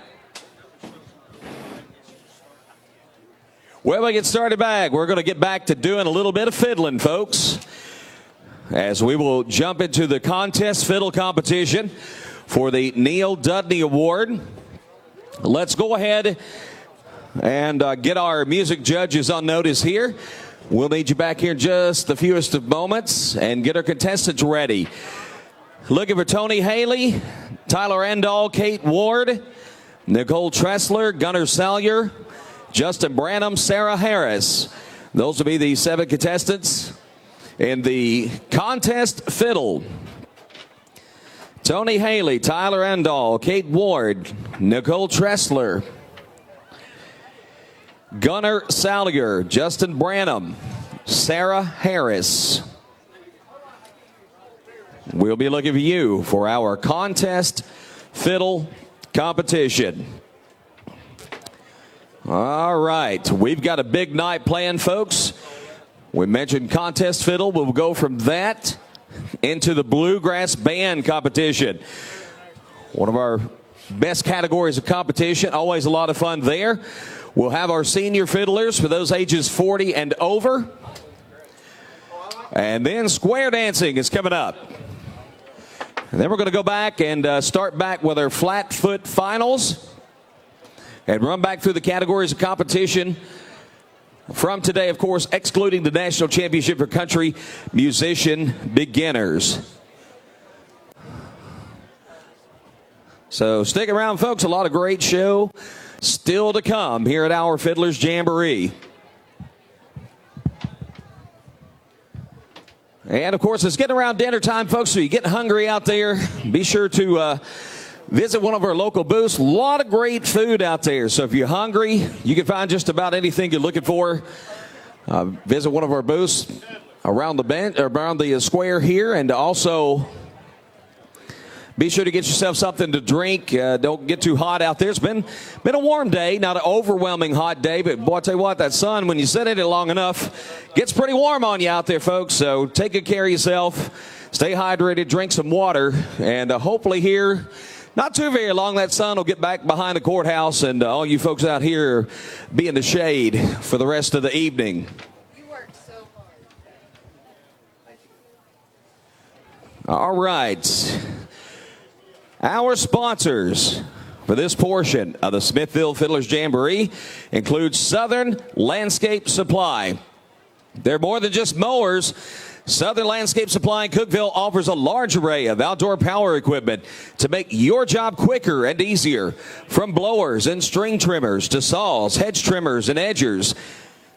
When we get started back, we're going to get back to doing a little bit of fiddling, folks, as we will jump into the contest fiddle competition for the Neil Dudney Award. Let's go ahead and get our music judges on notice here. We'll need you back here in just the fewest of moments and get our contestants ready. Looking for Tony Haley, Tyler Endall, Kate Ward, Nicole Tressler, Gunnar Salyer, Justin Branham, Sarah Harris. Those will be the 7 contestants in the contest fiddle. Tony Haley, Tyler Endall, Kate Ward, Nicole Tressler, Gunnar Salyer, Justin Branham, Sarah Harris. We'll be looking for you for our contest fiddle competition. All right, we've got a big night planned, folks. We mentioned contest fiddle. We'll go from that into the Bluegrass band competition. One of our best categories of competition, always a lot of fun there. We'll have our senior fiddlers for those ages 40 and over. And then square dancing is coming up. And then we're going to go back and start back with our flat foot finals and run back through the categories of competition from today, of course, excluding the National Championship for Country Musician Beginners. So stick around, folks. A lot of great show still to come here at our Fiddlers Jamboree. And, of course, it's getting around dinner time, folks, so you get hungry out there. Be sure to visit one of our local booths. A lot of great food out there. So if you're hungry, you can find just about anything you're looking for. Visit one of our booths around the bench, or around the square here, and also be sure to get yourself something to drink. Don't get too hot out there. It's been a warm day, not an overwhelming hot day, but boy, I tell you what, that sun, when you sit in it long enough, gets pretty warm on you out there, folks. So take good care of yourself. Stay hydrated, drink some water, and hopefully here, not too very long, that sun will get back behind the courthouse, and all you folks out here be in the shade for the rest of the evening. You worked so hard. All right. Our sponsors for this portion of the Smithville Fiddlers Jamboree include Southern Landscape Supply. They're more than just mowers. Southern Landscape Supply in Cookeville offers a large array of outdoor power equipment to make your job quicker and easier. From blowers and string trimmers to saws, hedge trimmers, and edgers.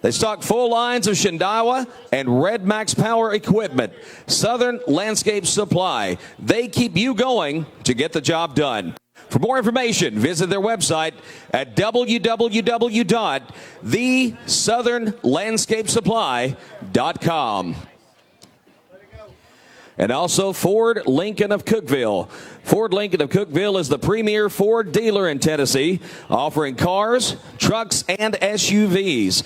They stock full lines of Shindawa and Red Max power equipment. Southern Landscape Supply. They keep you going to get the job done. For more information, visit their website at www.thesouthernlandscapesupply.com. And also Ford Lincoln of Cookeville. Ford Lincoln of Cookeville is the premier Ford dealer in Tennessee, offering cars, trucks, and SUVs.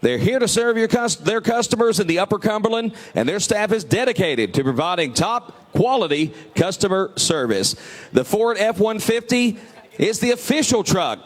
They're here to serve their customers in the Upper Cumberland, and their staff is dedicated to providing top quality customer service. The Ford F-150 is the official truck